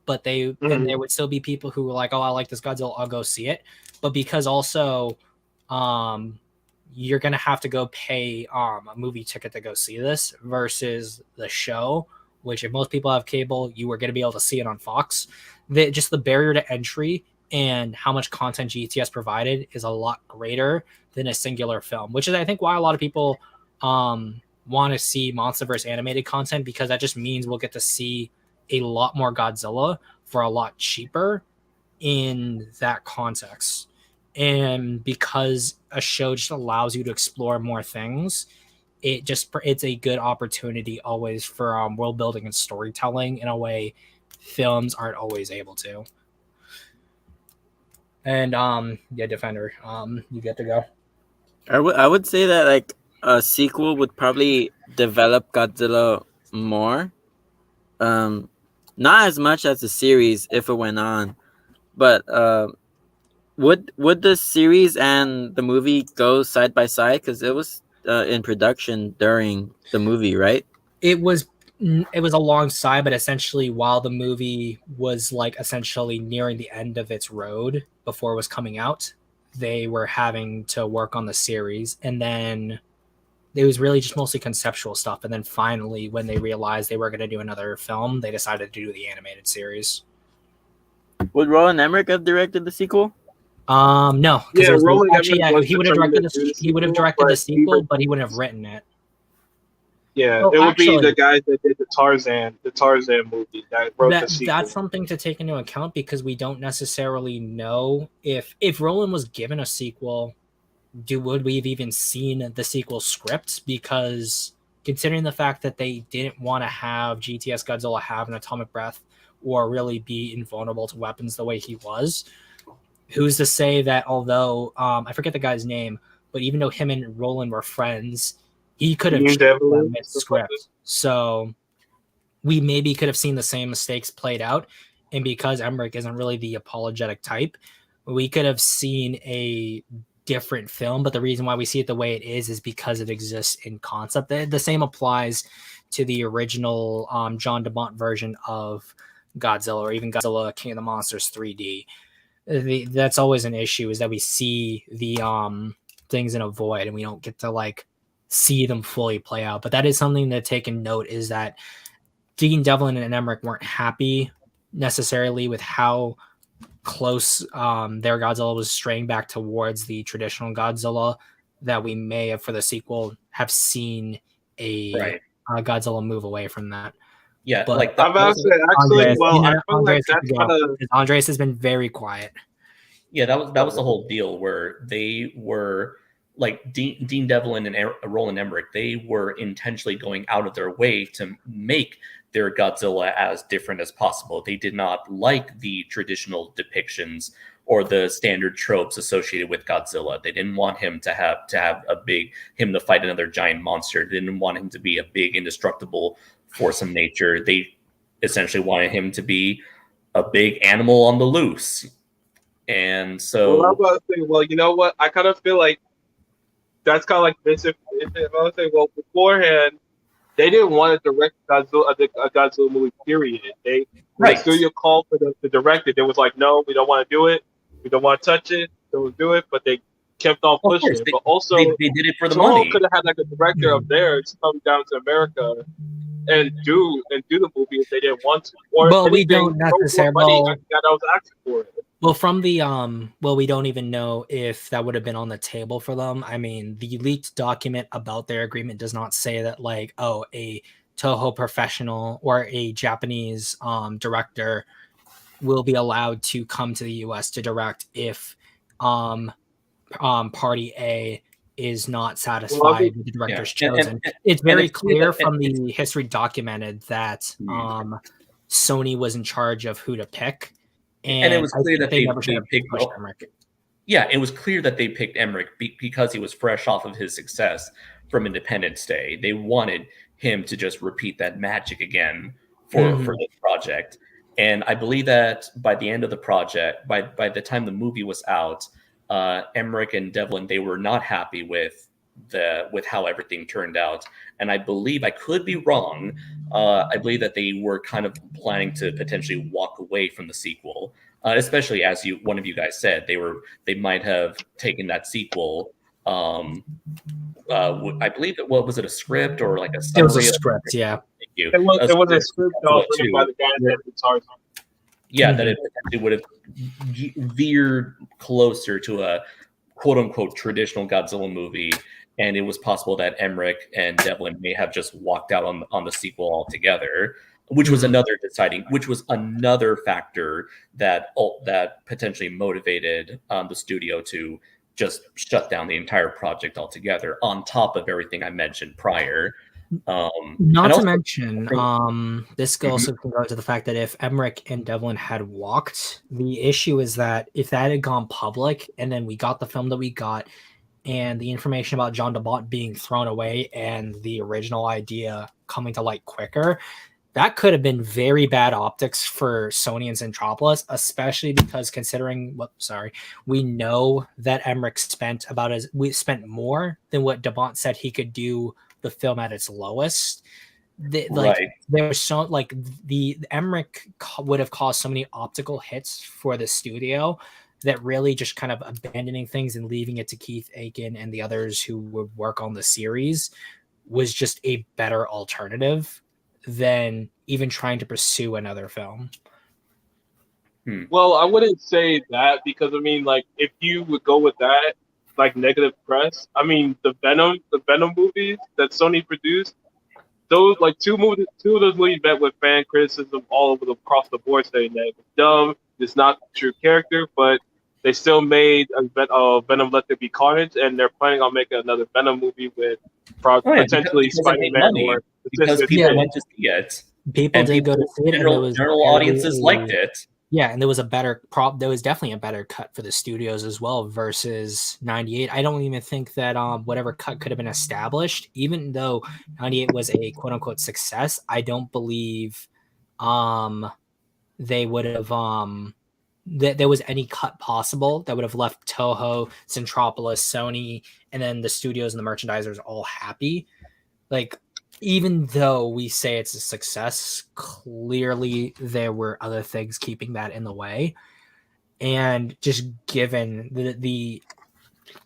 but and there would still be people who were like, oh, I like this Godzilla, I'll go see it. But because also you're gonna have to go pay a movie ticket to go see this versus the show, which if most people have cable, you were gonna be able to see it on Fox. Just the barrier to entry and how much content GTS provided is a lot greater than a singular film, which is I think why a lot of people want to see MonsterVerse animated content, because that just means we'll get to see a lot more Godzilla for a lot cheaper in that context. And because a show just allows you to explore more things, it's a good opportunity always for world building and storytelling in a way films aren't always able to. And Defender, you get to go. I would say that like a sequel would probably develop Godzilla more. Not as much as the series if it went on, but would the series and the movie go side by side because it was in production during the movie, right? It was alongside, but essentially while the movie was like essentially nearing the end of its road before it was coming out, they were having to work on the series, and then it was really just mostly conceptual stuff. And then finally, when they realized they were going to do another film, they decided to do the animated series. Would Roland Emmerich have directed the sequel? No. Yeah, Roland Emmerich he would have directed the sequel, but he wouldn't have written it. Yeah, it would be the guys that did the Tarzan movie that wrote the sequel. That's something to take into account because we don't necessarily know if Roland was given a sequel, would we have even seen the sequel script? Because considering the fact that they didn't want to have GTS Godzilla have an atomic breath or really be invulnerable to weapons the way he was, who's to say that although I forget the guy's name, but even though him and Roland were friends, he could have changed that script. So we maybe could have seen the same mistakes played out. And because Emmerich isn't really the apologetic type, we could have seen a different film. But the reason why we see it the way it is because it exists in concept. The same applies to the original John DeMont version of Godzilla, or even Godzilla King of the Monsters 3D. That's always an issue, is that we see the things in a void and we don't get to like see them fully play out. But that is something to take in note, is that Dean Devlin and Emmerich weren't happy necessarily with how close their Godzilla was straying back towards the traditional Godzilla, that we may have for the sequel have seen a Godzilla move away from that. Yeah, but like I'm about to say actually. Well, I feel like that's kind of. Andres has been very quiet. Yeah, that was the whole deal where they were like Dean Devlin and Roland Emmerich. They were intentionally going out of their way to make their Godzilla as different as possible. They did not like the traditional depictions or the standard tropes associated with Godzilla. They didn't want him to have him to fight another giant monster. They didn't want him to be a big indestructible force of nature. They essentially wanted him to be a big animal on the loose. And so, well, you know what? I kind of feel like that's kind of like this. If I would say, well, beforehand, they didn't want to direct a Godzilla movie. Period. When the studio called for them to direct it, they was like, no, we don't want to do it. We don't want to touch it. Don't do it. But they kept on pushing it. But also, they did it for the Toho money. could have had like a director of theirs come down to America and do the movie if they didn't want to. Or Well, we anything, don't throw more money necessarily. that I was asking for it. Well, from the we don't even know if that would have been on the table for them. I mean, the leaked document about their agreement does not say that like, oh, a Toho professional or a Japanese director will be allowed to come to the US to direct if party A is not satisfied with the director's chosen. It's very clear from the history documented that Sony was in charge of who to pick. And it was clear that they picked Emmerich. Yeah, it was clear that they picked Emmerich because he was fresh off of his success from Independence Day. They wanted him to just repeat that magic again for this project. And I believe that by the end of the project, by the time the movie was out, Emmerich and Devlin, they were not happy with how everything turned out. And I believe, I could be wrong, I believe that they were kind of planning to potentially walk away from the sequel, especially as one of you guys said, they might have taken that sequel. I believe that, what was it, a script or like a summary? It was a script, yeah. Thank you. It was a script written by the guy that did Tarzan. Yeah, that it potentially would have veered closer to a quote-unquote traditional Godzilla movie, and it was possible that Emmerich and Devlin may have just walked out on the sequel altogether, which was another factor that potentially motivated the studio to just shut down the entire project altogether, on top of everything I mentioned prior. Not to mention, this also can go to the fact that if Emmerich and Devlin had walked, the issue is that if that had gone public and then we got the film that we got and the information about John DeBont being thrown away and the original idea coming to light quicker, that could have been very bad optics for Sony and Zimcast, especially because considering we know that Emmerich spent more than what DeBont said he could do the film at its lowest. There was so like the Emmerich would have caused so many optical hits for the studio that really just kind of abandoning things and leaving it to Keith Aiken and the others who would work on the series was just a better alternative than even trying to pursue another film. Well, I wouldn't say that, because I mean, like, if you would go with that, like, negative press, I mean, the Venom movies that Sony produced, those, like, two of those movies met with fan criticism all over across the board, saying that it was dumb, it's not a true character, but they still made a Venom Let There Be Carnage, and they're planning on making another Venom movie with potentially Spider-Man, because people went to see it. People did go to see it. General audiences liked it. Yeah, and there was there was definitely a better cut for the studios as well versus 98. I don't even think that whatever cut could have been established, even though 98 was a quote unquote success, I don't believe they would have that there was any cut possible that would have left Toho, Centropolis, Sony, and then the studios and the merchandisers all happy. Like, even though we say it's a success, clearly there were other things keeping that in the way. And just given the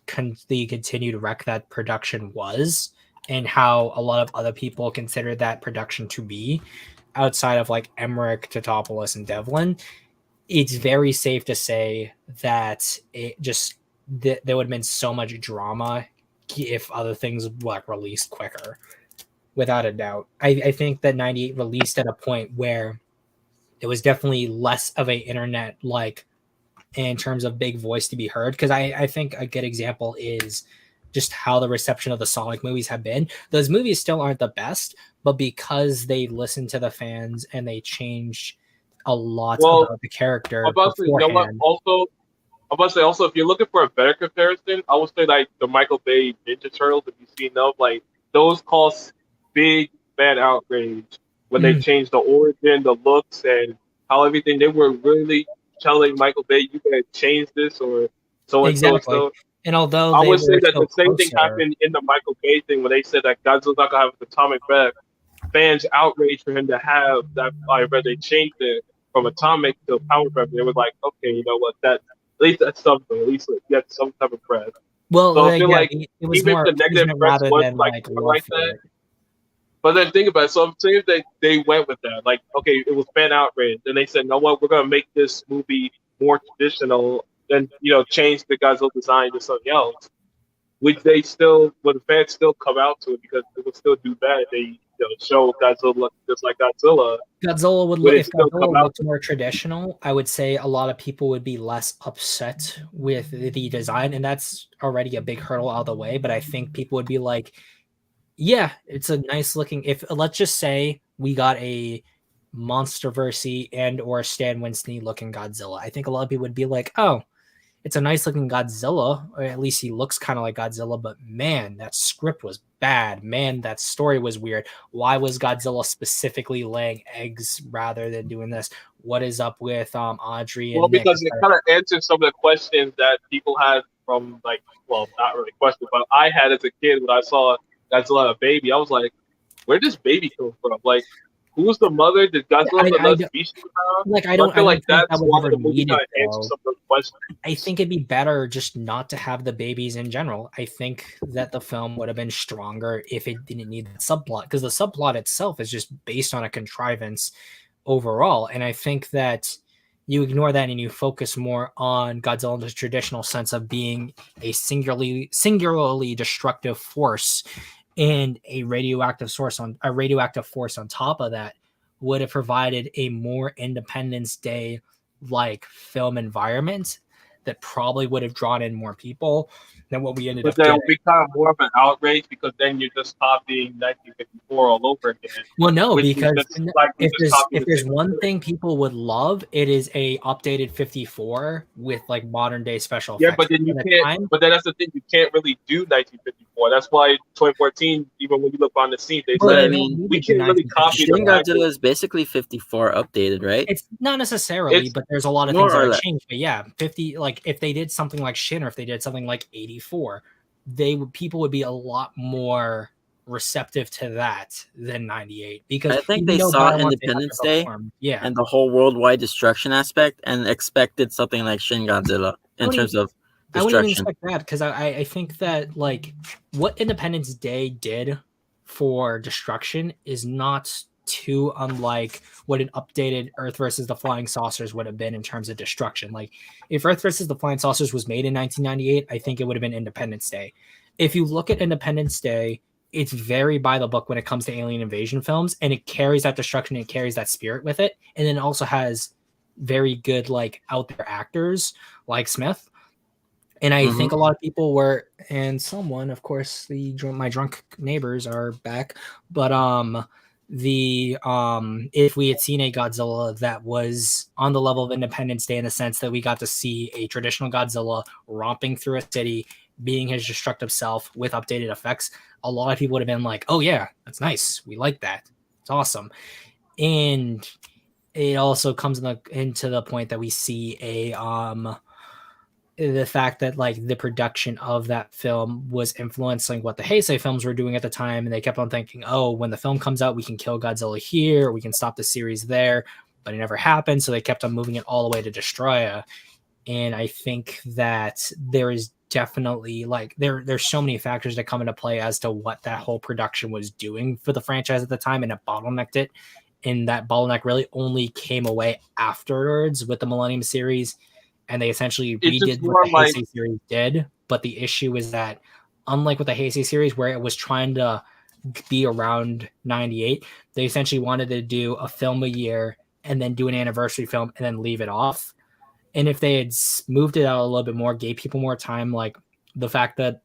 continued wreck that production was, and how a lot of other people consider that production to be, outside of like Emmerich, Totopoulos, and Devlin, it's very safe to say that it just there would have been so much drama if other things like released quicker. Without a doubt. I think that 98 released at a point where it was definitely less of a internet, like, in terms of big voice to be heard. Because I think a good example is just how the reception of the Sonic movies have been. Those movies still aren't the best, but because they listened to the fans and they changed a lot about the character beforehand. Also, if you're looking for a better comparison, I would say like the Michael Bay Ninja Turtles, if you've seen them, like, those cost big bad outrage when they changed the origin, the looks, and how everything. They were really telling Michael Bay, you gotta change this or so and so. And although I they would say were that so the same thing closer, happened in the Michael Bay thing when they said that Godzilla's not gonna have an atomic breath. Fans outraged for him to have that. I read they changed it from atomic to power breath. They were like, okay, you know what? That at least that's something. At least you get some type of breath. well, So I feel yeah, like it was even if more the negative appeasement press rather was than like like more love like for that, it. but then think about it. So I'm saying that they went with that. Like, okay, it was fan outrage. And they said, no, what? We're going to make this movie more traditional and, change the Godzilla design to something else. Which they still, when the fans still come out to it because it would still do bad. They show Godzilla look just like Godzilla. Godzilla would Would look it if still come Godzilla out looked more traditional. I would say a lot of people would be less upset with the design, and that's already a big hurdle out of the way. But I think people would be like, "Yeah, it's a nice looking." If let's just say we got a MonsterVerse and or Stan Winston looking Godzilla, I think a lot of people would be like, "Oh, it's a nice looking Godzilla, or at least he looks kind of like Godzilla, but man, that script was bad. Man, that story was weird. Why was Godzilla specifically laying eggs rather than doing this? What is up with Audrey well, and Nick?" because it kind of answers some of the questions that people had from, like, well, not really questions, but I had as a kid when I saw Godzilla a baby. I was like, where does baby come from? Like, who's the mother? Did Godzilla have another species around? Like So I I feel like don't think that that's was why ever the movie needed kind of answers though. some of those questions. I think it'd be better just not to have the babies in general. I think that the film would have been stronger if it didn't need the subplot, because the subplot itself is just based on a contrivance overall. And I think that you ignore that and you focus more on Godzilla in the traditional sense of being a singularly destructive force, and a radioactive force on top of that would have provided a more Independence Day like film environment that probably would have drawn in more people than what we ended But up then getting. it'll be kind of more of an outrage because then you're just copying 1954 all over again. Well, no, Which is because just like we just copied if the there's same one story. thing people would love, it is a updated 54 with like modern day special Yeah, effects. but then you At the can't. time, But then that's the thing. You can't really do 1954. That's why 2014. Even when you look on the scene, they But well, I said they don't mean, need we to do can't really copy the Shin 1954. fact that Godzilla is basically 54 updated, right? It's not necessarily, it's but there's a lot of More things that or are less. changed. But yeah, 50, like if they did something like Shin or if they did something like 84, people would be a lot more receptive to that than 98, because I think even they though saw Biollante had Independence to Day perform, yeah, and the whole worldwide destruction aspect and expected something like Shin Godzilla in terms of I wouldn't even destruction. expect that, because I think that like what Independence Day did for destruction is not too unlike what an updated Earth versus the Flying Saucers would have been in terms of destruction. Like if Earth versus the Flying Saucers was made in 1998, I think it would have been Independence Day. If you look at Independence Day, it's very by the book when it comes to alien invasion films, and it carries that destruction and it carries that spirit with it. And then it also has very good like out there actors like Smith. And I think a lot of people were, and someone, of course, my drunk neighbors are back, but if we had seen a Godzilla that was on the level of Independence Day in the sense that we got to see a traditional Godzilla romping through a city, being his destructive self with updated effects, a lot of people would have been like, "Oh yeah, that's nice. We like that. It's awesome." And it also comes into the point that we see the fact that like the production of that film was influencing what the Heisei films were doing at the time, and they kept on thinking, oh, when the film comes out, we can kill Godzilla here, we can stop the series there, but it never happened, so they kept on moving it all the way to Destroya. And I think that there is definitely like there's so many factors that come into play as to what that whole production was doing for the franchise at the time, and it bottlenecked it. And that bottleneck really only came away afterwards with the Millennium series, and they essentially redid what the Heisei series did. But the issue is that, unlike with the Heisei series, where it was trying to be around 98, they essentially wanted to do a film a year and then do an anniversary film and then leave it off. And if they had moved it out a little bit more, gave people more time, like the fact that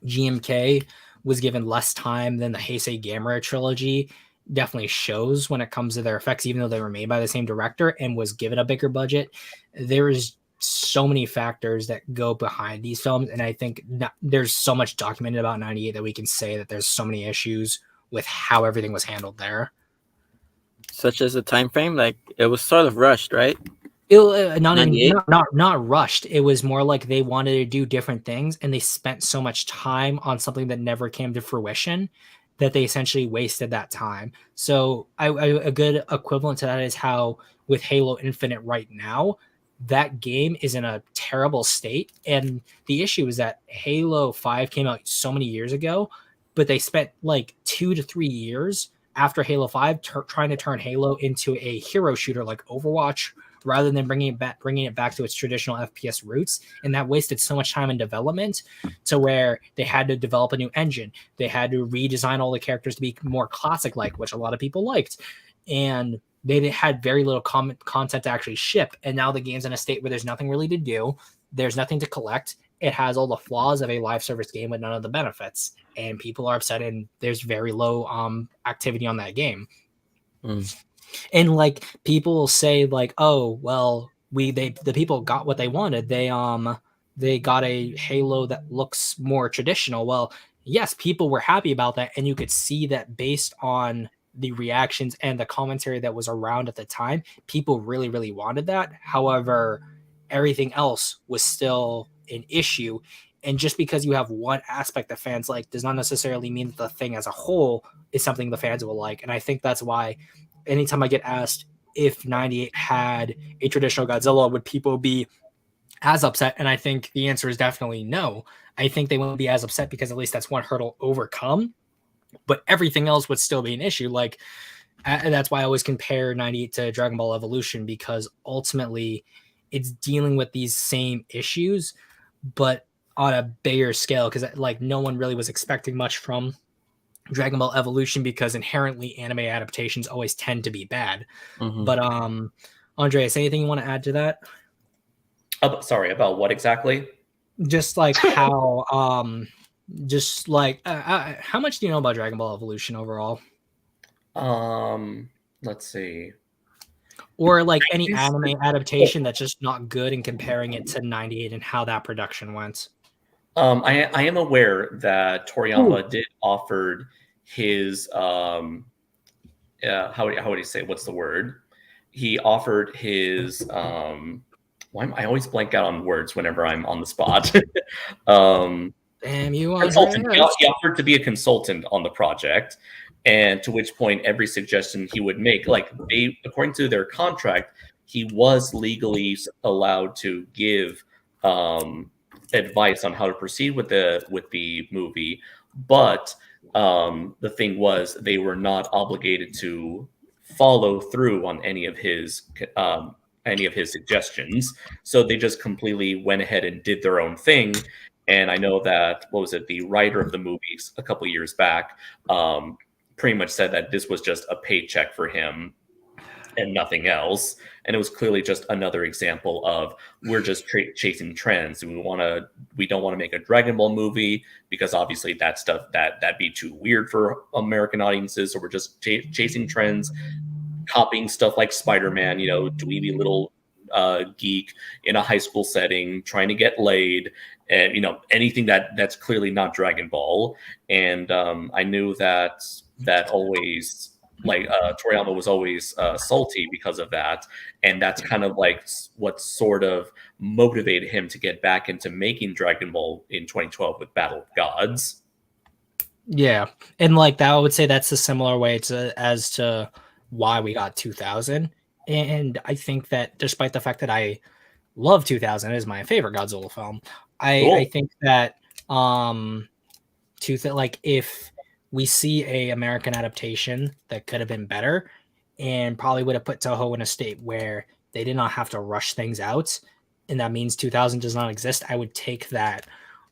GMK was given less time than the Heisei Gamera trilogy definitely shows when it comes to their effects, even though they were made by the same director and was given a bigger budget. There is so many factors that go behind these films, and I think there's so much documented about 98 that we can say that there's so many issues with how everything was handled there. Such as the time frame, like it was sort of rushed, right? Not rushed. It was more like they wanted to do different things, and they spent so much time on something that never came to fruition that they essentially wasted that time. So a good equivalent to that is how with Halo Infinite right now, that game is in a terrible state. And the issue is that Halo 5 came out so many years ago, but they spent like 2 to 3 years after Halo 5 trying to turn Halo into a hero shooter like Overwatch, rather than bringing it back to its traditional FPS roots. And that wasted so much time in development to where they had to develop a new engine. They had to redesign all the characters to be more classic-like, which a lot of people liked. And they had very little content to actually ship. And now the game's in a state where there's nothing really to do. There's nothing to collect. It has all the flaws of a live service game with none of the benefits. And people are upset, and there's very low activity on that game. And like people say like, oh well, the people got what they wanted. They got a Halo that looks more traditional. Well, yes, people were happy about that, and you could see that based on the reactions and the commentary that was around at the time, people really, really wanted that. However, everything else was still an issue. And just because you have one aspect that fans like does not necessarily mean that the thing as a whole is something the fans will like. And I think that's why anytime I get asked if 98 had a traditional Godzilla, would people be as upset? And I think the answer is definitely no. I think they won't be as upset because at least that's one hurdle overcome, but everything else would still be an issue. Like, and that's why I always compare 98 to Dragon Ball Evolution, because ultimately it's dealing with these same issues, but on a bigger scale, because like no one really was expecting much from Dragon Ball Evolution, because inherently anime adaptations always tend to be bad. But Andreas, anything you want to add to that? Sorry, about what exactly? Just like how how much do you know about Dragon Ball Evolution overall? Let's see. Or like any anime adaptation that's just not good, and comparing it to 98 and how that production went. I am aware that Toriyama did offered his how would he say, what's the word? He offered his I always blank out on words whenever I'm on the spot. Damn you, consultant. He offered to be a consultant on the project, and to which point every suggestion he would make, like they, according to their contract, he was legally allowed to give advice on how to proceed with the movie, but the thing was they were not obligated to follow through on any of his suggestions. So they just completely went ahead and did their own thing. And I know that, the writer of the movies a couple years back pretty much said that this was just a paycheck for him and nothing else. And it was clearly just another example of, we're just chasing trends. We don't want to make a Dragon Ball movie because obviously that stuff that'd be too weird for American audiences. So we're just chasing trends, copying stuff like Spider-Man, dweeby little geek in a high school setting, trying to get laid, and anything that's clearly not Dragon Ball. And I knew that always, like Toriyama was always salty because of that, and that's kind of like what sort of motivated him to get back into making Dragon Ball in 2012 with Battle of Gods. Yeah, and like that, I would say that's a similar way as to why we got 2000. And I think that despite the fact that I love 2000, it is my favorite Godzilla film, I think that if we see a American adaptation that could have been better and probably would have put Toho in a state where they did not have to rush things out, and that means 2000 does not exist, I would take that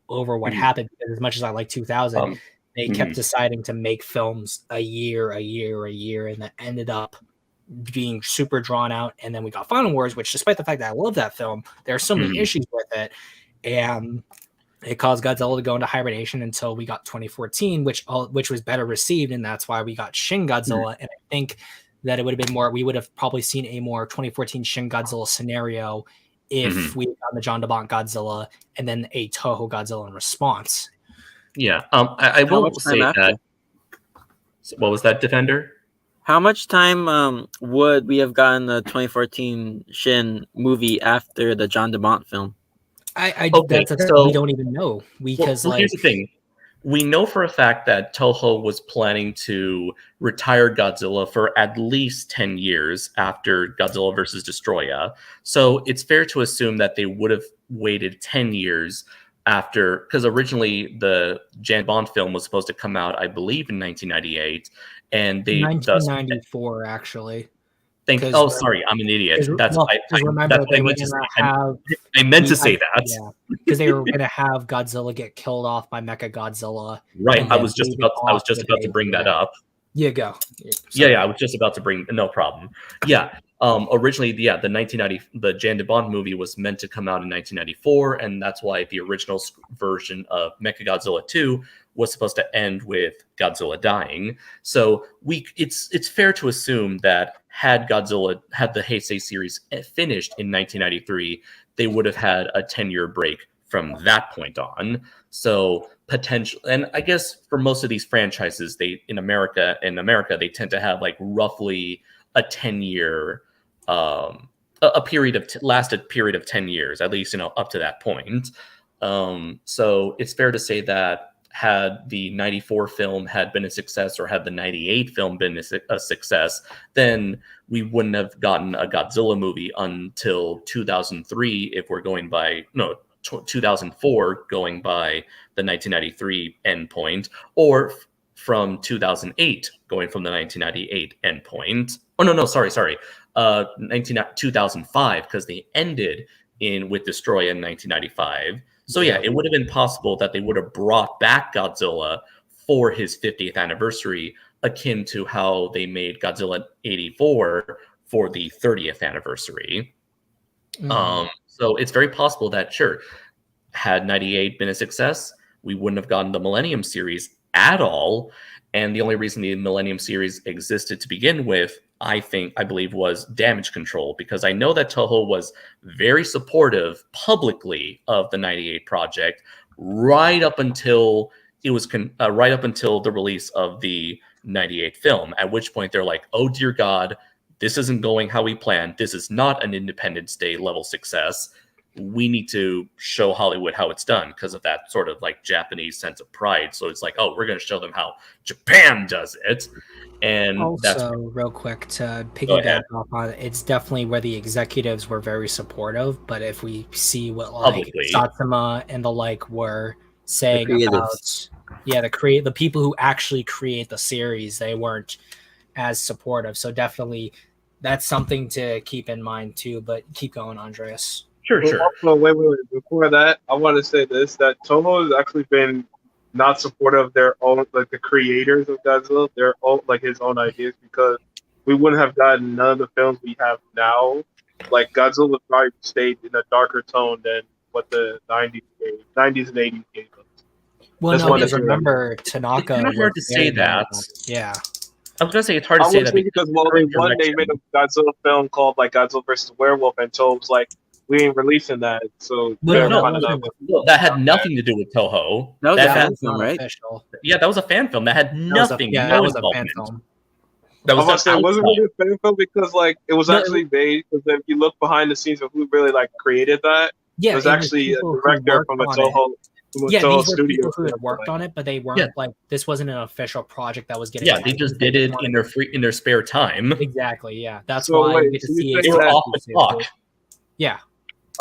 over what happened. Because as much as I like 2000, they kept deciding to make films a year, and that ended up being super drawn out. And then we got Final Wars, which, despite the fact that I love that film, there are so many issues with it, and it caused Godzilla to go into hibernation until we got 2014, which was better received, and that's why we got Shin Godzilla. And I think that it would have been more, we would have probably seen a more 2014 Shin Godzilla scenario if we had gotten the John DeBont Godzilla and then a Toho Godzilla in response. Yeah, I will say that. What was that, Defender? How much time would we have gotten the 2014 Shin movie after the John DeMont film? Okay, That's a thing so we don't even know because here's the thing. We know for a fact that Toho was planning to retire Godzilla for at least 10 years after Godzilla vs. Destroya. So it's fair to assume that they would have waited 10 years after, because originally the Jan Bond film was supposed to come out, I believe, in 1998. And they 1994 actually. Sorry, I'm an idiot. That's remember what I they were meant to say. gonna have. I meant to say that. Yeah, because they were gonna have Godzilla get killed off by Mecha Godzilla. Right. I was just about to bring that up. Yeah, go. Yeah, I was just about to bring. No problem. Yeah. Originally, the Jan de Bond movie was meant to come out in 1994, and that's why the original version of Mechagodzilla 2 was supposed to end with Godzilla dying. So it's fair to assume that had the Heisei series finished in 1993, they would have had a 10-year break from that point on. So potential, and I guess for most of these franchises, in America they tend to have like roughly a 10-year a period of 10 years, at least, up to that point. So it's fair to say that had the 94 film had been a success, or had the 98 film been a success, then we wouldn't have gotten a Godzilla movie until 2003, if we're going by 2004, going by the 1993 endpoint, or from 2008, going from the 1998 endpoint. Oh no, sorry. 2005, because they ended with Destroya in 1995. So yeah, it would have been possible that they would have brought back Godzilla for his 50th anniversary, akin to how they made Godzilla 84 for the 30th anniversary. So it's very possible that, sure, had 98 been a success, we wouldn't have gotten the Millennium series at all. And the only reason the Millennium series existed to begin with, I believe, was damage control, because I know that Toho was very supportive publicly of the 98 project right up until the release of the 98 film, at which point they're like, oh dear God, this isn't going how we planned. This is not an Independence Day level success. We need to show Hollywood how it's done, because of that sort of like Japanese sense of pride. So it's like, oh, we're going to show them how Japan does it. And also, real quick, to piggyback off on it, it's definitely where the executives were very supportive. But if we see what Satsuma and the like were saying about, the people who actually create the series, they weren't as supportive. So definitely, that's something to keep in mind too. But keep going, Andreas. Sure. Also, wait. Before that, I want to say this: that Toho has actually been not supportive of their own, like the creators of Godzilla, their own, like his own ideas, because we wouldn't have gotten none of the films we have now. Like Godzilla probably stayed in a darker tone than what the 90s and 80s gave us. Well, no, because remember, Tanaka. It's hard to say that. Yeah. I was gonna say it's hard to say that because they made a Godzilla film called like Godzilla vs. Werewolf, and Toho was like, we ain't releasing that, so that had nothing to do with Toho. That was a fan film, right? Yeah, that was a fan film. That had nothing. That was a fan film. That was wasn't really a fan film, because like it was actually made. Because if you look behind the scenes of who really like created that, it was actually a director from a Toho. These were people who had worked on it, but they weren't like, this wasn't an official project that was getting. Yeah, they just did it in their spare time. Exactly. Yeah, that's why you get to see it. They were off the clock. Yeah.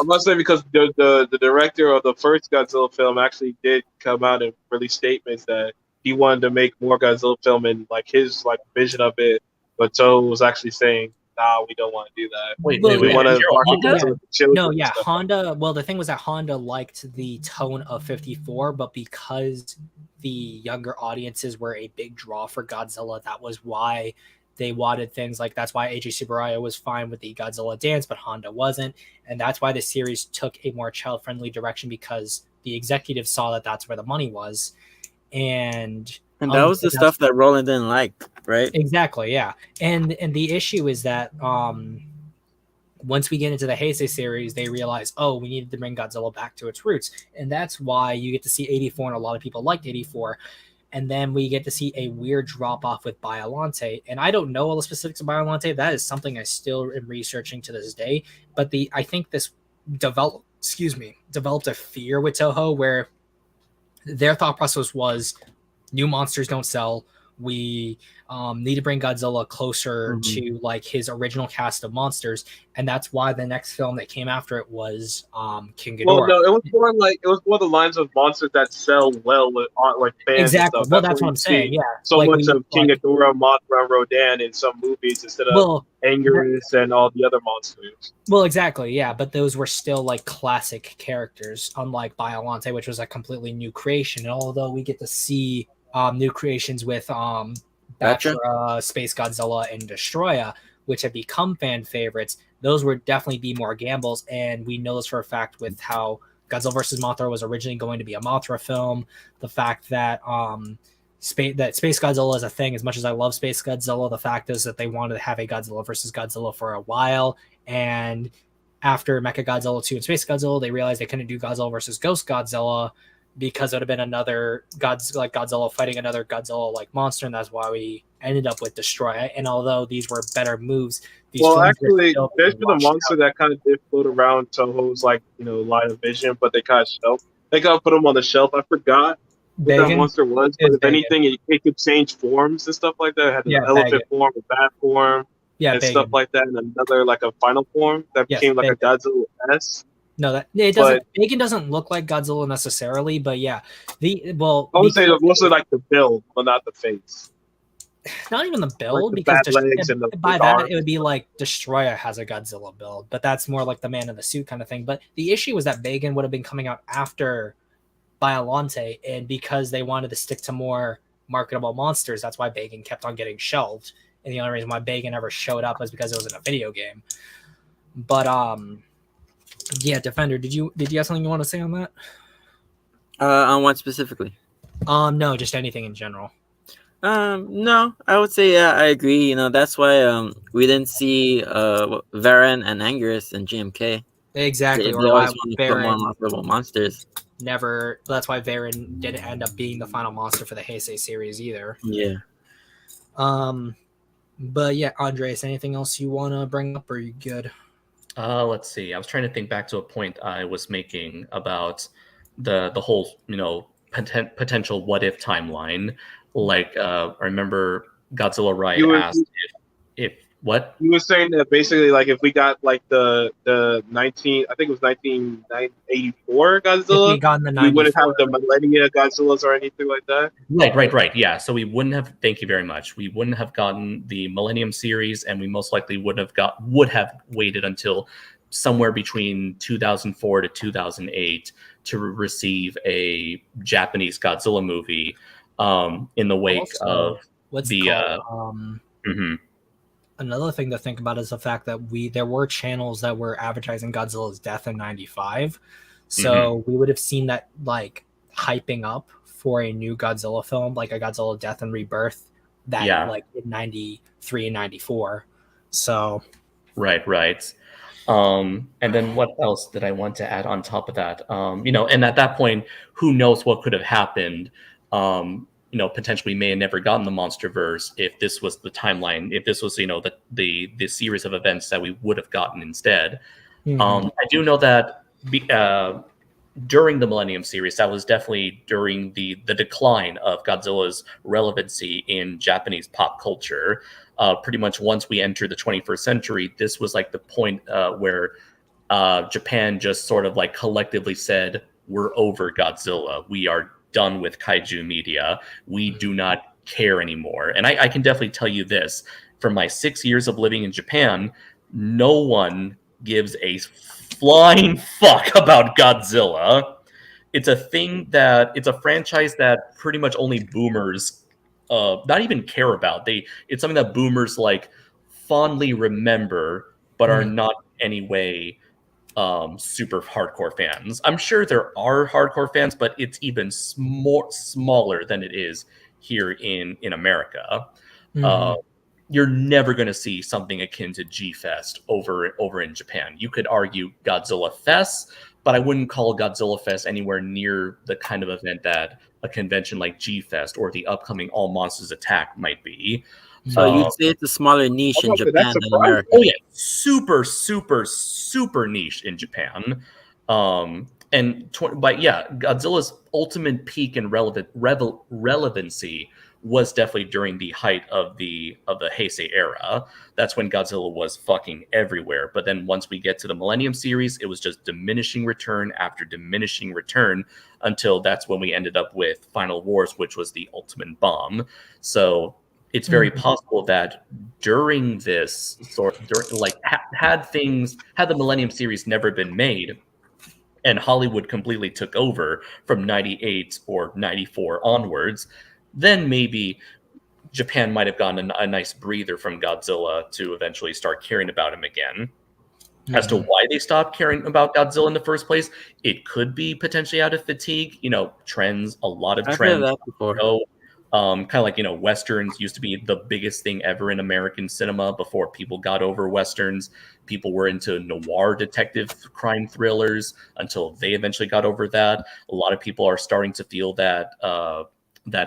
I must say, because the director of the first Godzilla film actually did come out and release statements that he wanted to make more Godzilla film and like his like vision of it, but Toho was actually saying, "Nah, we don't want to do that. We want to Honda. Well, the thing was that Honda liked the tone of 54, but because the younger audiences were a big draw for Godzilla, that was why they wanted things like, that's why AJ Tsuburaya was fine with the Godzilla dance, but Honda wasn't. And that's why the series took a more child-friendly direction, because the executives saw that that's where the money was. And that was the stuff that Roland didn't like, right? Exactly, yeah. And the issue is that once we get into the Heisei series, they realize, oh, we needed to bring Godzilla back to its roots. And that's why you get to see 84, and a lot of people liked 84. And then we get to see a weird drop off with Biollante. And I don't know all the specifics of Biollante. That is something I still am researching to this day. But I think this developed a fear with Toho where their thought process was new monsters don't sell. We need to bring Godzilla closer to like his original cast of monsters, and that's why the next film that came after it was King Ghidorah. Well, no, it was more of the lines of monsters that sell well with like fans and stuff. Well, that's what I'm saying. Yeah, so like much of King Ghidorah, Mothra, Rodan in some movies instead of Anguirus and all the other monsters. Well, exactly, yeah, but those were still like classic characters, unlike Biollante, which was a completely new creation. And although we get to see new creations with Batra, Space Godzilla, and Destroya, which have become fan favorites, those would definitely be more gambles. And we know this for a fact with how Godzilla vs. Mothra was originally going to be a Mothra film. The fact that Space Godzilla is a thing, as much as I love Space Godzilla, the fact is that they wanted to have a Godzilla vs. Godzilla for a while. And after Mechagodzilla 2 and Space Godzilla, they realized they couldn't do Godzilla vs. Ghost Godzilla because it would have been another Godzilla fighting another Godzilla-like monster, and that's why we ended up with Destroya. And although these were better moves, actually, there's been a monster that kind of did float around Toho's line of vision, but they kind of shelved. They kind of put them on the shelf. I forgot what that monster was, but if anything, it could change forms and stuff like that. It had an elephant form, a bat form, and stuff like that, and another like a final form that became like a Godzilla S. No, it doesn't. Bacon doesn't look like Godzilla necessarily, but yeah, I would say mostly like the build, but not the face. Not even the build, because by that it would be like Destroya has a Godzilla build, but that's more like the man in the suit kind of thing. But the issue was that Bacon would have been coming out after Biollante, and because they wanted to stick to more marketable monsters, that's why Bacon kept on getting shelved. And the only reason why Bacon ever showed up was because it was in a video game. But yeah, Defender, did you have something you want to say on that? On what specifically? No, just anything in general. No, I would say I agree. That's why we didn't see Varen and Anguirus in GMK. Exactly. They always want to put more marketable monsters. Never. That's why Varen didn't end up being the final monster for the Heisei series either. Yeah. But yeah, Andres, anything else you want to bring up, or are you good? Let's see. I was trying to think back to a point I was making about the whole, potential what if timeline. Like, I remember Godzilla Rai asked if what? You were saying that basically, like, if we got like the 1984 Godzilla, we wouldn't have the Millennia Godzillas or anything like that. Right. Yeah. So we wouldn't have. Thank you very much. We wouldn't have gotten the Millennium series, and we most likely would have waited until somewhere between 2004 to 2008 to receive a Japanese Godzilla movie. In the wake of another thing to think about is the fact that there were channels that were advertising Godzilla's death in 95. So we would have seen that like hyping up for a new Godzilla film, like a Godzilla Death and Rebirth like in 93 and 94. So Right. And then what else did I want to add on top of that? And at that point, who knows what could have happened? Potentially may have never gotten the MonsterVerse if this was the timeline, if this was, the series of events that we would have gotten instead. I do know that during the Millennium series, that was definitely during the decline of Godzilla's relevancy in Japanese pop culture. Pretty much once we entered the 21st century, this was like the point where Japan just sort of like collectively said, we're over Godzilla. We are done with kaiju media. We do not care anymore. And I can definitely tell you this, from my 6 years of living in Japan, no one gives a flying fuck about Godzilla. It's a franchise that pretty much only boomers not even care about. It's something that boomers like fondly remember, but are not any way super hardcore fans. I'm sure there are hardcore fans, but it's even smaller than it is here in America. You're never going to see something akin to G-Fest over in Japan. You could argue Godzilla Fest, but I wouldn't call Godzilla Fest anywhere near the kind of event that a convention like G Fest or the upcoming All Monsters Attack might be. So you'd say it's a smaller niche in Japan than America. Oh yeah, super, super, super niche in Japan. But yeah, Godzilla's ultimate peak in relevancy was definitely during the height of the Heisei era. That's when Godzilla was fucking everywhere. But then once we get to the Millennium series, it was just diminishing return after diminishing return until that's when we ended up with Final Wars, which was the ultimate bomb. So it's very possible that during this had the Millennium series never been made and Hollywood completely took over from 98 or 94 onwards, then maybe Japan might have gotten a nice breather from Godzilla to eventually start caring about him again. As to why they stopped caring about Godzilla in the first place, it could be potentially out of fatigue. Trends, a lot of trends. Kind of like, Westerns used to be the biggest thing ever in American cinema before people got over Westerns. People were into noir detective crime thrillers until they eventually got over that. A lot of people are starting to feel that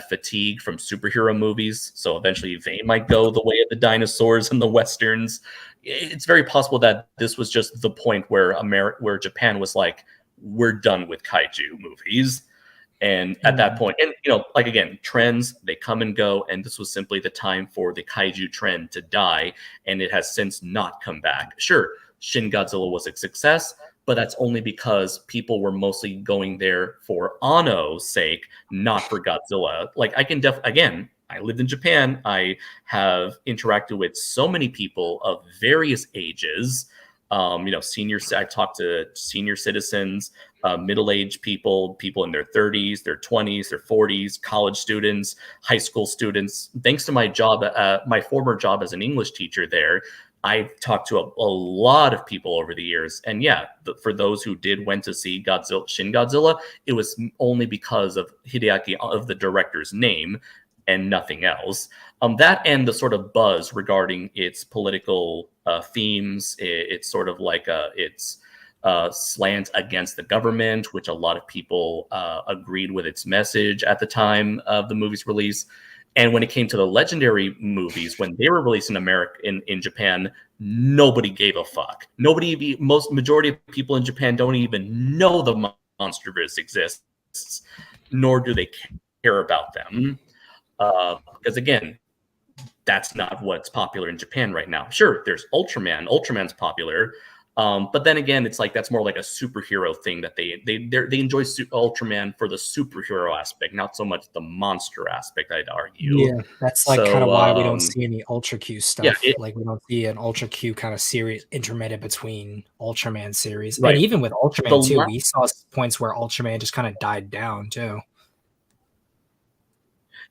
fatigue from superhero movies. So eventually they might go the way of the dinosaurs and the Westerns. It's very possible that this was just the point where Japan was like, we're done with kaiju movies. And at that point, and again, trends, they come and go, and this was simply the time for the kaiju trend to die, and it has since not come back. Sure, Shin Godzilla was a success, but that's only because people were mostly going there for Anno's sake, not for Godzilla. Again, I lived in Japan. I have interacted with so many people of various ages. I talked to senior citizens, middle-aged people in their 30s, their 20s, their 40s, college students, high school students. Thanks to my job, my former job as an English teacher there, I've talked to a lot of people over the years. And yeah, for those who went to see Shin Godzilla, it was only because of Hideaki, of the director's name, and nothing else. That and the sort of buzz regarding its political themes, it's sort of like its slant against the government, which a lot of people agreed with its message at the time of the movie's release. And when it came to the legendary movies, when they were released in America, in Japan, nobody gave a fuck. Majority of people in Japan don't even know the MonsterVerse exists, nor do they care about them. Because again, that's not what's popular in Japan right now. Sure, there's Ultraman. Ultraman's popular. But then again, it's like that's more like a superhero thing that they enjoy Ultraman for the superhero aspect, not so much the monster aspect, I'd argue. Yeah, that's kind of why we don't see any Ultra Q stuff. We don't see an Ultra Q kind of series intermittent between Ultraman series. Right. And even with Ultraman too, we saw points where Ultraman just kind of died down too.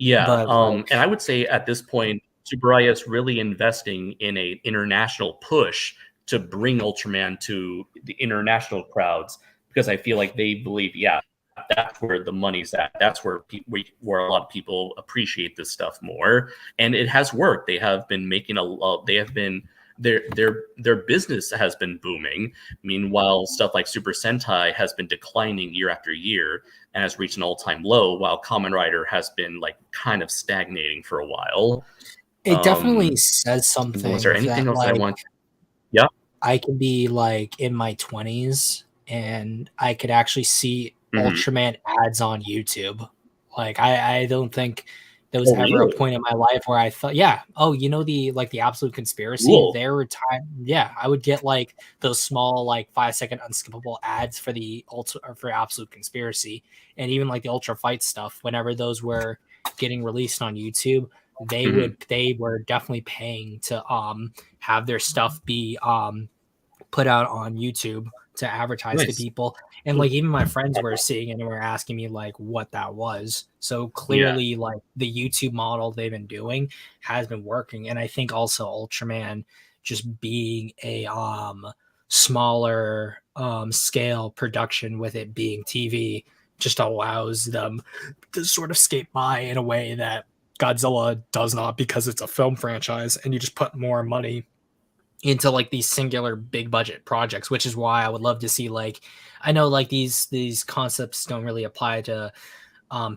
Yeah, and I would say at this point, Tsuburaya is really investing in an international push to bring Ultraman to the international crowds, because I feel like they believe, that's where the money's at. That's where where a lot of people appreciate this stuff more, and it has worked. They have been making their business has been booming. Meanwhile, stuff like Super Sentai has been declining year after year and has reached an all-time low, while Kamen Rider has been kind of stagnating for a while. It definitely says something. Was there anything else I want? Yeah, I could be in my 20s and I could actually see Ultraman ads on YouTube. I don't think there was ever a point in my life where I thought, the Absolute Conspiracy. Cool. There were times, I would get those small 5-second unskippable ads for for Absolute Conspiracy, and even the Ultra Fight stuff. Whenever those were getting released on YouTube, they were definitely paying to have their stuff be put out on YouTube to advertise to people. And even my friends were seeing it and were asking me what that was. So clearly the YouTube model they've been doing has been working. And I think also Ultraman just being a smaller scale production, with it being TV, just allows them to sort of skate by in a way that Godzilla does not, because it's a film franchise and you just put more money into like these singular big budget projects, which is why I would love to see like, I know like these concepts don't really apply to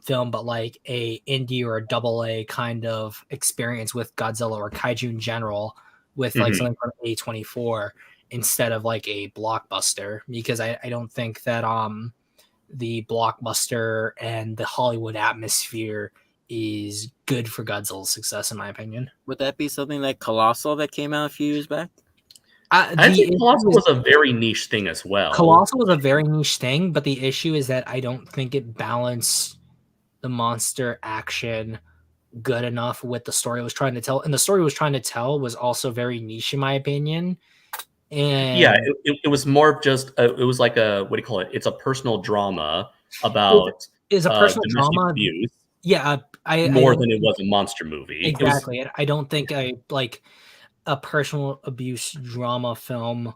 film, but like a indie or a double A kind of experience with Godzilla or kaiju in general with like something from A24 instead of like a blockbuster, because I don't think that the blockbuster and the Hollywood atmosphere is good for Godzilla's success, in my opinion. Would that be something like Colossal that came out a few years back? I think Colossal was a very niche thing as well. Colossal was a very niche thing, but the issue is that I don't think it balanced the monster action good enough with the story it was trying to tell. And the story it was trying to tell was also very niche, in my opinion. And yeah, it was more of just it was like a, what do you call it? It's a personal drama about is a personal drama abuse. Yeah, more than it was a monster movie. Exactly. I don't think a personal abuse drama film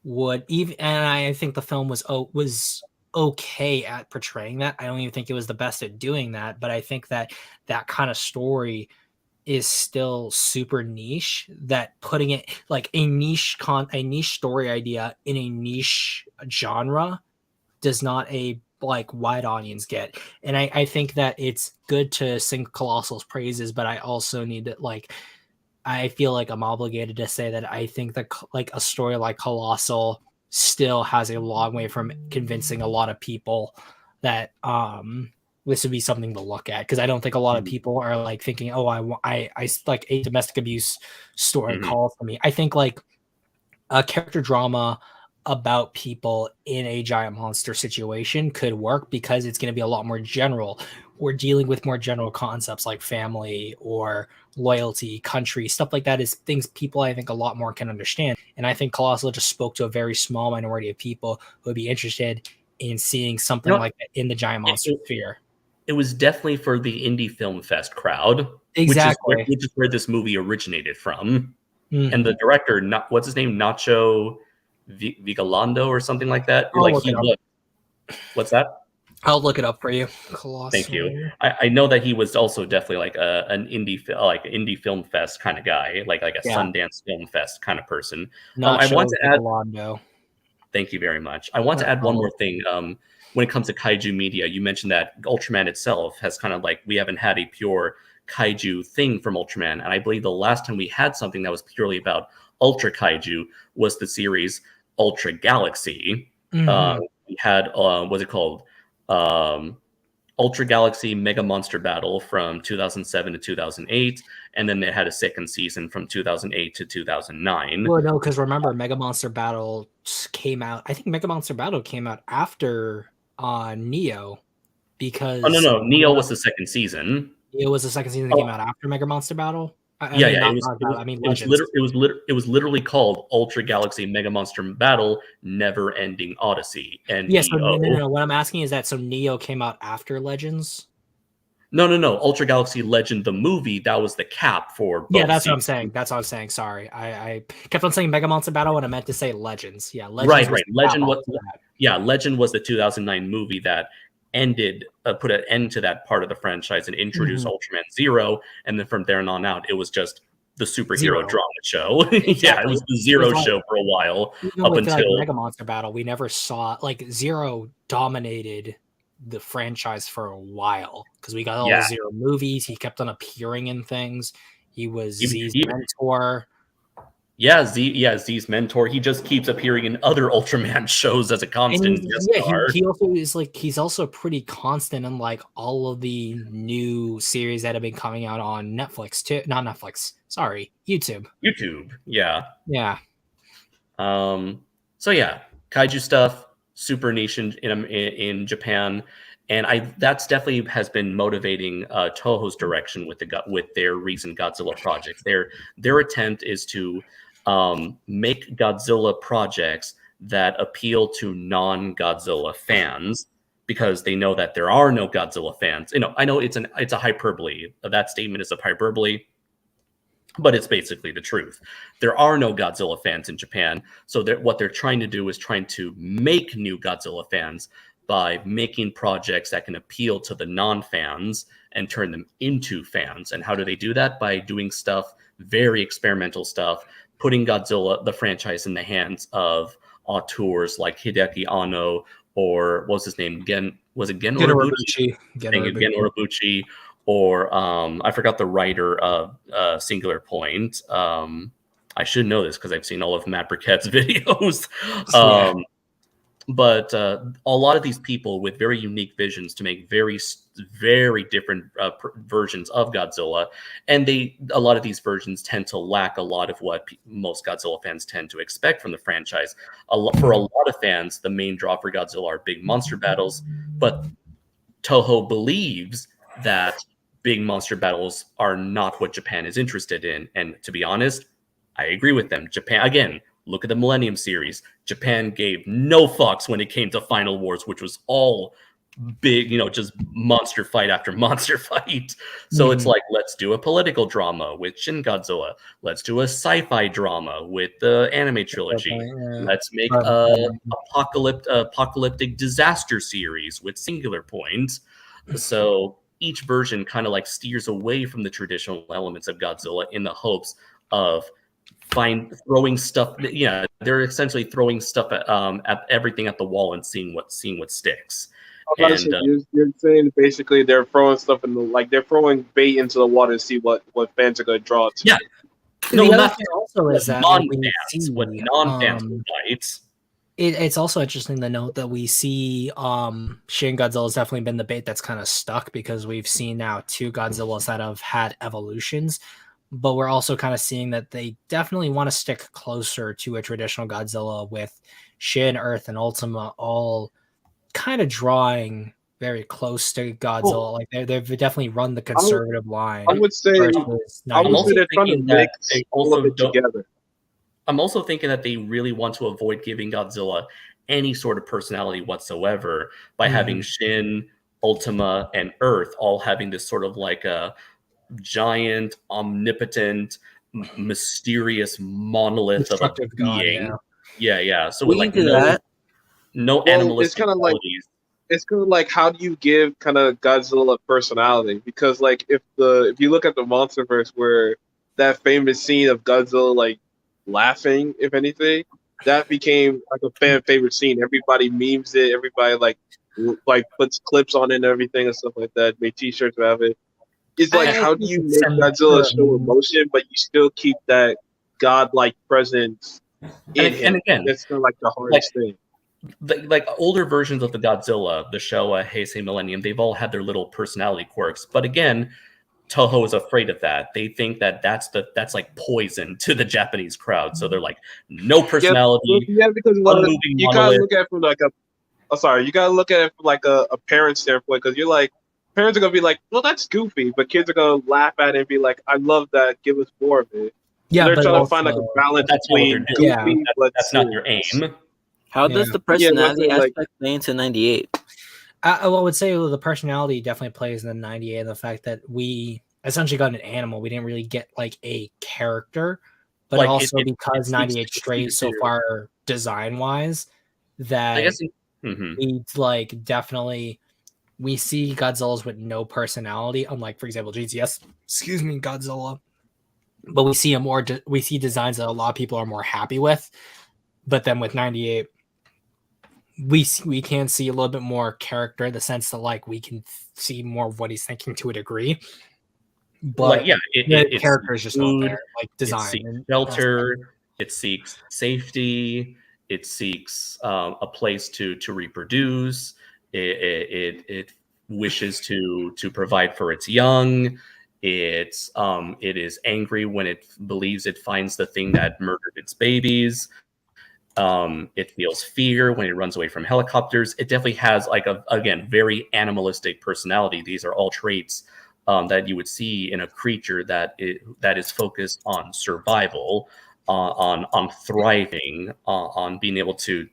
would even, and I think the film was okay at portraying that. I don't even think it was the best at doing that, but I think that that kind of story is still super niche, that putting it like a niche story idea in a niche genre does not a like wide audience get. And I think that it's good to sing Colossal's praises, but I also need to like, I feel like I'm obligated to say that I think that like a story like Colossal still has a long way from convincing a lot of people that this would be something to look at, because I don't think a lot of people are like thinking, oh, I like a domestic abuse story calls for me. I think like a character drama about people in a giant monster situation could work, because it's going to be a lot more general. We're dealing with more general concepts like family or loyalty, country, stuff like that is things people I think a lot more can understand. And I think Colossal just spoke to a very small minority of people who would be interested in seeing something like that in the giant monster sphere. It was definitely for the Indie Film Fest crowd, exactly, which is where this movie originated from. And the director, what's his name, Nacho Vigalondo or something like that. What's that? I'll look it up for you. Colossal. Thank you. I know that he was also definitely like an indie film fest kind of guy, like a Sundance Film Fest kind of person. I want to add. Thank you very much. I want to add one more thing. When it comes to kaiju media, you mentioned that Ultraman itself has kind of like, we haven't had a pure kaiju thing from Ultraman, and I believe the last time we had something that was purely about Ultra Kaiju was the series Ultra Galaxy. We had what's it called? Ultra Galaxy Mega Monster Battle from 2007 to 2008, and then they had a second season from 2008 to 2009. Well, no, because remember, Mega Monster Battle came out. I think Mega Monster Battle came out after Neo, because no, Neo was the second season. It was the second season that came out after Mega Monster Battle. It was literally called Ultra Galaxy Mega Monster Battle Never Ending Odyssey. And yes, no. What I'm asking is that so Neo came out after Legends? No. Ultra Galaxy Legend, the movie, that was the cap for. Yeah, that's what I'm saying. That's what I'm saying. Sorry, I kept on saying Mega Monster Battle when I meant to say Legends. Yeah, Legends. Right. Legend was the 2009 movie that ended, put an end to that part of the franchise and introduced Ultraman Zero, and then from there on out, it was just the superhero drama show. Exactly. Yeah, it was the Zero show for a while up until Mega Monster Battle. We never saw like Zero dominated the franchise for a while because we got all the Zero movies. He kept on appearing in things. He was Z's mentor. Yeah, Z's mentor. He just keeps appearing in other Ultraman shows as a constant guest star. He also is like, he's also pretty constant in like all of the new series that have been coming out on Netflix too. Not Netflix. Sorry, YouTube. Yeah. Yeah. So yeah, kaiju stuff, super niche in Japan, and that's definitely has been motivating Toho's direction with their recent Godzilla projects. Their attempt is to make Godzilla projects that appeal to non-Godzilla fans, because they know that there are no Godzilla fans. I know it's a hyperbole. That statement is a hyperbole, but it's basically the truth. There are no Godzilla fans in Japan, so what they're trying to do is trying to make new Godzilla fans by making projects that can appeal to the non-fans and turn them into fans. And how do they do that? By doing stuff, very experimental stuff, putting Godzilla, the franchise, in the hands of auteurs like Hideaki Anno, or what was his name? Gen Urobuchi? Gen Urobuchi. Or I forgot the writer of Singular Point. I should know this because I've seen all of Matt Burkett's videos. But a lot of these people with very unique visions to make very, very different versions of Godzilla, and a lot of these versions tend to lack a lot of what most Godzilla fans tend to expect from the franchise. For a lot of fans, the main draw for Godzilla are big monster battles, but Toho believes that big monster battles are not what Japan is interested in. And to be honest, I agree with them. Japan, again, look at the Millennium series. Japan gave no fucks when it came to Final Wars, which was all big, just monster fight after monster fight. So it's like, let's do a political drama with Shin Godzilla. Let's do a sci-fi drama with the anime trilogy. Let's make a apocalyptic disaster series with Singular Point. So each version kind of like steers away from the traditional elements of Godzilla in the hopes of throwing stuff. Yeah, they're essentially throwing stuff at everything at the wall and seeing what sticks. And you're saying basically they're throwing stuff they're throwing bait into the water to see what fans are going to draw to. Yeah. No, the other thing also is that non-fans will bite. It's also interesting to note that we see Shin Godzilla has definitely been the bait that's kind of stuck, because we've seen now 2 Godzillas that have had evolutions, but we're also kind of seeing that they definitely want to stick closer to a traditional Godzilla, with Shin, Earth, and Ultima all kind of drawing very close to Godzilla. Like they've definitely run the conservative line. I would say they're trying to mix all of it together. I'm also thinking that they really want to avoid giving Godzilla any sort of personality whatsoever by having Shin, Ultima, and Earth all having this sort of like a giant, omnipotent, mysterious monolith of a being. Yeah. So we do that. No animalistic qualities. It's kind of like, how do you give kind of Godzilla personality? Because like if you look at the MonsterVerse, where that famous scene of Godzilla like laughing, if anything, that became like a fan favorite scene. Everybody memes it. Everybody like puts clips on it and everything and stuff like that. Make T-shirts about it. It's like, how do you make Godzilla show emotion, but you still keep that godlike presence in him? And again, that's kind of like the hardest thing. Like older versions of the Godzilla, the Showa, Heisei, Millennium, they've all had their little personality quirks. But again, Toho is afraid of that. They think that that's like poison to the Japanese crowd. So they're like, no personality. Yeah, because you gotta look at it from like you gotta look at it from like a parent standpoint, because you're like, parents are gonna be like, well, that's goofy, but kids are gonna laugh at it and be like, I love that. Give us more of it. Yeah, so they're trying to find like a balance between goofy, but that's not your aim. How does the personality aspect play into 98? I would say the personality definitely plays in the 98, and the fact that we essentially got an animal. We didn't really get like a character, but like also because 98 strayed so far design wise that we like definitely we see Godzillas with no personality, unlike, for example, Godzilla. But we see designs that a lot of people are more happy with. But then with 98, we can see a little bit more character, in the sense that like we can see more of what he's thinking to a degree. But the character is just not there. Like design, it seeks shelter, it seeks safety, it seeks a place to reproduce. It wishes to provide for its young. It is angry when it believes it finds the thing that murdered its babies. It feels fear when it runs away from helicopters. It definitely has like again very animalistic personality. These are all traits that you would see in a creature that is focused on survival, on thriving, on being able to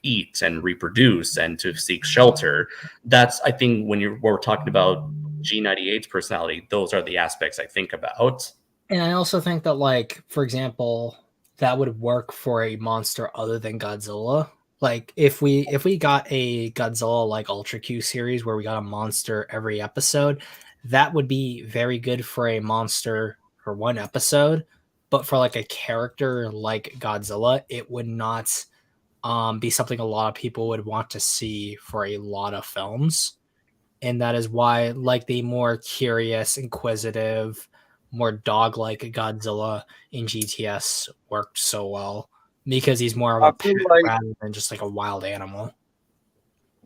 eat and reproduce and to seek shelter. That's, I think, when we're talking about G98's personality, those are the aspects I think about. And I also think that, like, for example, that would work for a monster other than Godzilla. Like if we got a Godzilla like Ultra Q series where we got a monster every episode, that would be very good for a monster for one episode. but for like a character like Godzilla, it would not be something a lot of people would want to see for a lot of films. And that is why, like, the more curious, inquisitive, more dog-like Godzilla in GTS worked so well, because he's more of I a feel pet like rather than just like a wild animal.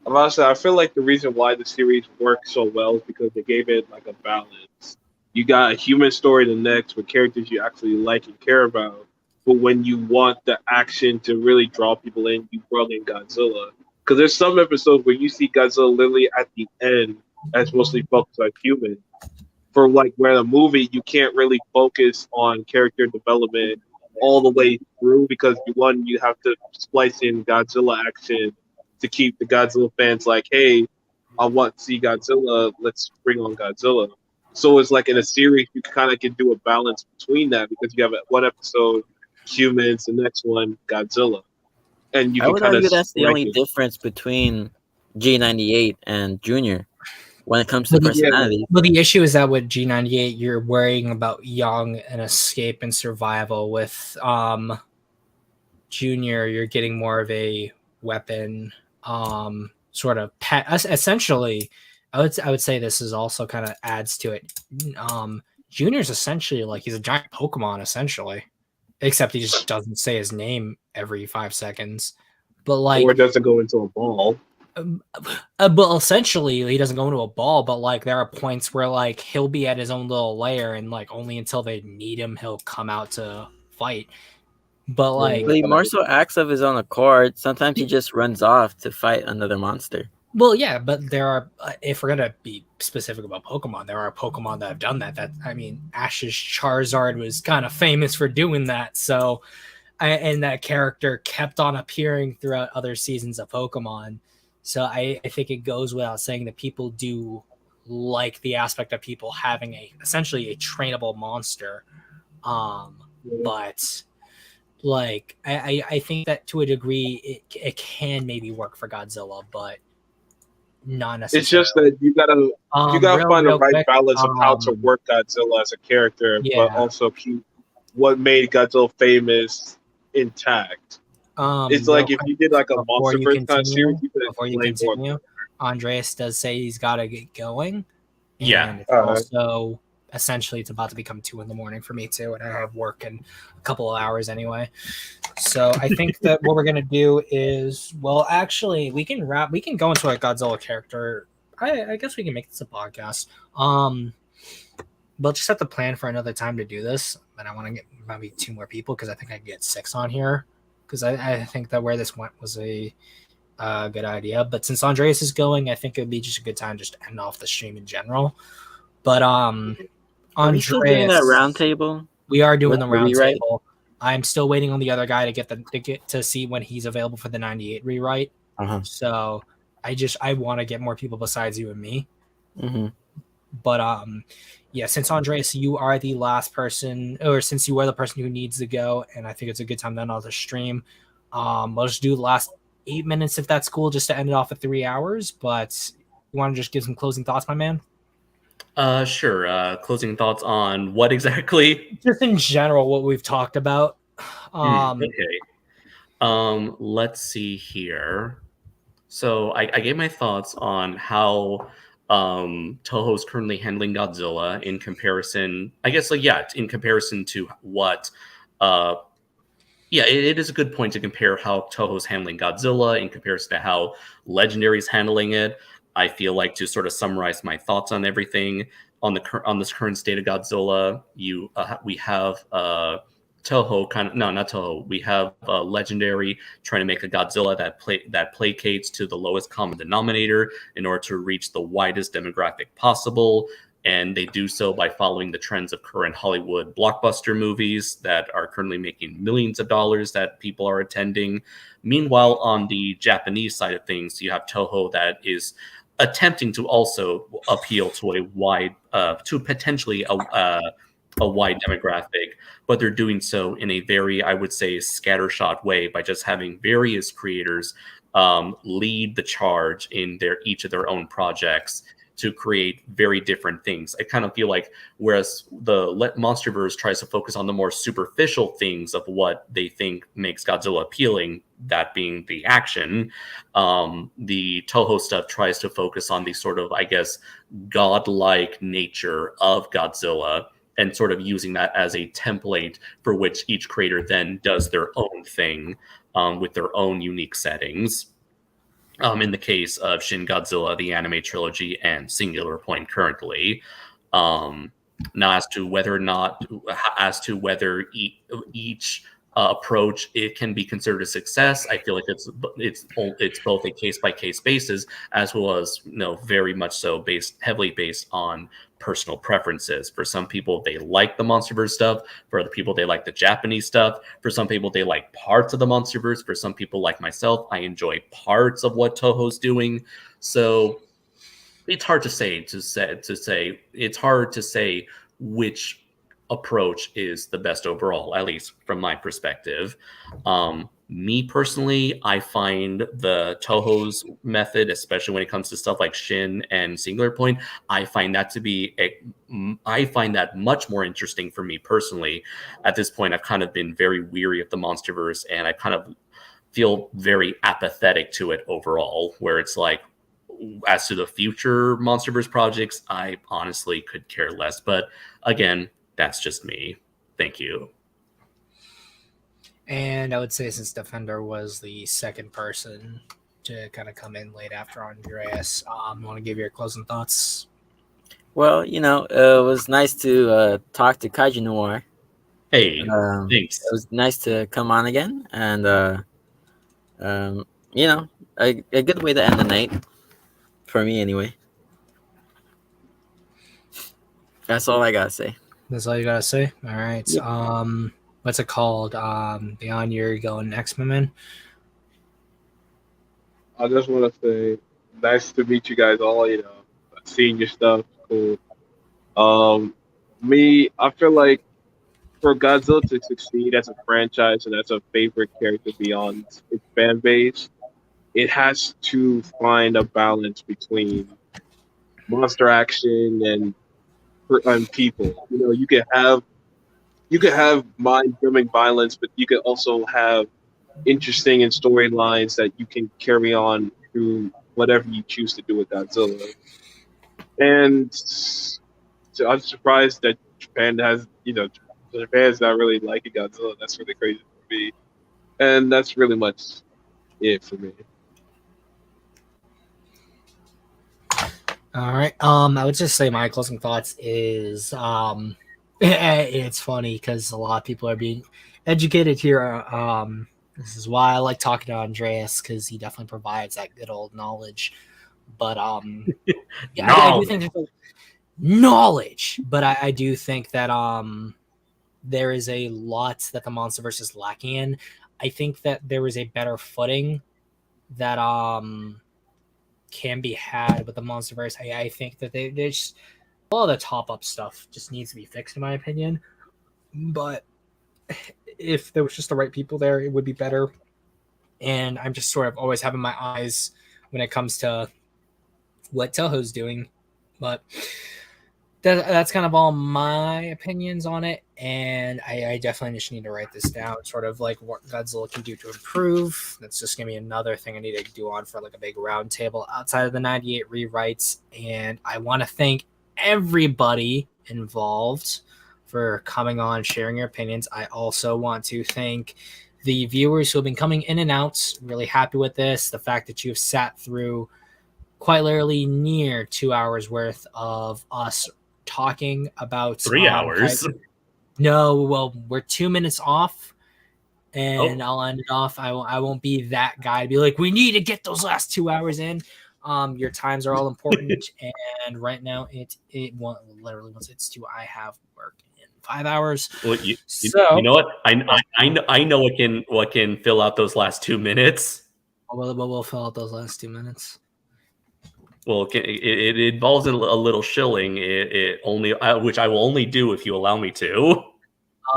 honestly, I feel like the reason why the series worked so well is because they gave it like a balance. You got a human story the next with characters you actually like and care about, but when you want the action to really draw people in, you brought in Godzilla. Because there's some episodes where you see Godzilla literally at the end that's mostly focused on humans. For like where the movie you can't really focus on character development all the way through because you have to splice in Godzilla action to keep the Godzilla fans like, hey, I want to see Godzilla, let's bring on Godzilla. So it's like in a series you kind of can do a balance between that because you have one episode humans, the next one Godzilla, and you I can would kind of argue that's the rank only it. difference between G98 and Junior when it comes to Yeah, personality. But the issue is that with G98, you're worrying about young and escape and survival. With Junior, you're getting more of a weapon sort of pet. Essentially, I would say this is also kind of adds to it. Junior's essentially like he's a giant Pokemon essentially, except he just doesn't say his name every 5 seconds. But like, or it doesn't go into a ball. but essentially he doesn't go into a ball, but like there are points where like he'll be at his own little lair and like only until they need him he'll come out to fight. But like, But he more so acts of his own accord. Sometimes he just runs off to fight another monster. well, yeah, but there are, if we're gonna be specific about Pokemon, there are Pokemon that have done that. That I mean, Ash's Charizard was kind of famous for doing that. So, and that character kept on appearing throughout other seasons of Pokemon. So I think it goes without saying that people do like the aspect of people having essentially a trainable monster. But like I think that to a degree it can maybe work for Godzilla, but not necessarily. It's just that you gotta find the right balance of how to work Godzilla as a character, but also keep what made Godzilla famous intact. It's like if you did like a MonsterVerse kind of series, you could before you continue, Andreas does say he's got to get going. Yeah. It's also essentially it's about to become 2 a.m. for me too, and I have work in a couple of hours anyway. So I think that what we're gonna do is, well, actually, we can go into a Godzilla character. I guess we can make this a podcast. But just have to plan for another time to do this. And I want to get maybe 2 more people because I think I can get 6 on here. Because I think that where this went was a good idea. But since Andreas is going, I think it would be just a good time just to end off the stream in general. But Are we still doing that round table? We are doing the round table. I'm still waiting on the other guy to get to see when he's available for the 98 rewrite. So I want to get more people besides you and me. But yeah, since Andreas, you are the last person, or since you are the person who needs to go, and I think it's a good time to end off the stream. We'll just do the last 8 minutes if that's cool, just to end it off at 3 hours. But you want to just give some closing thoughts, my man? Sure. Closing thoughts on what exactly? Just in general, what we've talked about. Okay. Let's see here. So I gave my thoughts on how Toho's currently handling Godzilla in comparison. I guess, in comparison to what. It is a good point to compare how Toho's handling Godzilla in comparison to how Legendary is handling it. I feel like to sort of summarize my thoughts on everything on this current state of Godzilla, we have Toho. We have Legendary trying to make a Godzilla that placates to the lowest common denominator in order to reach the widest demographic possible. And they do so by following the trends of current Hollywood blockbuster movies that are currently making millions of dollars that people are attending. Meanwhile, on the Japanese side of things, you have Toho that is attempting to also appeal to a wide, to potentially a wide demographic, but they're doing so in a very, I would say, scattershot way by just having various creators lead the charge in each of their own projects. to create very different things. I kind of feel like whereas the MonsterVerse tries to focus on the more superficial things of what they think makes Godzilla appealing, that being the action, the Toho stuff tries to focus on the sort of, I guess, godlike nature of Godzilla, and sort of using that as a template for which each creator then does their own thing with their own unique settings. In the case of Shin Godzilla, the anime trilogy, and Singular Point currently. Now, as to whether each approach it can be considered a success, I feel like it's both a case by case basis, as well as very much so heavily based on personal preferences. For some people, they like the MonsterVerse stuff. For other people, they like the Japanese stuff. For some people, they like parts of the MonsterVerse. For some people, like myself, I enjoy parts of what Toho's doing. So it's hard to say. It's hard to say which approach is the best overall, at least from my perspective. Me personally, I find the Toho's method, especially when it comes to stuff like Shin and Singular Point, I find that much more interesting for me personally. At this point, I've kind of been very weary of the MonsterVerse, and I kind of feel very apathetic to it overall, where it's like, as to the future MonsterVerse projects, I honestly could care less. But again, that's just me. Thank you. And I would say, since Defender was the second person to kind of come in late after Andreas, want to give your closing thoughts? Well, it was nice to talk to Kaiju Noir. Hey, thanks. It was nice to come on again, and a good way to end the night for me, anyway. That's all I gotta say. That's all you gotta say? All right. Yep. What's it called? Theon, you're going next, my man. I just want to say, nice to meet you guys all. Seeing your stuff, cool. Me, I feel like for Godzilla to succeed as a franchise and as a favorite character beyond its fan base, it has to find a balance between monster action and people. You could have mind-numbing violence, but you could also have interesting and storylines that you can carry on through whatever you choose to do with Godzilla. And so I'm surprised that Japan's not really liking Godzilla. That's really crazy for me. And that's really much it for me. All right. I would just say my closing thoughts is it's funny because a lot of people are being educated here. This is why I like talking to Andreas, because he definitely provides that good old knowledge. But yeah, I do think there's knowledge, but I do think that there is a lot that the MonsterVerse is lacking in. I think that there is a better footing that can be had with the MonsterVerse. I think that there's all the top up stuff just needs to be fixed, in my opinion. But if there was just the right people there, it would be better. And I'm just sort of always having my eyes when it comes to what Toho's doing. But that's kind of all my opinions on it. And I definitely just need to write this down, sort of like what Godzilla can do to improve. That's just going to be another thing I need to do on for like a big round table outside of the 98 rewrites. And I want to thank everybody involved for coming on, sharing your opinions. I also want to thank the viewers who have been coming in and out. Really happy with this. The fact that you've sat through quite literally near 2 hours worth of us talking about 3 hours. No, well, we're 2 minutes off, and I'll end it off. I won't be that guy to be like, we need to get those last 2 hours in. Your times are all important, and right now it literally once it's 2, I have work in 5 hours. Well, you know what? I know what can fill out those last 2 minutes. Well, we'll fill out those last 2 minutes. Well, it involves a little shilling. Which I will only do if you allow me to.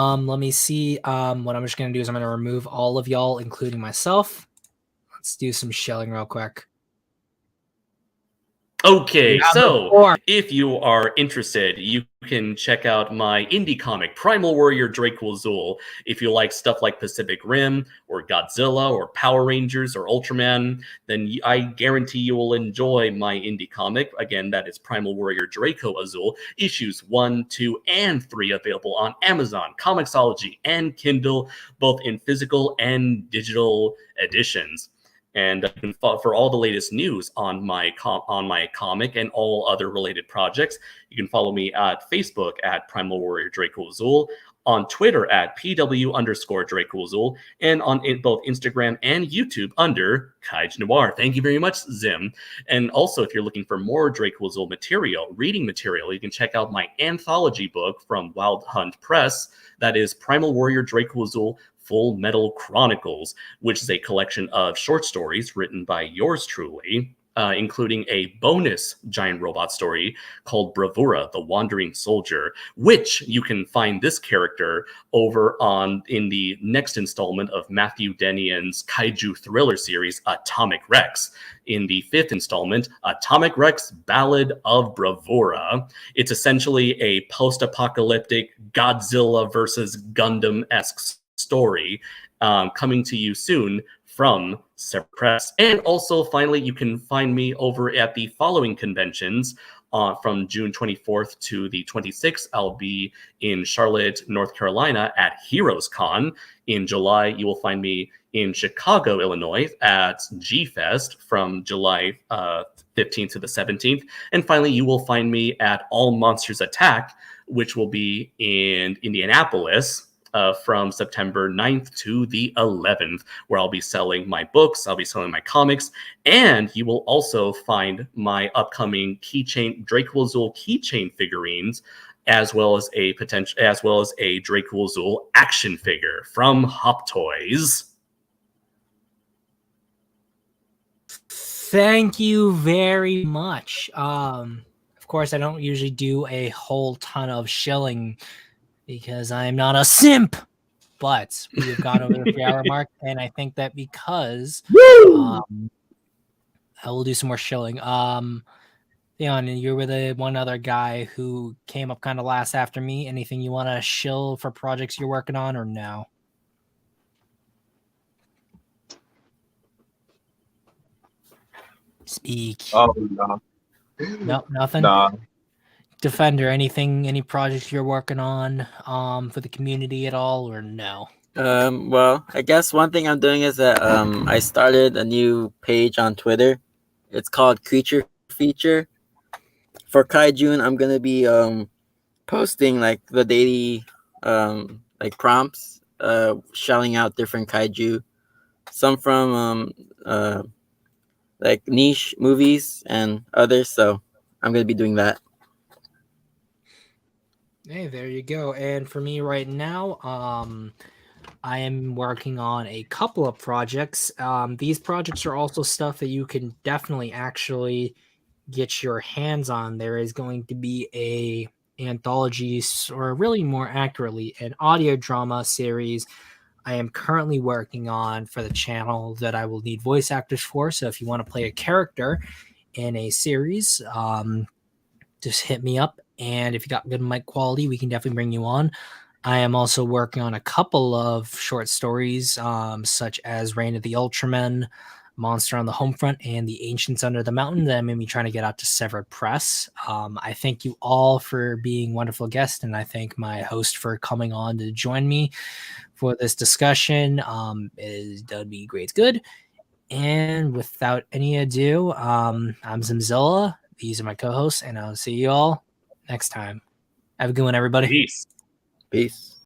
Let me see. What I'm just gonna do is I'm gonna remove all of y'all, including myself. Let's do some shelling real quick. Okay, Round so four. if you are interested, you can check out my indie comic, Primal Warrior Dracul. If you like stuff like Pacific Rim or Godzilla or Power Rangers or Ultraman, then I guarantee you will enjoy my indie comic. Again, that is Primal Warrior Draco Azul, issues 1, 2, and 3 available on Amazon, Comixology, and Kindle, both in physical and digital editions. And for all the latest news on my comic and all other related projects, you can follow me at Facebook at Primal Warrior Draco Azul, on Twitter at PW_Draco Azul, and on both Instagram and YouTube under Kaij Noir. Thank you very much, Zim. And also, if you're looking for more Draco Azul material, reading material, you can check out my anthology book from Wild Hunt Press. That is Primal Warrior Draco Azul Full Metal Chronicles, which is a collection of short stories written by yours truly, including a bonus giant robot story called Bravura, the Wandering Soldier, which you can find this character over in the next installment of Matthew Denian's kaiju thriller series, Atomic Rex. In the 5th installment, Atomic Rex Ballad of Bravura. It's essentially a post-apocalyptic Godzilla versus Gundam-esque story coming to you soon from Separate Press. And also, finally, you can find me over at the following conventions. From June 24th to the 26th, I'll be in Charlotte, North Carolina at Heroes Con. In July, you will find me in Chicago, Illinois at G-Fest from July 15th to the 17th. And finally, you will find me at All Monsters Attack, which will be in Indianapolis from September 9th to the 11th, where I'll be selling my books, I'll be selling my comics, and you will also find my upcoming Draco Azul keychain figurines, as well as a Draco Azul action figure from Hop Toys. Thank you very much. Of course, I don't usually do a whole ton of shilling because I'm not a simp, but we've gone over the 3-hour mark, and I think that because I will do some more shilling. Theon, you were the one other guy who came up kind of last after me. Anything you want to shill for projects you're working on, or no? Speak. Oh, no. Nope, nothing. Nah. Defender, any projects you're working on for the community at all, or no? Well, I guess one thing I'm doing is that I started a new page on Twitter. It's called Creature Feature. For Kaijun, I'm gonna be posting like the daily like prompts, shelling out different kaiju, some from like niche movies and others. So I'm gonna be doing that. Hey, there you go. And for me right now, I am working on a couple of projects. These projects are also stuff that you can definitely actually get your hands on. There is going to be a anthology, or really more accurately, an audio drama series I am currently working on for the channel that I will need voice actors for. So if you want to play a character in a series, just hit me up. And if you got good mic quality, we can definitely bring you on. I am also working on a couple of short stories, such as Reign of the Ultramen, Monster on the Homefront, and The Ancients Under the Mountain, that I'm going to be trying to get out to Severed Press. I thank you all for being wonderful guests, and I thank my host for coming on to join me for this discussion. That would be great. Good. And without any ado, I'm Zimzilla. These are my co-hosts, and I'll see you all next time. Have a good one, everybody. Peace. Peace.